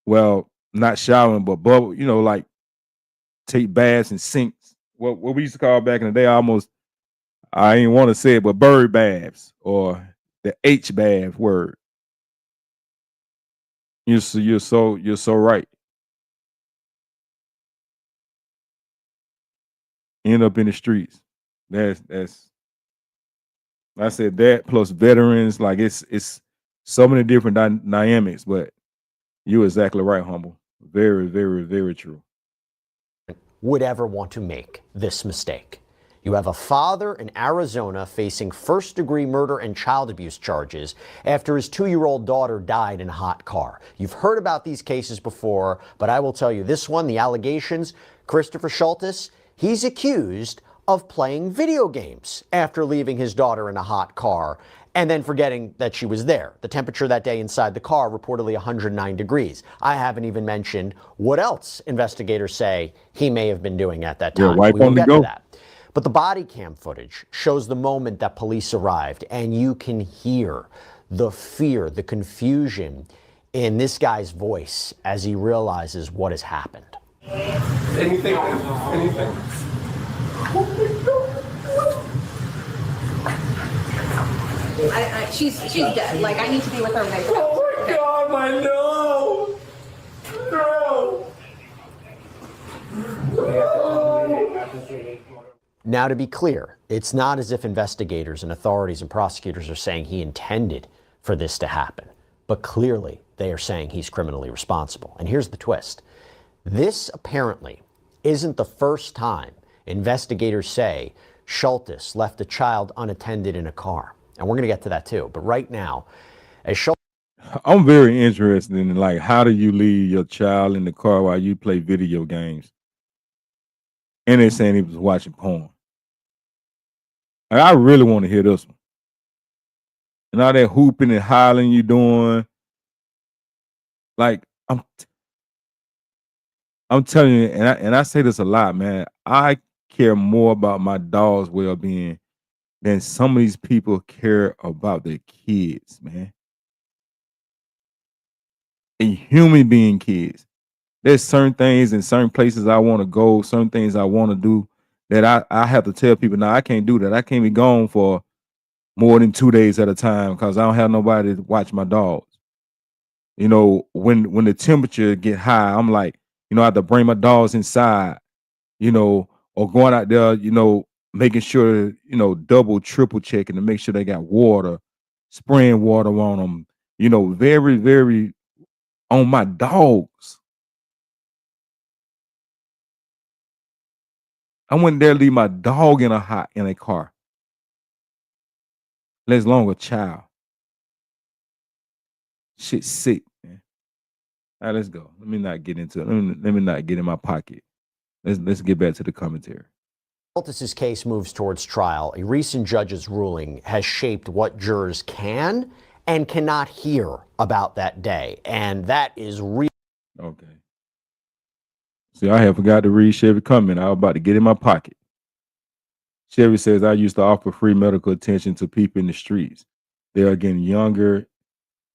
well, not showering, but bubble, like take baths and sinks. What we used to call back in the day, I ain't want to say it, but bird baths or the H bath word. You're so right. End up in the streets. That's I said that plus veterans, like it's so many different dynamics, but you're exactly right, Humble. Very, very, very true. Would ever want to make this mistake. You have a father in Arizona facing first-degree murder and child abuse charges after his 2-year-old daughter died in a hot car. You've heard about these cases before, but I will tell you this one, the allegations, Christopher Schultes, he's accused of playing video games after leaving his daughter in a hot car and then forgetting that she was there. The temperature that day inside the car, reportedly 109 degrees. I haven't even mentioned what else investigators say he may have been doing at that time. Yeah, wipe we will on the get go. to that. But the body cam footage shows the moment that police arrived, and you can hear the fear, the confusion in this guy's voice as he realizes what has happened. Anything. She's dead. Like, I need to be with her right now. Oh my God, my nose! No! Now, to be clear, it's not as if investigators and authorities and prosecutors are saying he intended for this to happen. But clearly, they are saying he's criminally responsible. And here's the twist. This apparently isn't the first time investigators say Schultes left a child unattended in a car. And we're going to get to that too. But right now, as Schultes... I'm very interested in, like, how do you leave your child in the car while you play video games? And they're saying he was watching porn. Like, I really want to hear this one. And all that hooping and hollering you doing. Like, I'm telling you, and I say this a lot, man. I care more about my dog's well-being than some of these people care about their kids, man. And human being kids. There's certain things and certain places I want to go, certain things I want to do that I have to tell people, now I can't do that. I can't be gone for more than 2 days at a time because I don't have nobody to watch my dogs. You know, when the temperature get high, I'm like, you know, I have to bring my dogs inside, you know, or going out there, you know, making sure, you know, double, triple checking to make sure they got water, spraying water on them, you know, very, very on my dogs. I wouldn't dare leave my dog in a car, let alone a child. Shit's sick, man. All right, let's go. Let me not get into it. Let me not get in my pocket. Let's get back to the commentary. Schultes' case moves towards trial. A recent judge's ruling has shaped what jurors can and cannot hear about that day, and that is real. Okay. See, I have forgot to read Chevy comment. I was about to get in my pocket. Chevy says, I used to offer free medical attention to people in the streets. They are getting younger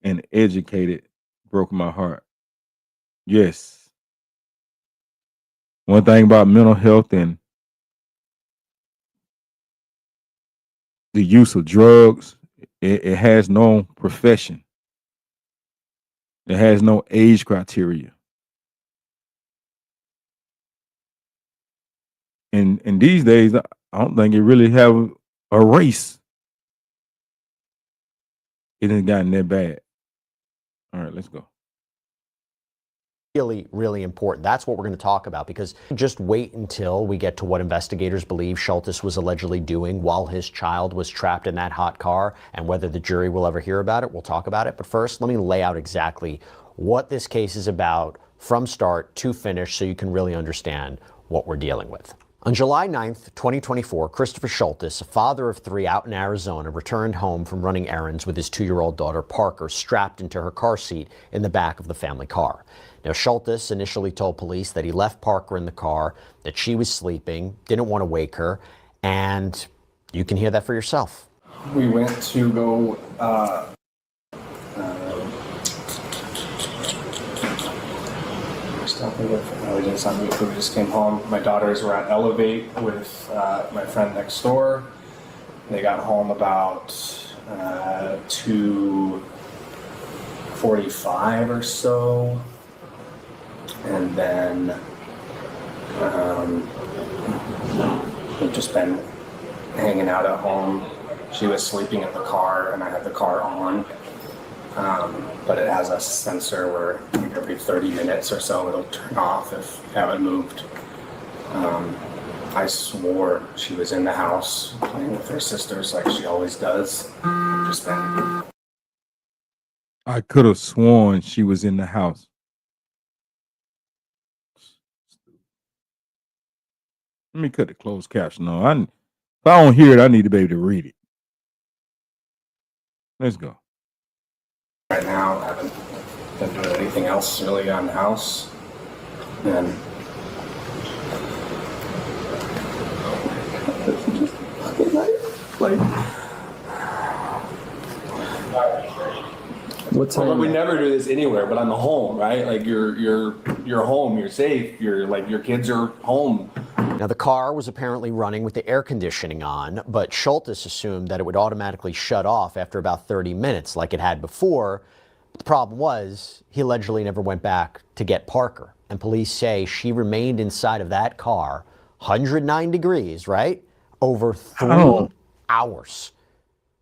and educated. Broke my heart. Yes. One thing about mental health and the use of drugs, it has no profession. It has no age criteria. And these days, I don't think it really have a race. It ain't gotten that bad. All right, let's go. Really, really important. That's what we're going to talk about, because just wait until we get to what investigators believe Schultes was allegedly doing while his child was trapped in that hot car, and whether the jury will ever hear about it. We'll talk about it. But first, let me lay out exactly what this case is about from start to finish so you can really understand what we're dealing with. On July 9th, 2024, Christopher Schultes, a father of 3 out in Arizona, returned home from running errands with his 2-year-old daughter, Parker, strapped into her car seat in the back of the family car. Now, Schultes initially told police that he left Parker in the car, that she was sleeping, didn't want to wake her, and you can hear that for yourself. We went to go we did something. We just came home. My daughters were at Elevate with my friend next door. They got home about 2:45 or so, and then we've just been hanging out at home. She was sleeping in the car, and I had the car on. But it has a sensor where every 30 minutes or so it'll turn off if you haven't moved. I swore she was in the house playing with her sisters like she always does. Just been... I could have sworn she was in the house. Let me cut the closed caption on. If I don't hear it, I need to be able to read it. Let's go. Right now, I haven't been doing anything else really on the house. And What time? Well, we never do this anywhere, but I'm home, right? Like you're home, you're safe, your kids are home. Now, the car was apparently running with the air conditioning on, but Schultes assumed that it would automatically shut off after about 30 minutes like it had before. The problem was he allegedly never went back to get Parker, and police say she remained inside of that car, 109 degrees, right, over 3 hours.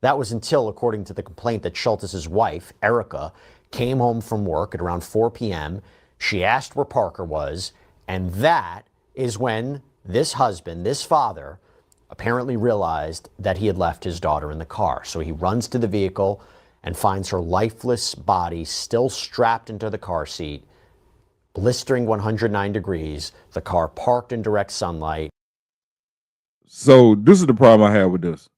That was until, according to the complaint, that Schultz's wife, Erica, came home from work at around 4 p.m. She asked where Parker was, and that is when this husband, this father, apparently realized that he had left his daughter in the car. So he runs to the vehicle and finds her lifeless body still strapped into the car seat, blistering 109 degrees, the car parked in direct sunlight. So this is the problem I have with this.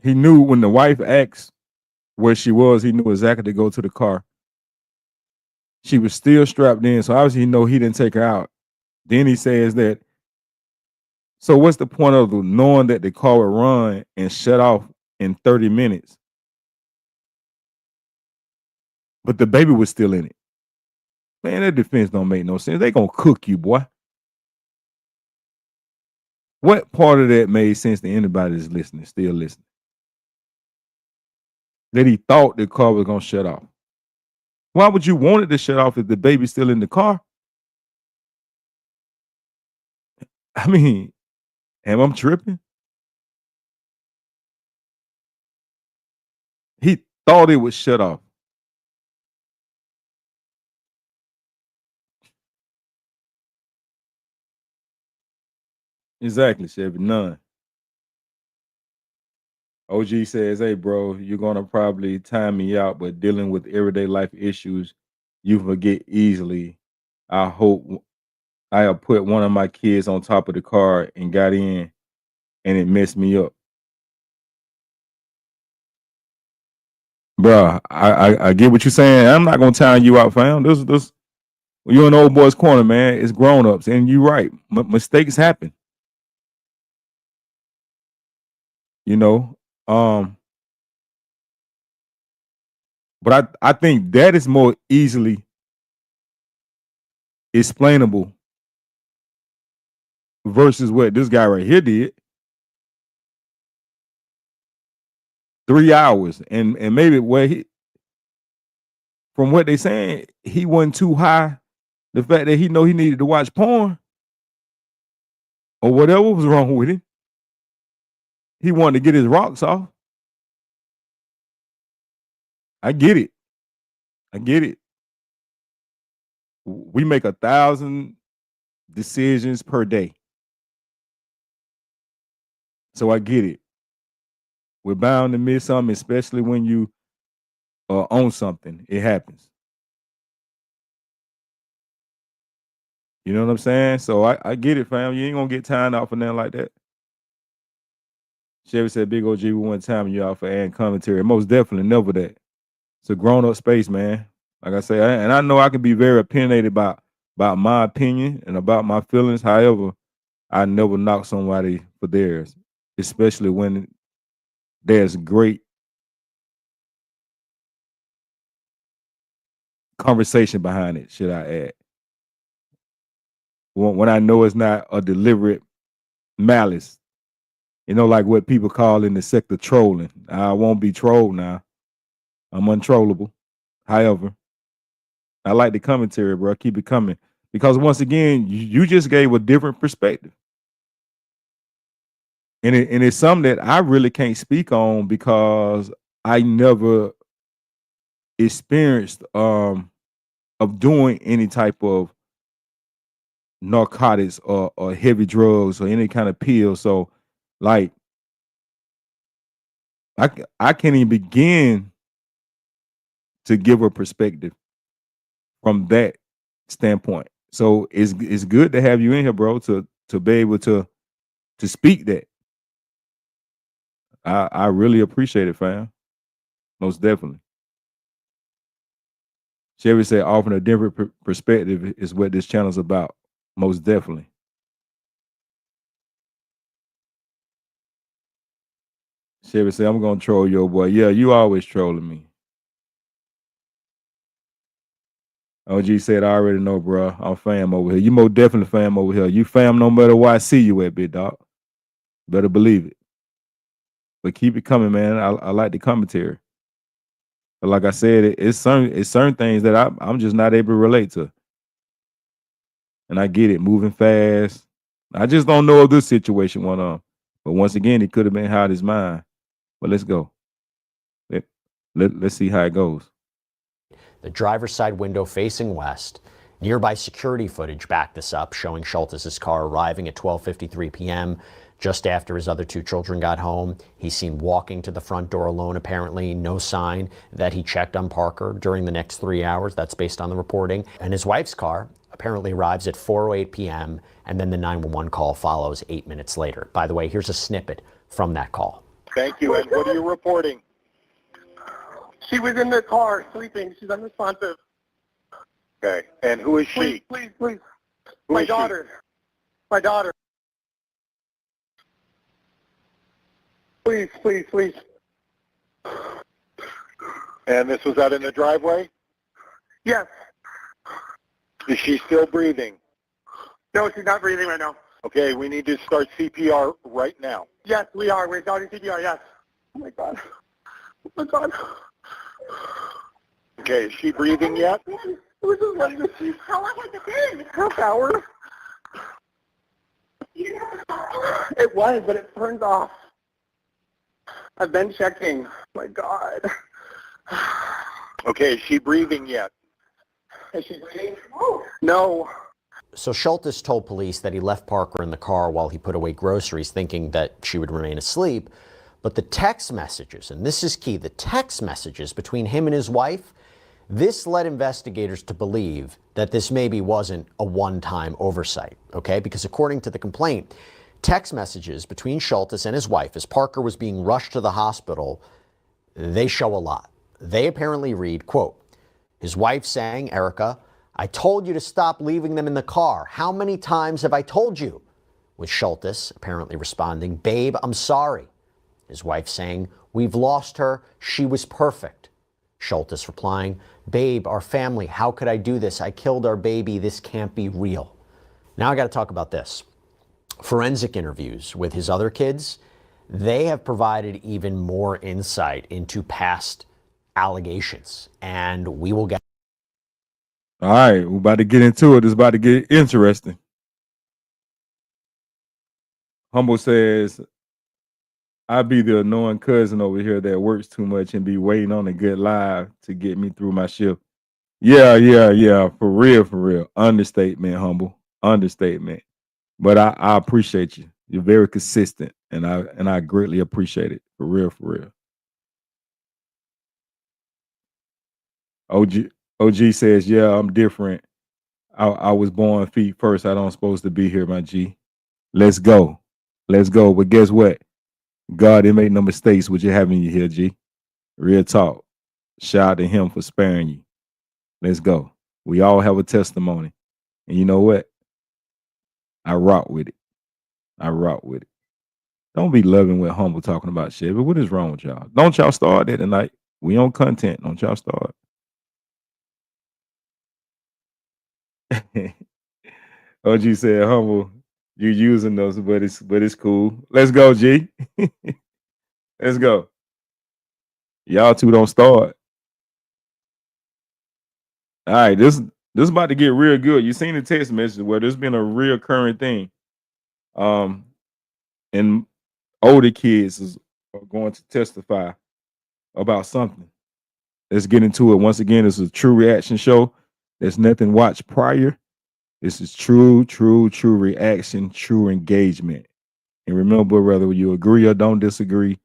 He knew when the wife asked where she was, he knew exactly to go to the car. She was still strapped in, so obviously he know he didn't take her out. Then he says that, so what's the point of knowing that the car would run and shut off in 30 minutes? But the baby was still in it. Man, that defense don't make no sense. They gonna cook you, boy. What part of that made sense to anybody that's listening, still listening? That he thought the car was gonna shut off. Why would you want it to shut off if the baby's still in the car? I mean, am I tripping? He thought it would shut off. Exactly, Chevy. None. OG says, hey, bro, you're going to probably time me out, but dealing with everyday life issues, you forget easily. I hope I have put one of my kids on top of the car and got in, and it messed me up. Bruh, I get what you're saying. I'm not going to time you out, fam. This, you're in the old boy's corner, man. It's grown-ups, and you're right. Mistakes happen. You know, but I think that is more easily explainable versus what this guy right here did. 3 hours, and maybe where he, from what they saying, he wasn't too high. The fact that he know he needed to watch porn or whatever was wrong with him. He wanted to get his rocks off. I get it. I get it. We make 1,000 decisions per day. So I get it. We're bound to miss something, especially when you own something. It happens. You know what I'm saying? So I get it, fam. You ain't gonna get timed out for nothing like that. Chevy said, Big OG, we want time you out for adding commentary. Most definitely, never that. It's a grown-up space, man. Like I say, and I know I can be very opinionated about my opinion and about my feelings. However, I never knock somebody for theirs, especially when there's great conversation behind it, should I add. When I know it's not a deliberate malice, you know, like what people call in the sector trolling. I won't be trolled now. I'm untrollable. However, I like the commentary, bro. Keep it coming. Because once again, you just gave a different perspective. And it's something that I really can't speak on because I never experienced of doing any type of narcotics or heavy drugs or any kind of pill. So like I can't even begin to give a perspective from that standpoint. So it's good to have you in here, bro, to be able to speak that. I really appreciate it, fam. Most definitely. Chevy said offering a different perspective is what this channel's about. Most definitely. Chevy said, I'm gonna troll your boy. Yeah, you always trolling me. OG said, I already know, bro. I'm fam over here. You most definitely fam over here. You fam no matter where I see you at, big dog. Better believe it. But keep it coming, man. I like the commentary. But like I said, it's certain things that I'm just not able to relate to. And I get it, moving fast. I just don't know if this situation went on. But once again, it could have been out his mind. But let's go. Let's see how it goes. The driver's side window facing west. Nearby security footage backed this up, showing Schultes' car arriving at 12:53 p.m. just after his other two children got home. He's seen walking to the front door alone, apparently. No sign that he checked on Parker during the next 3 hours. That's based on the reporting. And his wife's car apparently arrives at 4:08 p.m. and then the 911 call follows 8 minutes later. By the way, here's a snippet from that call. Thank you. And what are you reporting? She was in the car sleeping. She's unresponsive. Okay. And who is she? Please. Who My is she? daughter. My daughter. Please. And this was out in the driveway? Yes. Is she still breathing? No, she's not breathing right now. Okay, we need to start CPR right now. Yes, we are. We're starting CPR, yes. Oh, my God. Okay, is she breathing yet? How long has it been? Half hour. It was, but it turned off. I've been checking. My God. Okay, is she breathing yet? Is she breathing? No. So Schultes told police that he left Parker in the car while he put away groceries, thinking that she would remain asleep. But the text messages, and this is key, the text messages between him and his wife, this led investigators to believe that this maybe wasn't a one-time oversight, okay? Because according to the complaint, text messages between Schultes and his wife as Parker was being rushed to the hospital, they show a lot. They apparently read, quote, his wife saying, Erica, I told you to stop leaving them in the car. How many times have I told you? With Schultes apparently responding, babe, I'm sorry. His wife saying, we've lost her. She was perfect. Schultes replying, babe, our family, how could I do this? I killed our baby. This can't be real. Now I got to talk about this. Forensic interviews with his other kids, they have provided even more insight into past allegations. And we will get. All right, we're about to get into it. It's about to get interesting. Humble says, I be the annoying cousin over here that works too much and be waiting on a good live to get me through my shift. Yeah. For real. Understatement, Humble. Understatement. But I appreciate you. You're very consistent, and I greatly appreciate it. For real. OG says, yeah, I'm different. I was born feet first. I don't supposed to be here, my G. Let's go. But guess what? God didn't make no mistakes with you having you here, G. Real talk. Shout out to him for sparing you. Let's go. We all have a testimony. And you know what? I rock with it. Don't be loving with Humble talking about shit. But what is wrong with y'all? Don't y'all start that tonight. We on content. Don't y'all start. OG said, Humble, you using those, but it's cool. Let's go, G. Let's go. Y'all two don't start. All right, this is about to get real good. You seen the text message where there's been a reoccurring thing. And older kids are going to testify about something. Let's get into it. Once again, this is a true reaction show. There's nothing watched prior. This is true reaction, true engagement. And remember, whether you agree or don't disagree,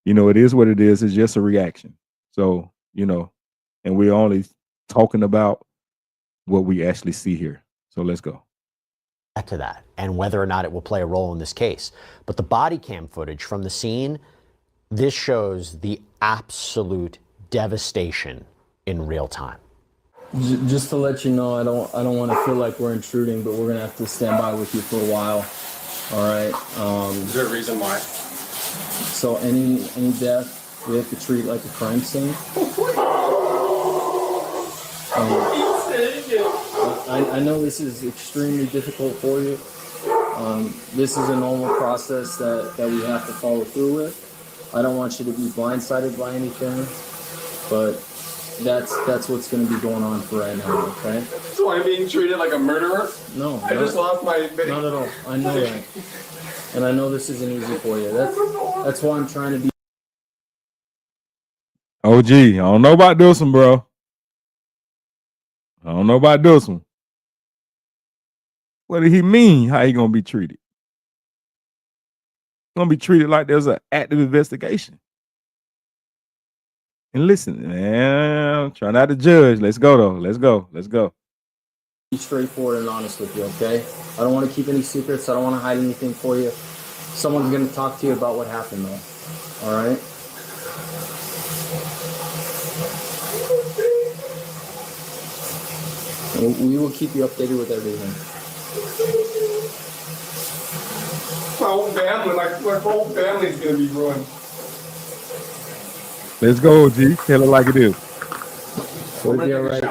it is what it is. It's just a reaction. So, and we're only talking about what we actually see here. So let's go. Back to that and whether or not it will play a role in this case. But the body cam footage from the scene, this shows the absolute devastation in real time. Just to let you know, I don't want to feel like we're intruding, but we're gonna have to stand by with you for a while. All right. Is there a reason why? So any death, we have to treat like a crime scene. I know this is extremely difficult for you. This is a normal process that we have to follow through with. I don't want you to be blindsided by anything, but that's what's going to be going on for right now, okay? So I'm being treated like a murderer? No. I just lost my... Not at all. I know that. And I know this isn't easy for you. That's why I'm trying to be. OG, I don't know about this one, bro. I don't know about this one. What did he mean? How he gonna be treated? Gonna be treated like there's an active investigation. And listen, man, try not to judge. Let's go though. Let's go. Let's go. Be straightforward and honest with you, okay? I don't want to keep any secrets. I don't want to hide anything for you. Someone's going to talk to you about what happened, though. All right? We will keep you updated with everything. My whole family, my whole family's gonna be ruined. Let's go, OG. Tell it like it is. We'll be all right.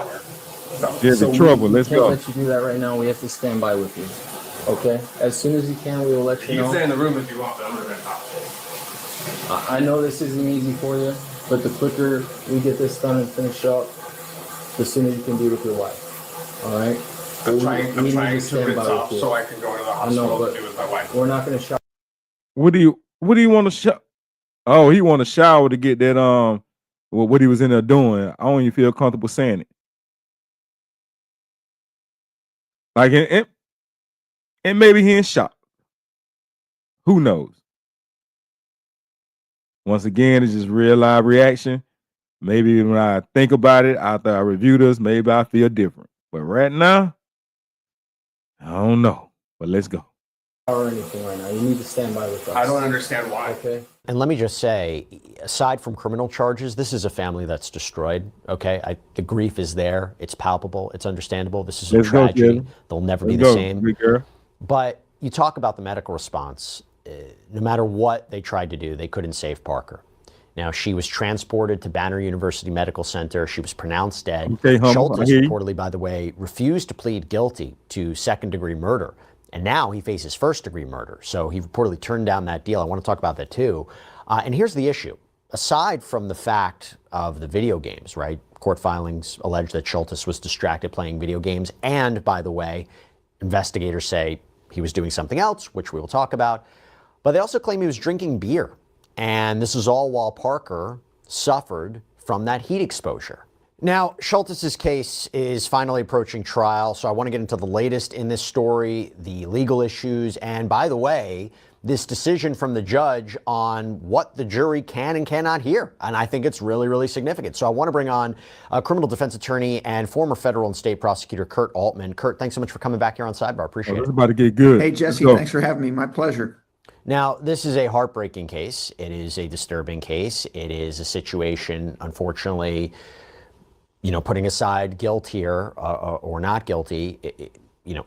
Get in trouble. Let's can't go. let you do that right now. We have to stand by with you. Okay? As soon as you can, we will let you You know. can stay in the room if you want, but I'm gonna talk. I know this isn't easy for you, but the quicker we get this done and finished up, the sooner you can be with your wife. All right? I'm We trying need to stand rinse by off with you. so I can go to the I know, hospital but to be with my wife. we're not going to shout. What do you want to shower? Oh, he want to shower to get that what he was in there doing. I don't even feel comfortable saying it. Like and maybe he in shock. Who knows? Once again, it's just real live reaction. Maybe when I think about it after I review this, maybe I feel different. But right now, I don't know. But let's go. Or anything right now. You need to stand by with us. I don't understand why. Okay? And let me just say, aside from criminal charges, this is a family that's destroyed. Okay, the grief is there. It's palpable. It's understandable. This is a Let's go, tragedy. Kevin. They'll never Let's be the go, same. big girl. But you talk about the medical response. No matter what they tried to do, they couldn't save Parker. Now, she was transported to Banner University Medical Center. She was pronounced dead. Okay, humble. Schultes I hear you. reportedly, by the way, refused to plead guilty to second-degree murder. And now he faces first-degree murder. So he reportedly turned down that deal. I want to talk about that too. And here's the issue. Aside from the fact of the video games, right? Court filings allege that Schultes was distracted playing video games. And by the way, investigators say he was doing something else, which we will talk about. But they also claim he was drinking beer. And this is all while Parker suffered from that heat exposure. Now, Schultes' case is finally approaching trial, so I want to get into the latest in this story, the legal issues, and by the way, this decision from the judge on what the jury can and cannot hear. And I think it's really, really significant. So I want to bring on a criminal defense attorney and former federal and state prosecutor, Kurt Altman. Kurt, thanks so much for coming back here on Sidebar. Appreciate it. It's about to get good. Hey, Jesse, Let's go. thanks for having me. My pleasure. Now, this is a heartbreaking case. It is a disturbing case. It is a situation, unfortunately, putting aside guilt here or not guilty, it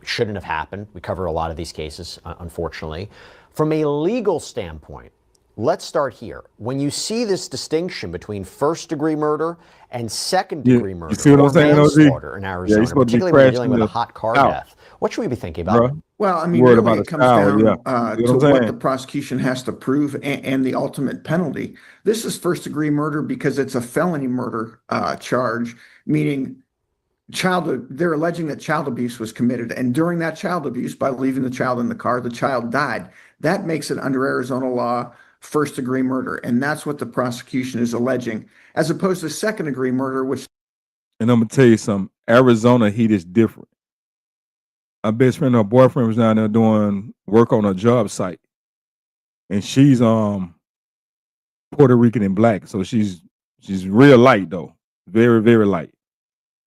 shouldn't have happened. We cover a lot of these cases, unfortunately. From a legal standpoint, let's start here. When you see this distinction between first-degree murder and second-degree murder, You see what I'm or saying, OG? manslaughter in Yeah, Arizona, he's supposed to be particularly when you're crashing dealing with a the hot car house. death, what should we be thinking about? Bruh. Well, I mean, Worried really, about it a comes shower, down yeah. You know to what I'm what saying? the prosecution has to prove and the ultimate penalty. This is first-degree murder because it's a felony murder charge, meaning they're alleging that child abuse was committed, and during that child abuse, by leaving the child in the car, the child died. That makes it, under Arizona law, first-degree murder, and that's what the prosecution is alleging, as opposed to second-degree murder, which. And I'm gonna tell you something. Arizona heat is different. My best friend, her boyfriend was down there doing work on a job site, and she's Puerto Rican and black, so she's real light though, very, very light.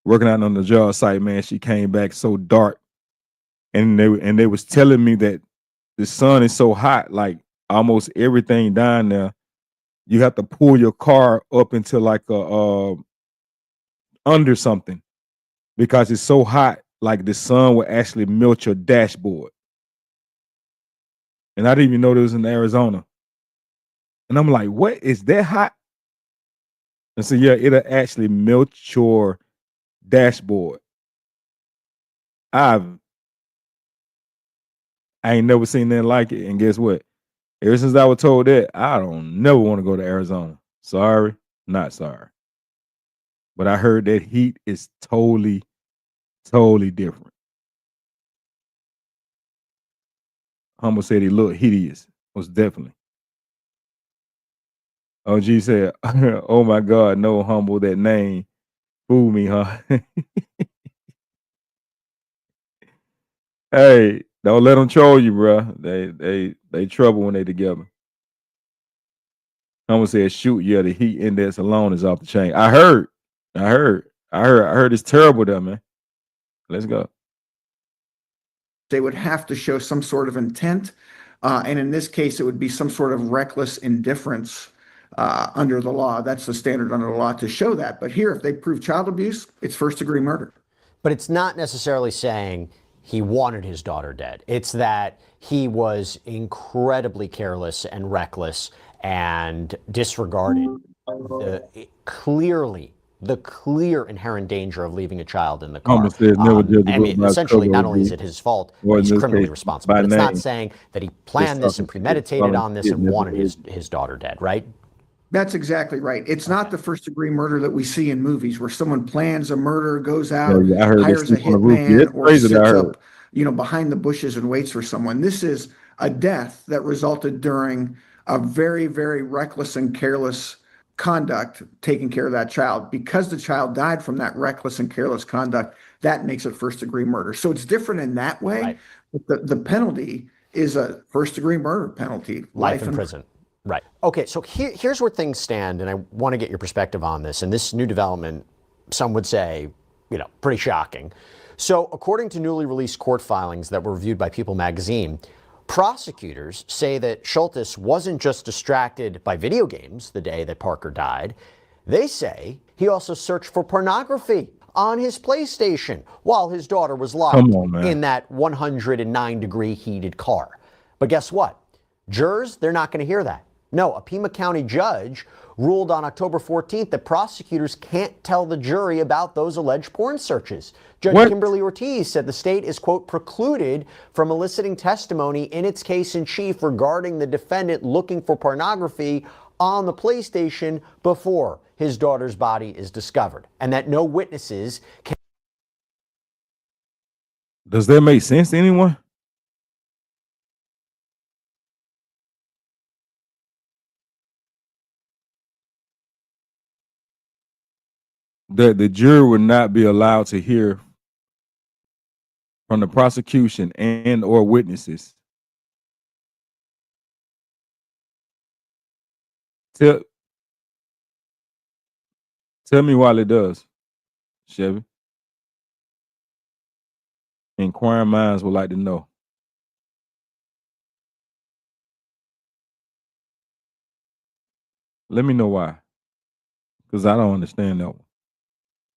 Working out on the job site, man, she came back so dark, and they was telling me that the sun is so hot, like almost everything down there, you have to pull your car up into like a under something because it's so hot, like the sun will actually melt your dashboard. And I didn't even know this was in Arizona. And I'm like, what, is that hot? And so yeah, it'll actually melt your dashboard. I ain't never seen nothing like it. And guess what? Ever since I was told that, I don't never want to go to Arizona. Sorry, not sorry. But I heard that heat is totally, totally different. Humble said he looked hideous. Most definitely. OG said, "Oh my God, no Humble, that name fooled me, huh?" Hey, don't let them troll you, bro. They trouble when they together. Humble said, "Shoot, yeah, the heat index alone is off the chain." I heard it's terrible there, man. Let's go. They would have to show some sort of intent. And in this case, it would be some sort of reckless indifference under the law. That's the standard under the law to show that. But here, if they prove child abuse, it's first-degree murder. But it's not necessarily saying he wanted his daughter dead. It's that he was incredibly careless and reckless and disregarded the clear inherent danger of leaving a child in the car. Humble says, never judge a I book mean, by its essentially, cover, not only OG. is it his fault, Or but in he's this criminally case, responsible. by But it's not name. saying that he planned this and premeditated on this and wanted his daughter dead, right? That's exactly right. It's not the first-degree murder that we see in movies where someone plans a murder, goes out, Yeah, I heard they hires a sleep on the roof. Yeah, hitman, it's or crazy sits that I heard. up, behind the bushes and waits for someone. This is a death that resulted during a very, very reckless and careless conduct taking care of that child. Because the child died from that reckless and careless conduct, that makes it first-degree murder. So it's different in that way. Right. But the penalty is a first-degree murder penalty. Life in prison. Right. Okay, so here's where things stand, and I want to get your perspective on this. And this new development, some would say, pretty shocking. So according to newly released court filings that were reviewed by People magazine, prosecutors say that Schultes wasn't just distracted by video games the day that Parker died. They say he also searched for pornography on his PlayStation while his daughter was locked in that 109-degree heated car. But guess what? Jurors, they're not going to hear that. No, a Pima County judge ruled on October 14th that prosecutors can't tell the jury about those alleged porn searches. Judge Kimberly Ortiz said the state is, quote, precluded from eliciting testimony in its case in chief regarding the defendant looking for pornography on the PlayStation before his daughter's body is discovered, and that no witnesses can. Does that make sense to anyone? That the jury would not be allowed to hear from the prosecution and or witnesses. Tell me why it does, Chevy. Inquiring minds would like to know. Let me know why, because I don't understand that one.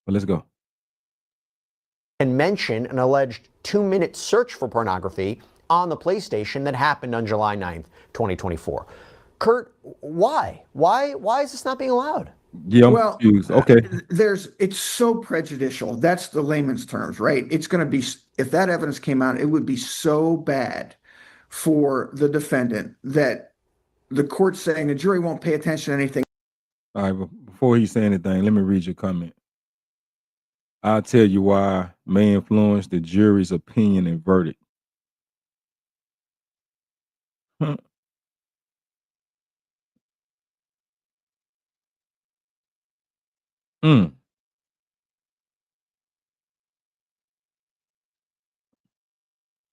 But let's go. And mention an alleged 2-minute search for pornography on the PlayStation that happened on July 9th, 2024. Kurt, why? Why is this not being allowed? Yeah, I'm confused. Okay. It's so prejudicial. That's the layman's terms, right? It's going to be, if that evidence came out, it would be so bad for the defendant that the court's saying the jury won't pay attention to anything. All right, but before he say anything, let me read your comment. I'll tell you why may influence the jury's opinion and verdict.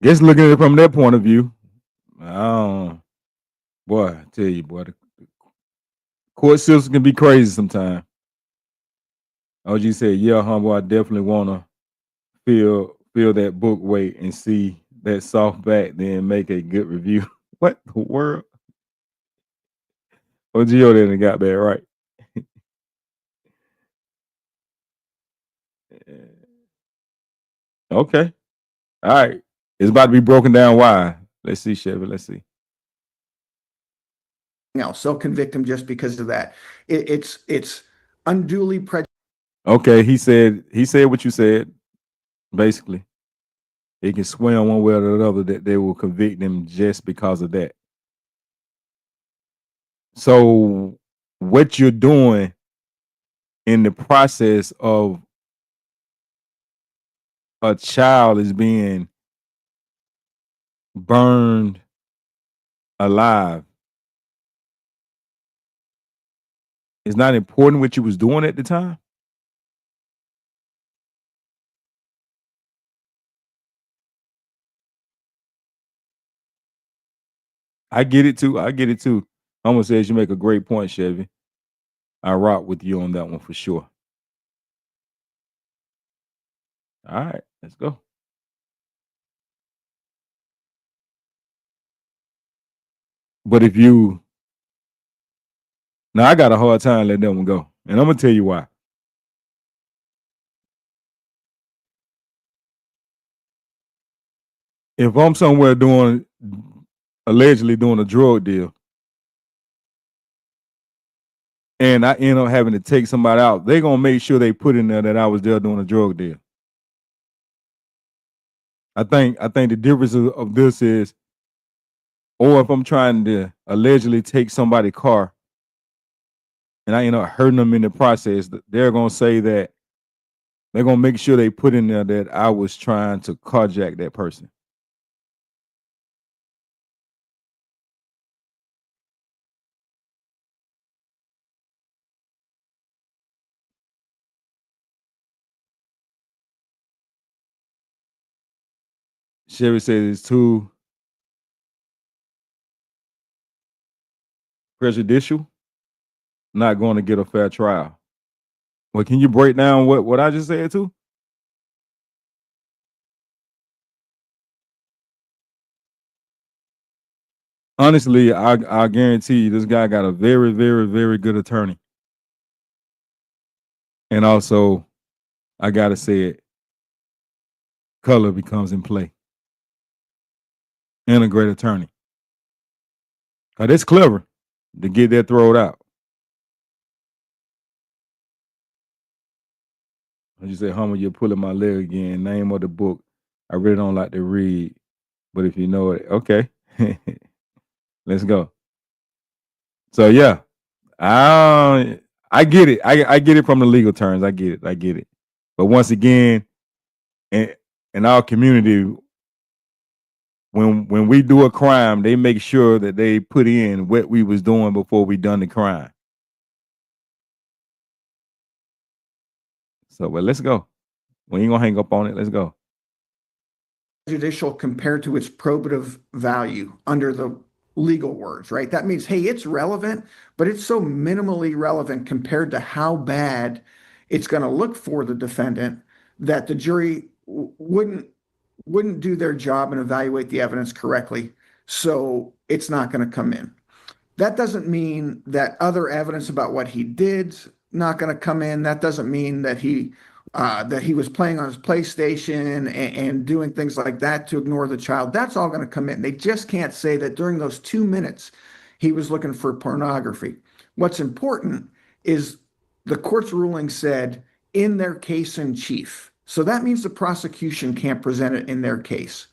Guess looking at it from that point of view, boy, I tell you, boy, the court system can be crazy sometimes. OG said, yeah, Humble, I definitely want to feel that book weight and see that soft back, then make a good review. What the world? OG didn't got that right. Okay. All right. It's about to be broken down why. Let's see, Chevy. Let's see. Else, they'll convict him just because of that. It's unduly prejudicial. Okay, he said what you said. Basically, he can swear on one way or the other that they will convict him just because of that. So, what you're doing in the process of a child is being burned alive, it's not important what you was doing at the time? I get it too. I get it too. Almost says you make a great point, Chevy. I rock with you on that one for sure. All right, let's go. But if you now, I got a hard time letting that one go, and I'm gonna tell you why. If I'm somewhere allegedly doing a drug deal, and I end up having to take somebody out, they're gonna make sure they put in there that I was there doing a drug deal. I think the difference of this is, or if I'm trying to allegedly take somebody's car and I end up hurting them in the process, they're gonna say that they're gonna make sure they put in there that I was trying to carjack that person. Sherry says it's too prejudicial, not going to get a fair trial. Well, can you break down what I just said too? Honestly, I guarantee you this guy got a very, very, very good attorney. And also, I gotta say it, color becomes in play. And a great attorney. Cause it's clever to get that thrown out. As you say, Hummer, you're pulling my leg again. Name of the book. I really don't like to read, but if you know it, okay. Let's go. So yeah, I get it. I get it from the legal terms. I get it. But once again, in our community, when we do a crime, they make sure that they put in what we was doing before we done the crime. So, but let's go. We ain't gonna hang up on it. Let's go. Judicial compared to its probative value under the legal words, right? That means, hey, it's relevant, but it's so minimally relevant compared to how bad it's going to look for the defendant that the jury wouldn't do their job and evaluate the evidence correctly. So it's not going to come in. That doesn't mean that other evidence about what he did not going to come in. That doesn't mean that he was playing on his PlayStation and doing things like that to ignore the child. That's all going to come in. They just can't say that during those 2 minutes he was looking for pornography. What's important is the court's ruling said in their case in chief. So that means the prosecution can't present it in their case.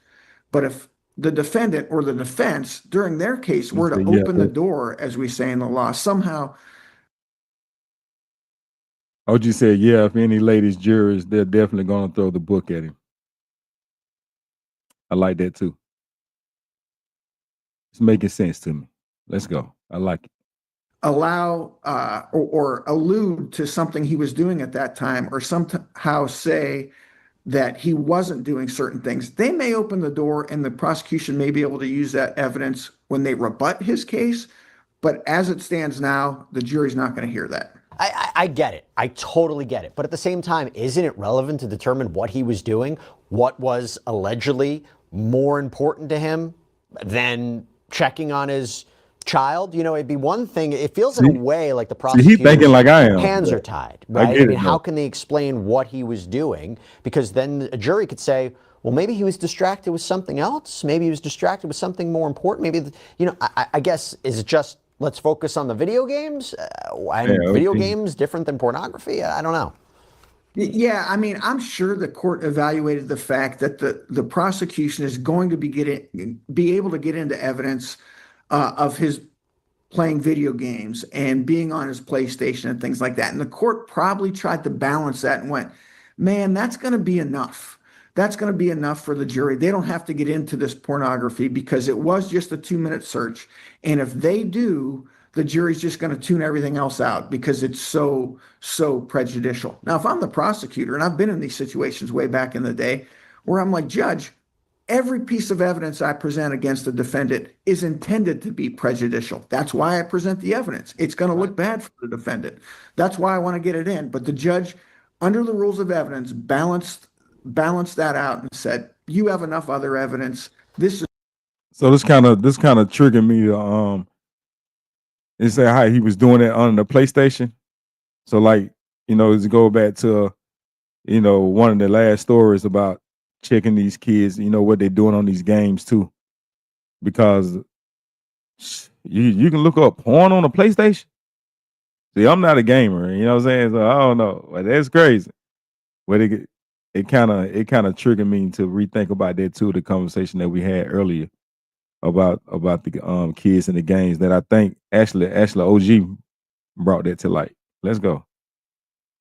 But if the defendant or the defense during their case were to open the door, as we say in the law, somehow. OG said, yeah, if any ladies jurors, they're definitely going to throw the book at him. I like that too. It's making sense to me. Let's go. I like it. Allow or allude to something he was doing at that time, or somehow say that he wasn't doing certain things. They may open the door and the prosecution may be able to use that evidence when they rebut his case. But as it stands now, the jury's not going to hear that. I get it. I totally get it. But at the same time, isn't it relevant to determine what he was doing? What was allegedly more important to him than checking on his child? You know, it'd be one thing. It feels in a way like the prosecutor's he's thinking like I am. hands are tied, right? I mean, how can they explain what he was doing? Because then a jury could say, well, maybe he was distracted with something else. Maybe he was distracted with something more important. Maybe, you know, I guess, is it just let's focus on the video games? Video games different than pornography? I don't know. Yeah, I mean, I'm sure the court evaluated the fact that the prosecution is going to be able to get into evidence of his playing video games and being on his PlayStation and things like that. And the court probably tried to balance that and went, man, that's going to be enough that's going to be enough for the jury. They don't have to get into this pornography because it was just a 2-minute search. And if they do, the jury's just going to tune everything else out because it's so prejudicial. Now, if I'm the prosecutor, and I've been in these situations way back in the day, where I'm like, Judge, every piece of evidence I present against the defendant is intended to be prejudicial. That's why I present the evidence. It's going to look bad for the defendant. That's why I want to get it in. But the judge, under the rules of evidence, balanced that out and said, you have enough other evidence. This kind of triggered me to say how he was doing it on the PlayStation. So like, to go back to one of the last stories about checking these kids, what they're doing on these games too. Because you can look up porn on a PlayStation. See, I'm not a gamer, you know what I'm saying? So I don't know. But that's crazy. But it kind of triggered me to rethink about that too, the conversation that we had earlier about the kids and the games that I think Ashley OG brought that to light. Let's go.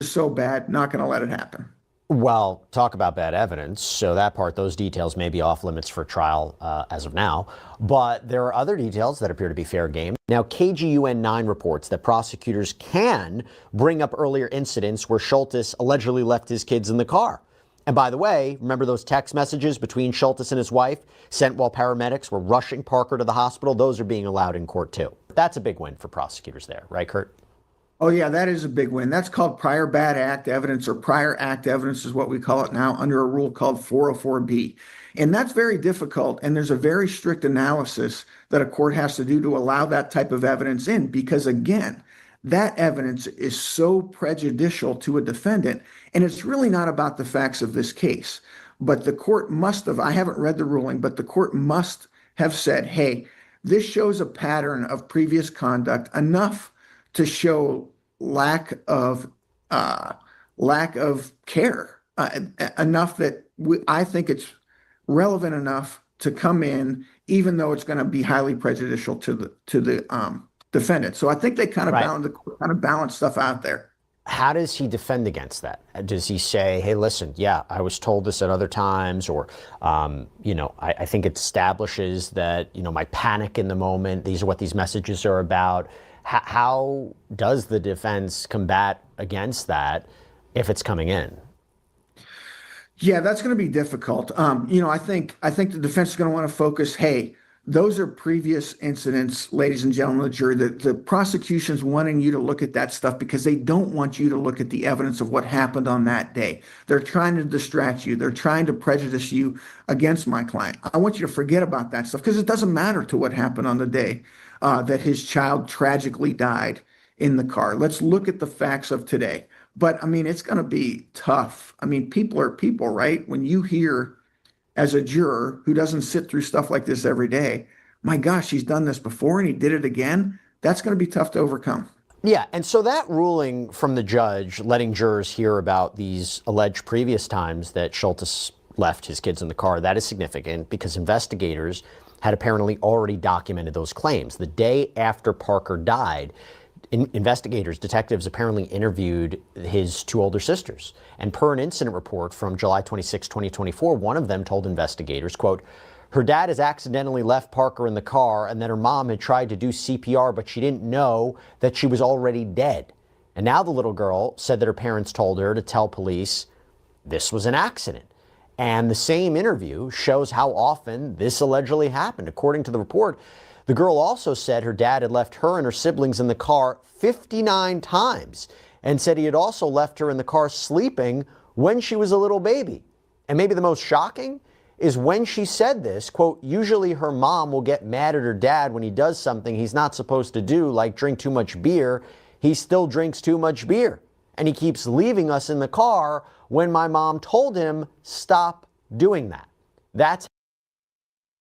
is so bad, not going to let it happen. Well, talk about bad evidence. So that part, those details may be off limits for trial as of now. But there are other details that appear to be fair game. Now, KGUN 9 reports that prosecutors can bring up earlier incidents where Schultes allegedly left his kids in the car. And by the way, remember those text messages between Schultes and his wife sent while paramedics were rushing Parker to the hospital? Those are being allowed in court too. That's a big win for prosecutors there, right, Kurt? Oh, yeah, that is a big win. That's called prior bad act evidence, or prior act evidence is what we call it now under a rule called 404B. And that's very difficult. And there's a very strict analysis that a court has to do to allow that type of evidence in, because again, that evidence is so prejudicial to a defendant. And it's really not about the facts of this case. But the court must have, I haven't read the ruling, but the court must have said, hey, this shows a pattern of previous conduct enough to show lack of care, enough that I think it's relevant enough to come in, even though it's going to be highly prejudicial to the defendant. So I think they kind of balance stuff out there. How does he defend against that? Does he say, hey, listen, yeah, I was told this at other times, or, I think it establishes that, my panic in the moment, these are what these messages are about. How does the defense combat against that if it's coming in? Yeah, that's going to be difficult. I think the defense is going to want to focus, hey, those are previous incidents, ladies and gentlemen of the jury. The prosecution's wanting you to look at that stuff because they don't want you to look at the evidence of what happened on that day. They're trying to distract you. They're trying to prejudice you against my client. I want you to forget about that stuff because it doesn't matter to what happened on the day that his child tragically died in the car. Let's look at the facts of today. But I mean, it's going to be tough. I mean, people are people, right? When you hear as a juror who doesn't sit through stuff like this every day, my gosh, he's done this before and he did it again. That's going to be tough to overcome. Yeah, and so that ruling from the judge letting jurors hear about these alleged previous times that Schultes left his kids in the car, that is significant because investigators had apparently already documented those claims. The day after Parker died, investigators, detectives apparently interviewed his two older sisters. And per an incident report from July 26, 2024, one of them told investigators, quote, her dad has accidentally left Parker in the car and that her mom had tried to do CPR, but she didn't know that she was already dead. And now the little girl said that her parents told her to tell police this was an accident. And the same interview shows how often this allegedly happened. According to the report, the girl also said her dad had left her and her siblings in the car 59 times and said he had also left her in the car sleeping when she was a little baby. And maybe the most shocking is when she said this, quote, usually her mom will get mad at her dad when he does something he's not supposed to do, like drink too much beer. He still drinks too much beer. And he keeps leaving us in the car when my mom told him stop doing that. That's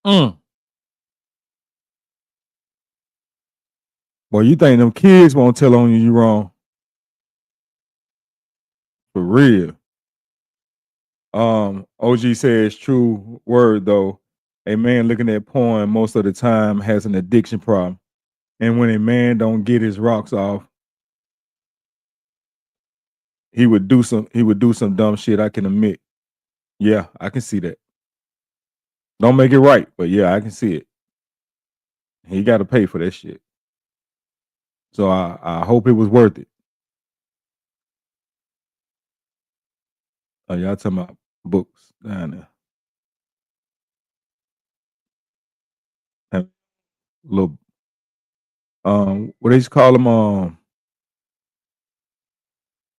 Well, you think them kids won't tell on you wrong? For real. OG says true word though. A man looking at porn most of the time has an addiction problem. And when a man don't get his rocks off, he would do some dumb shit, I can admit. Yeah, I can see that. Don't make it right, but yeah, I can see it. He got to pay for that shit. So I hope it was worth it. Oh, y'all talking about books down there. Have little what they used to call them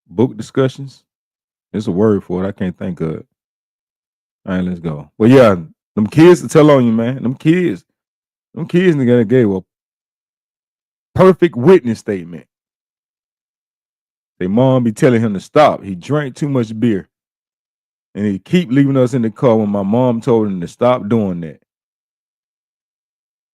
book discussions. There's a word for it. I can't think of it. All right, let's go. Well, yeah, them kids to tell on you, man. Them kids nigga gave a perfect witness statement. Their mom be telling him to stop. He drank too much beer. And he keep leaving us in the car when my mom told him to stop doing that.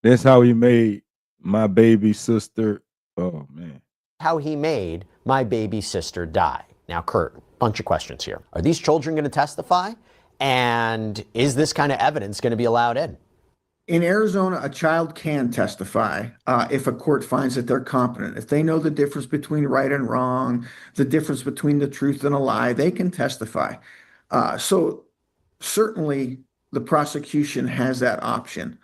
That's how he made my baby sister. Oh, man. How he made my baby sister die. Now, Kurt, bunch of questions here. Are these children going to testify? And is this kind of evidence going to be allowed in? In Arizona, a child can testify if a court finds that they're competent. If they know the difference between right and wrong, the difference between the truth and a lie, they can testify. So certainly the prosecution has that option.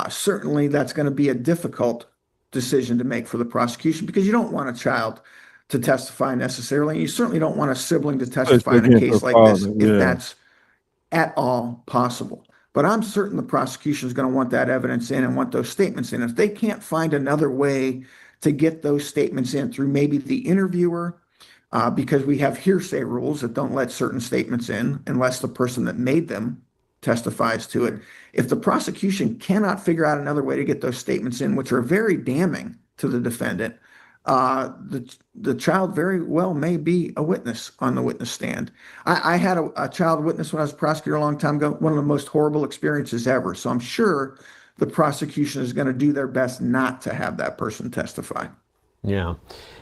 Certainly that's going to be a difficult decision to make for the prosecution because you don't want a child to testify necessarily. And you certainly don't want a sibling to testify in a case like this if that's at all possible. But I'm certain the prosecution is going to want that evidence in and want those statements in. If they can't find another way to get those statements in through maybe the interviewer, because we have hearsay rules that don't let certain statements in unless the person that made them testifies to it. If the prosecution cannot figure out another way to get those statements in, which are very damning to the defendant, the child very well may be a witness on the witness stand. I had a child witness when I was a prosecutor a long time ago, one of the most horrible experiences ever. So I'm sure the prosecution is going to do their best not to have that person testify. Yeah.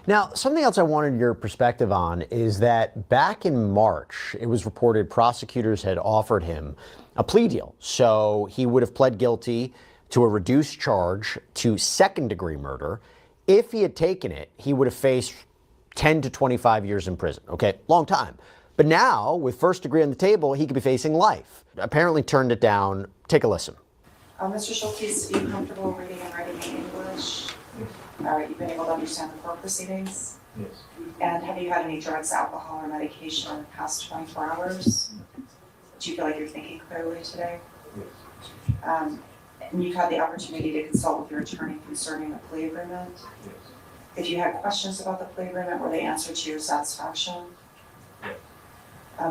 Now, something else I wanted your perspective on is that back in March, it was reported prosecutors had offered him a plea deal. So he would have pled guilty to a reduced charge to second-degree murder. If he had taken it, he would have faced 10 to 25 years in prison. Okay, long time. But now, with first degree on the table, he could be facing life. Apparently turned it down. Take a listen. Mr. Schultes, are you comfortable reading and writing in English? All right, you've been able to understand the court proceedings? Yes. And have you had any drugs, alcohol, or medication in the past 24 hours? Do you feel like you're thinking clearly today? Yes. And you've had the opportunity to consult with your attorney concerning the plea agreement? Yes. If you had questions about the plea agreement, were they answered to your satisfaction? Yes.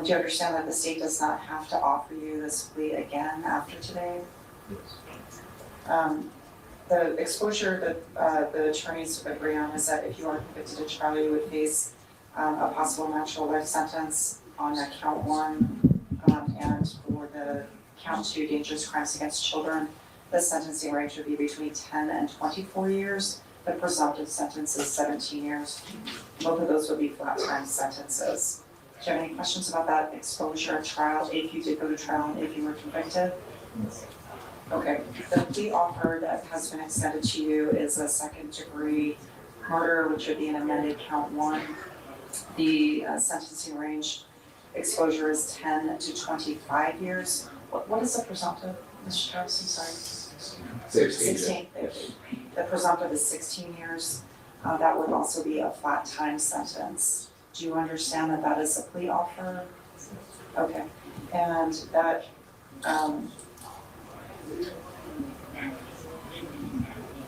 Do you understand that the state does not have to offer you this plea again after today? Yes. The exposure that the attorneys agree on is that if you are convicted at trial, you would face a possible natural life sentence on count 1 and for the count 2 dangerous crimes against children. The sentencing range would be between 10 and 24 years. The presumptive sentence is 17 years. Both of those would be flat time sentences. Do you have any questions about that exposure at trial if you did go to trial and if you were convicted? Yes. Okay, the plea offer that has been extended to you is a second-degree murder, which would be an amended count 1. The sentencing range exposure is 10 to 25 years. What is the presumptive, Mr. Travis? I'm sorry. 16. The presumptive is 16 years. That would also be a flat time sentence. Do you understand that that is a plea offer? Okay, and that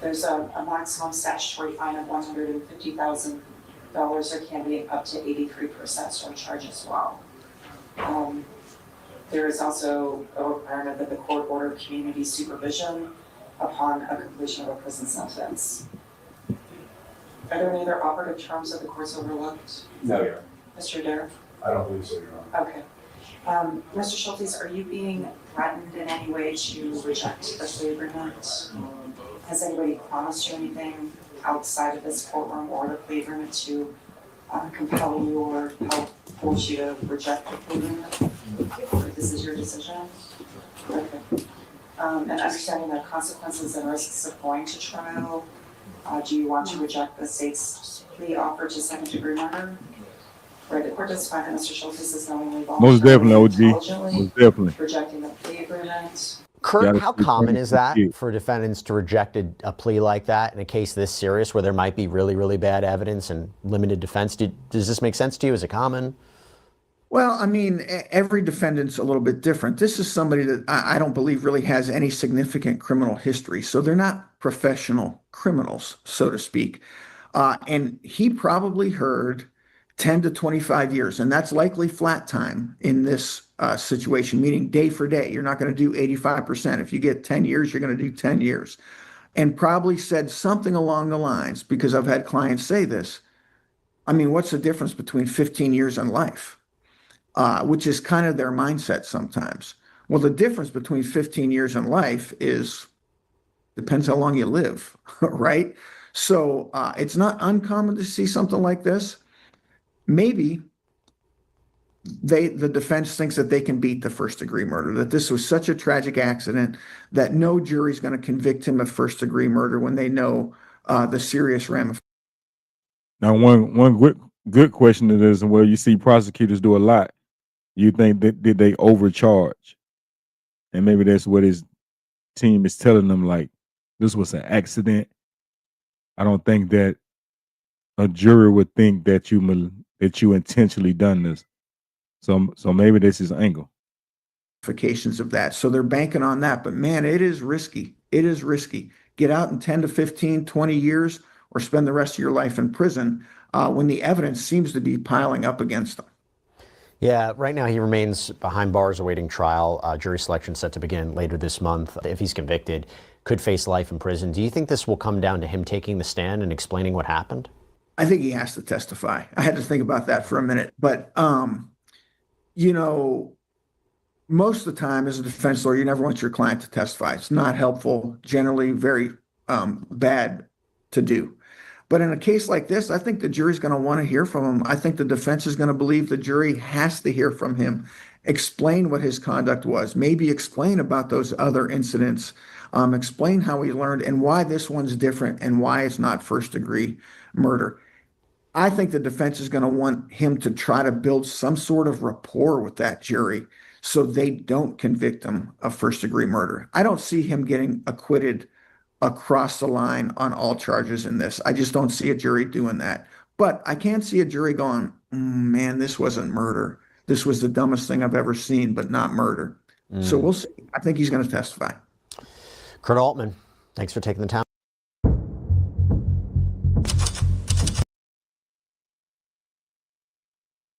there's a maximum statutory fine of $150,000. There can be up to 83% surcharge as well. There is also a requirement that the court order community supervision upon a completion of a prison sentence. Are there any other operative terms that the court's overlooked? No, Your Honor. Mr. Adair? I don't believe so, Your Honor. Okay. Mr. Schultes, are you being threatened in any way to reject the plea agreement? Has anybody promised you anything outside of this courtroom or the plea agreement to compel you or help force you to reject the plea agreement? Or this is your decision? Okay. And understanding the consequences and risks of going to trial, do you want to reject the state's plea offer to second-degree murder? Right, the court does find that Mr. Schultz is knowingly Most definitely, voluntarily, OG. intelligently Most definitely. rejecting the plea agreement. Kurt, Gotta how keep common running is some that shit. for defendants to reject a plea like that in a case this serious where there might be really, really bad evidence and limited defense? Does this make sense to you? Is it common? Well, I mean, every defendant's a little bit different. This is somebody that I don't believe really has any significant criminal history. So they're not professional criminals, so to speak. And he probably heard 10 to 25 years, and that's likely flat time in this situation, meaning day for day. You're not going to do 85%. If you get 10 years, you're going to do 10 years. And probably said something along the lines, because I've had clients say this. I mean, what's the difference between 15 years and life? Which is kind of their mindset sometimes. Well, the difference between 15 years and life depends how long you live, right? So it's not uncommon to see something like this. Maybe the defense thinks that they can beat the first degree murder, that this was such a tragic accident that no jury's going to convict him of first degree murder when they know the serious ramifications. Now, one good question to this, and well, you see prosecutors do a lot. You think that did they overcharge? And maybe that's what his team is telling them, like, this was an accident. I don't think that a jury would think that you intentionally done this. So maybe this is angle. Of that. So they're banking on that. But man, it is risky. It is risky. Get out in 10 to 15, 20 years or spend the rest of your life in prison when the evidence seems to be piling up against them. Yeah, right now he remains behind bars awaiting trial. Jury selection set to begin later this month. If he's convicted, could face life in prison. Do you think this will come down to him taking the stand and explaining what happened? I think he has to testify. I had to think about that for a minute. But, you know, most of the time as a defense lawyer, you never want your client to testify. It's not helpful, generally very bad to do. But in a case like this, I think the jury's going to want to hear from him. I think the defense is going to believe the jury has to hear from him, explain what his conduct was, maybe explain about those other incidents, explain how he learned and why this one's different and why it's not first degree murder. I think the defense is going to want him to try to build some sort of rapport with that jury so they don't convict him of first degree murder. I don't see him getting acquitted across the line on all charges in this. I just don't see a jury doing that. But I can see a jury going, man, this wasn't murder. This was the dumbest thing I've ever seen, but not murder. So we'll see. I think he's going to testify. Kurt Altman, thanks for taking the time.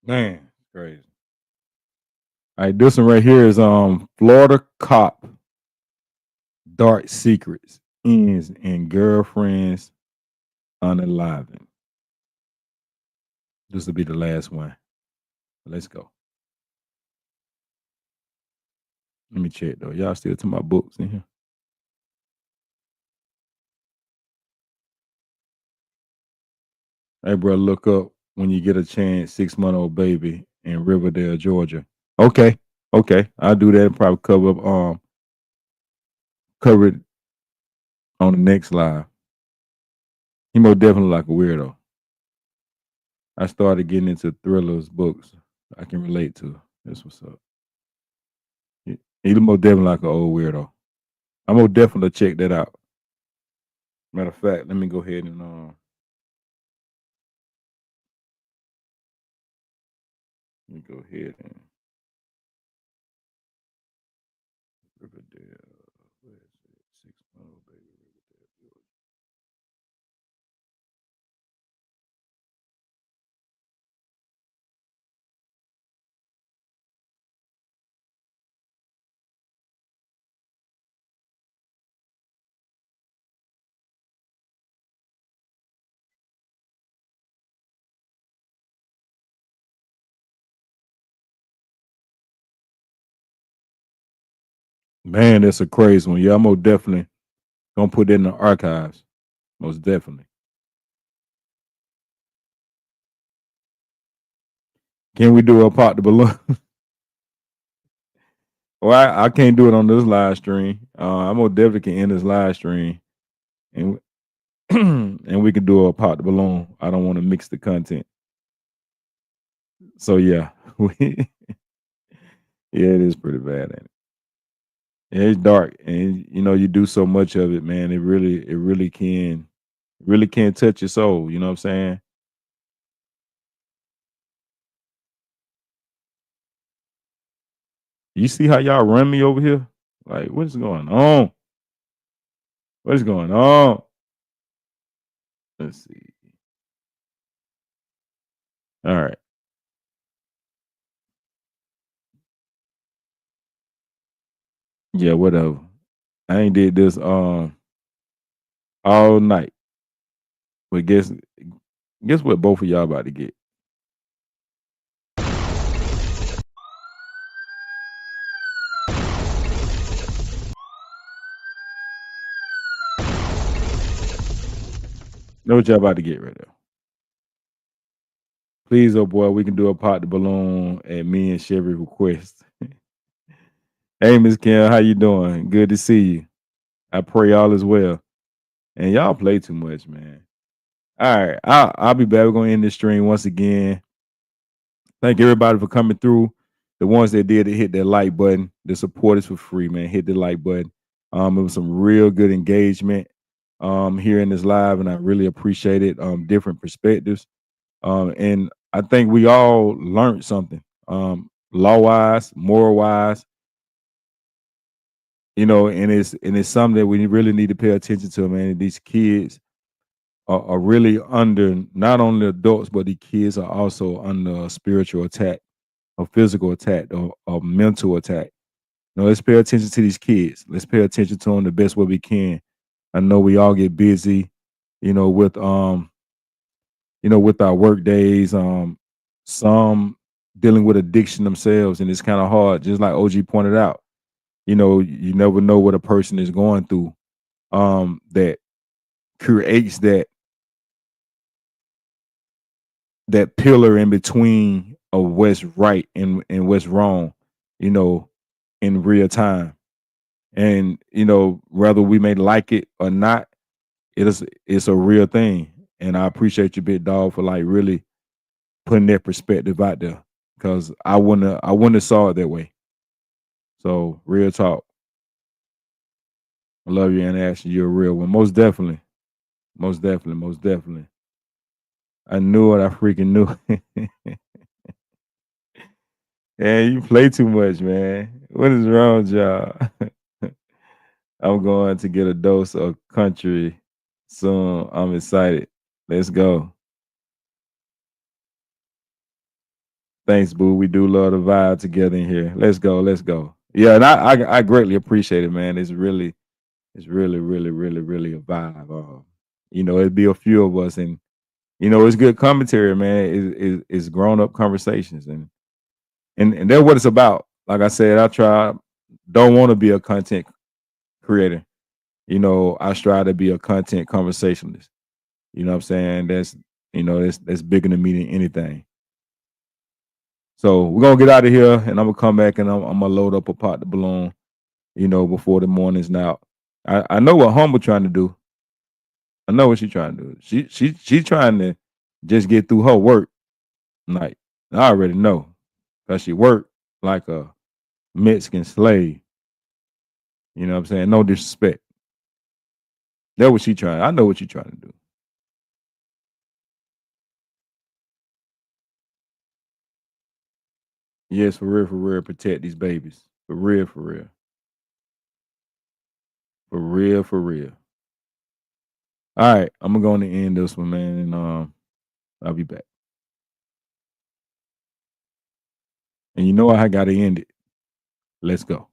Man, crazy. All right, this one right here is Florida cop dark secrets ends in girlfriends unalivened. This will be the last one. Let's go. Let me check though. Y'all still to my books in here? Hey, bro, look up when you get a chance. 6-month-old baby in Riverdale, Georgia. Okay, I'll do that and probably cover it on the next live. He most definitely like a weirdo. I started getting into thrillers books I can relate to. That's what's up. He most definitely like an old weirdo. I'm gonna definitely check that out. Matter of fact, let me go ahead and let me go ahead and Riverdale. Where is it? 6-month-old baby, Riverdale, Georgia. Man, that's a crazy one. Yeah, I'm most definitely gonna put that in the archives. Most definitely. Can we do a pop the balloon? Well, I can't do it on this live stream. I'm most definitely can end this live stream, and and we can do a pop the balloon. I don't want to mix the content. So yeah, yeah, it is pretty bad, ain't it? Yeah, it's dark, and you know you do so much of it, man. Really can touch your soul. You know what I'm saying? You see how y'all run me over here? Like, what's going on? What's going on? Let's see. All right. Yeah, whatever. I ain't did this all night. But guess what both of y'all about to get? Know what y'all about to get right there. Please, oh boy, we can do a pop the balloon at me and Chevy request. Hey, Miss Kim, how you doing? Good to see you. I pray all is well. And y'all play too much, man. All right, I'll be back. We're gonna end this stream once again. Thank everybody for coming through. The ones that did it, hit that like button. The support is for free, man. Hit the like button. It was some real good engagement here in this live, and I really appreciate it. Different perspectives. And I think we all learned something. Law-wise, moral-wise. You know, and it's something that we really need to pay attention to, man. These kids are really under not only adults, but the kids are also under a spiritual attack, a physical attack, or a mental attack. You know, let's pay attention to these kids. Let's pay attention to them the best way we can. I know we all get busy, with with our work days. Some dealing with addiction themselves, and it's kind of hard. Just like OG pointed out, you never know what a person is going through. That creates that pillar in between of what's right and what's wrong, in real time. And whether we may like it or not, it's a real thing. And I appreciate you, Big Dog, for like really putting that perspective out there, because I wouldn't have saw it that way. So real talk. I love you, and Ashley. You're a real one. Most definitely. Most definitely. Most definitely. I knew it. I freaking knew it. Yeah, you play too much, man. What is wrong with y'all? I'm going to get a dose of country soon. I'm excited. Let's go. Thanks, boo. We do love the vibe together in here. Let's go. Let's go. Yeah, and I greatly appreciate it, man. It's really, really, really a vibe. It'd be a few of us, and it's good commentary, man. It's grown up conversations, and that's what it's about. Like I said, don't want to be a content creator. I strive to be a content conversationalist. You know what I'm saying? That's bigger than me than anything. So we're gonna get out of here, and I'm gonna come back, and I'm gonna load up a pop the balloon, before the morning's out. I know what Humble trying to do. I know what she's trying to do. She's trying to just get through her work night. I already know, because she worked like a Mexican slave. You know what I'm saying? No disrespect. That's what she trying. I know what she's trying to do. Yes, for real, protect these babies. For real. For real. All right, I'm going to end this one, man, and I'll be back. And you know I got to end it. Let's go.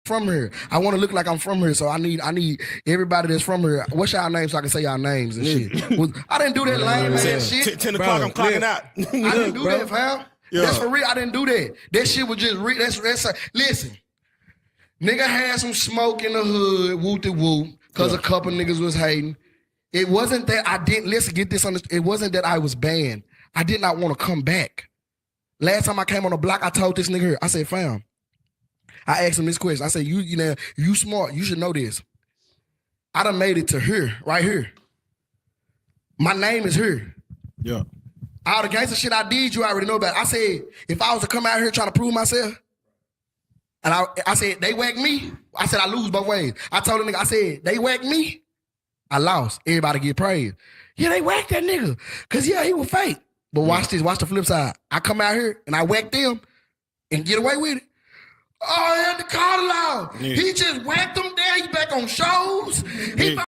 From here, I want to look like I'm from here, so I need everybody that's from here. What's y'all names so I can say y'all names and shit? I didn't do that lame ass shit. 10 o'clock, I'm clocking out. I didn't do that, fam. Yeah. That's for real. I didn't do that. That shit was just listen. Nigga had some smoke in the hood, whoop-de-whoop, because a couple niggas was hating. It wasn't that I didn't get this on. It wasn't that I was banned. I did not want to come back. Last time I came on the block, I told this nigga here. I said, fam. I asked him this question. I said, you smart. You should know this. I done made it to here, right here. My name is here. Yeah. All the gangster shit I did, you already know about. I said, if I was to come out here trying to prove myself, and I said, they whack me, I said, I lose both ways. I told the nigga, I said, they whack me, I lost. Everybody get praised. Yeah, they whacked that nigga. Because, yeah, he was fake. But watch this, watch the flip side. I come out here and I whack them and get away with it. Oh, he had the call law. Yeah. He just whacked them there. He back on shows. He Yeah.